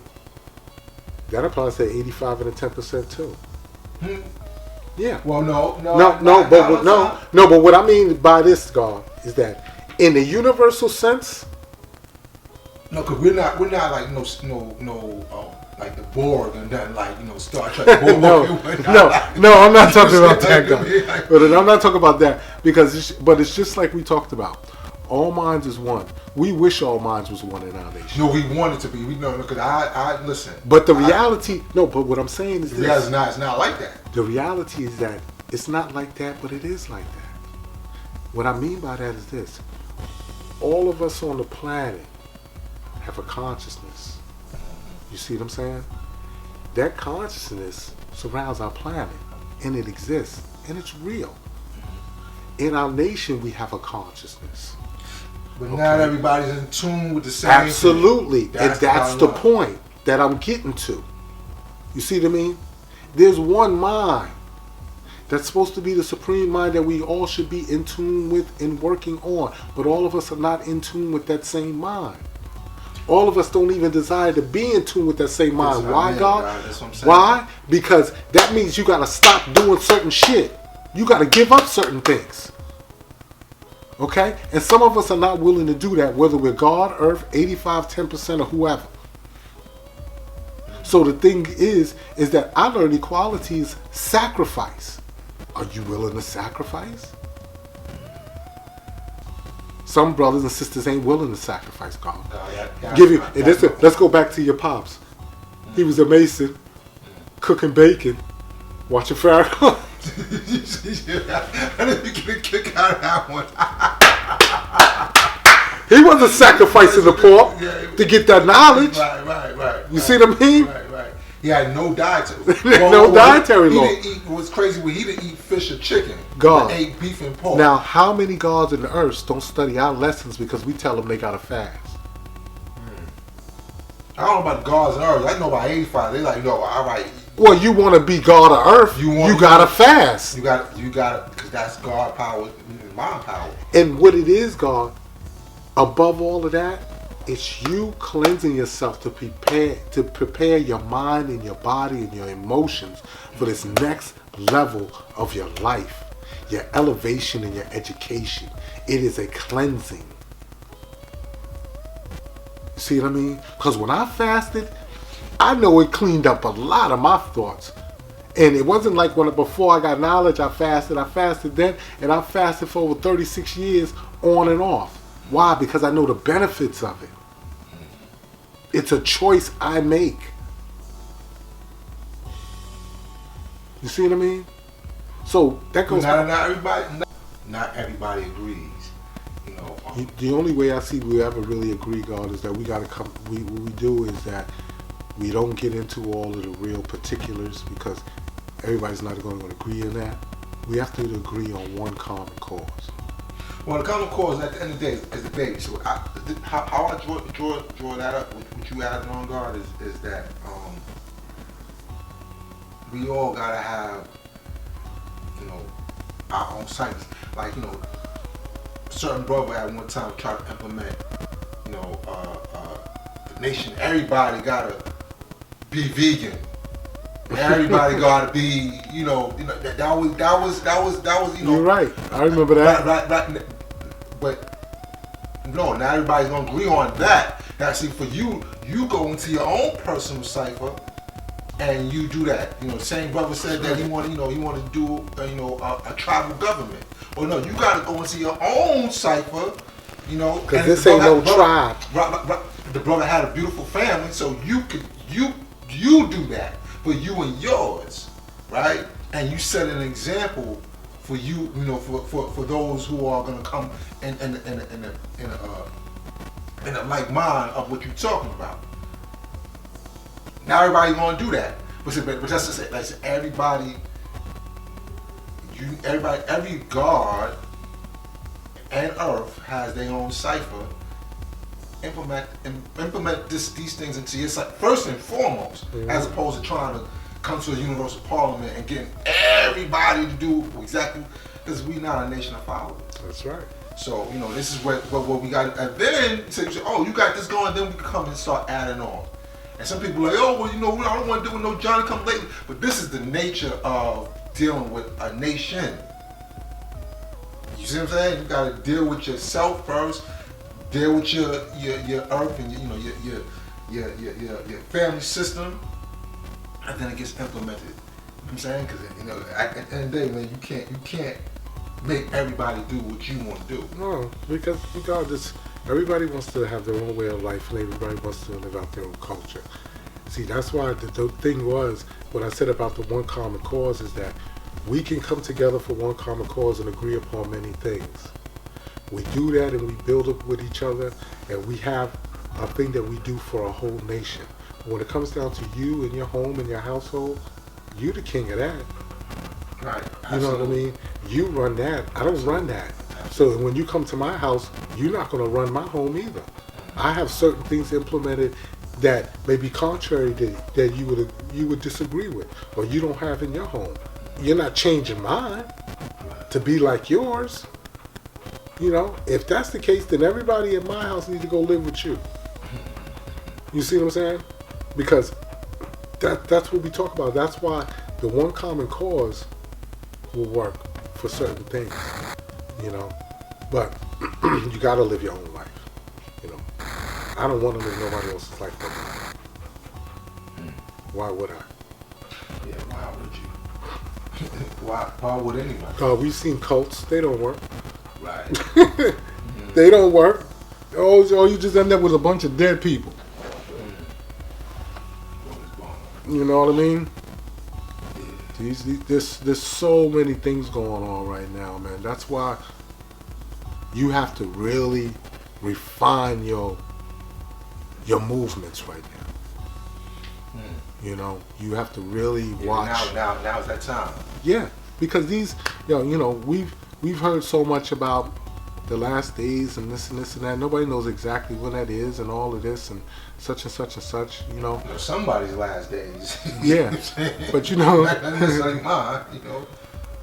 That applies to 85 and the 10% too. Yeah. Well, no. But what I mean by this, God, is that in the universal sense. No, because we're not like like the Borg and nothing like Star Trek. No, I'm not talking about that, God. But I'm not talking about that because it's just like we talked about. All minds is one. We wish all minds was one in our nation. No, we want it to be. We know because I listen. But the reality, but what I'm saying is the reality it's not like that. The reality is that it's not like that, but it is like that. What I mean by that is this: all of us on the planet have a consciousness. You see what I'm saying? That consciousness surrounds our planet, and it exists, and it's real. In our nation, we have a consciousness. But not everybody's in tune with the same Absolutely. thing. And that's the point that I'm getting to. You see what I mean? There's one mind that's supposed to be the supreme mind that we all should be in tune with and working on. But all of us are not in tune with that same mind. All of us don't even desire to be in tune with that same mind. Why, God? That's what I'm saying. Why? Because that means you got to stop doing certain shit. You got to give up certain things. Okay? And some of us are not willing to do that, whether we're God, Earth, 85, 10%, or whoever. So the thing is that I learned equality is sacrifice. Are you willing to sacrifice? Some brothers and sisters ain't willing to sacrifice, God. Let's go back to your pops. He was a Mason, cooking bacon, watching Farrakhan. I didn't get a kick out of that one. He wasn't sacrificing the pork to get that knowledge. Right. You see what I mean? Right. He had no dietary. Dietary law. He didn't eat. What's crazy? He didn't eat fish or chicken. God. He ate beef and pork. Now, how many gods in the earth don't study our lessons because we tell them they gotta fast? I don't know about the gods on earth. I know about 85. They like, all right. Well, you want to be God of earth, you gotta fast. You got because that's God power, mind power. And what it is, God, above all of that, it's you cleansing yourself to prepare your mind and your body and your emotions for this next level of your life, your elevation and your education. It is a cleansing. You see what I mean? Because when I fasted, I know it cleaned up a lot of my thoughts. And it wasn't like before I got knowledge, I fasted then, and I fasted for over 36 years on and off. Why? Because I know the benefits of it. It's a choice I make. You see what I mean? So that goes. Not everybody agrees. The only way I see we ever really agree, God, is that we got to come. What we do is that we don't get into all of the real particulars because everybody's not going to agree on that. We have to agree on one common cause. Well, the common cause at the end of the day is the baby. So how I draw that up, what you added on, God, is that we all gotta have our own cycles. Like certain brother at one time tried to implement the nation. Everybody gotta be vegan. Everybody gotta be, that was. You're right. I remember that. Right. But no, not everybody's gonna agree on that. Actually, for you go into your own personal cipher, and you do that. Same brother said that he wanted to do a tribal government. Well, no, you gotta go into your own cipher. Because this ain't no tribe. The brother had a beautiful family, so you do that for you and yours, right? And you set an example for you, for those who are gonna come in a like mind of what you're talking about. Now everybody's gonna do that, but that's to say, like everybody, every god and earth has their own cipher. Implement these things into your life first and foremost, as opposed to trying to come to a universal parliament and getting everybody to do exactly, because we not a nation of followers. That's right. So, this is what we got. And then, so you say, oh, you got this going, then we can come and start adding on. And some people are like, oh, well, I don't want to do with no Johnny come lately. But this is the nature of dealing with a nation. You see what I'm saying? You got to deal with yourself first, deal with your earth and your family system, and then it gets implemented. You know what I'm saying? Because at the end of the day, man, you can't make everybody do what you want to do. No, because regardless, everybody wants to have their own way of life, and everybody wants to live out their own culture. See, that's why the thing was, what I said about the one common cause is that we can come together for one common cause and agree upon many things. We do that and we build up with each other, and we have a thing that we do for a whole nation. When it comes down to you and your home and your household, you the king of that. Right. You know what I mean? You run that. I don't run that. So when you come to my house, you're not going to run my home either. I have certain things implemented that may be contrary to that you would disagree with, or you don't have in your home. You're not changing mine to be like yours. If that's the case, then everybody in my house needs to go live with you. You see what I'm saying? Because that's what we talk about. That's why the one common cause will work for certain things, but you got to live your own life. I don't want to live nobody else's life but mine. Why would I? Yeah, why would you? why would anybody? We've seen cults. They don't work. Right. They don't work. Oh, you just end up with a bunch of dead people. You know what I mean? There's so many things going on right now, man. That's why you have to really refine your movements right now. You have to really watch. Now is that time. Yeah, because these, we've heard so much about the last days and this and this and that. Nobody knows exactly when that is and all of this and such and such and such. Somebody's last days. Yeah, but not necessarily mine.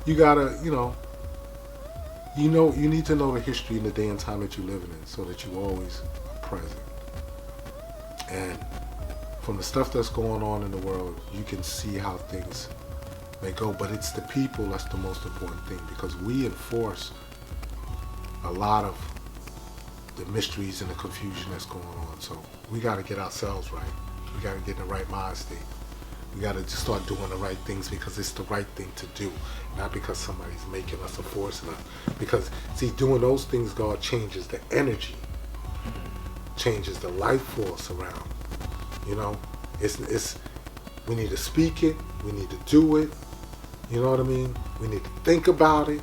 You gotta, you need to know the history and the day and time that you're living in, so that you always are present. And from the stuff that's going on in the world, you can see how things may go. But it's the people that's the most important thing, because we enforce a lot of the mysteries and the confusion that's going on. So we got to get ourselves right. We got to get in the right mind state. We got to just start doing the right things because it's the right thing to do, not because somebody's making us or forcing us. Because, see, doing those things, God changes the energy, changes the life force around. It's we need to speak it, we need to do it. You know what I mean? We need to think about it.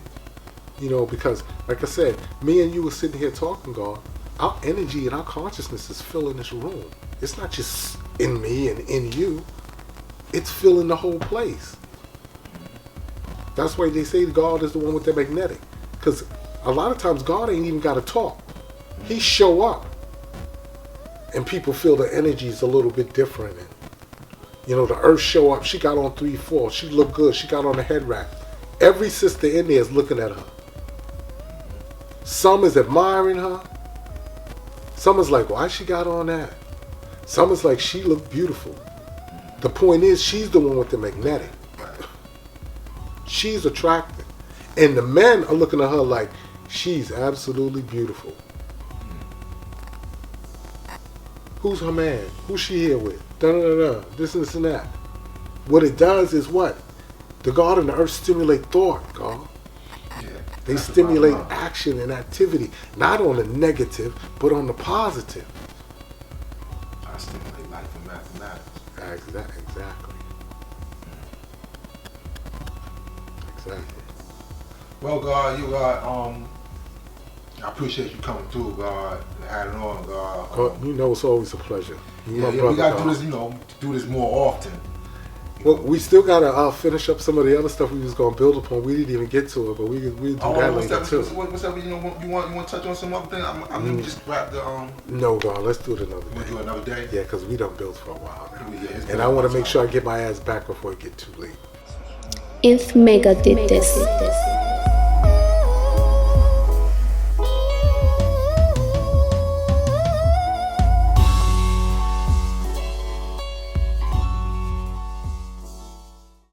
Because, like I said, me and you were sitting here talking, God. Our energy and our consciousness is filling this room. It's not just in me and in you. It's filling the whole place. That's why they say God is the one with the magnetic. Because a lot of times God ain't even got to talk. He show up. And people feel the energy is a little bit different. And, the earth show up. She got on 3/4. She looked good. She got on a head wrap. Every sister in there is looking at her. Some is admiring her. Some is like, why she got on that? Some is like, she looked beautiful. The point is, she's the one with the magnetic. She's attractive. And the men are looking at her like, she's absolutely beautiful. Who's her man? Who's she here with? Da-da-da-da. This and that. What it does is what? The God and the earth stimulate thought, God. Yeah, they stimulate action and activity, not on the negative, but on the positive. I stimulate life and mathematics. Exactly. Well, God, you are, I appreciate you coming through, God, and adding on, God. It's always a pleasure. We got to do this, do this more often. Well, we still got to finish up some of the other stuff we was going to build upon. We didn't even get to it, but we'll do that later, too. What's up, you want to touch on some other thing? I mean, just wrap the, No, God, let's do it another day. We'll do another day? Yeah, because we done built for a while now. Yeah, and I want to make sure I get my ass back before it get too late. INFMEGA did this.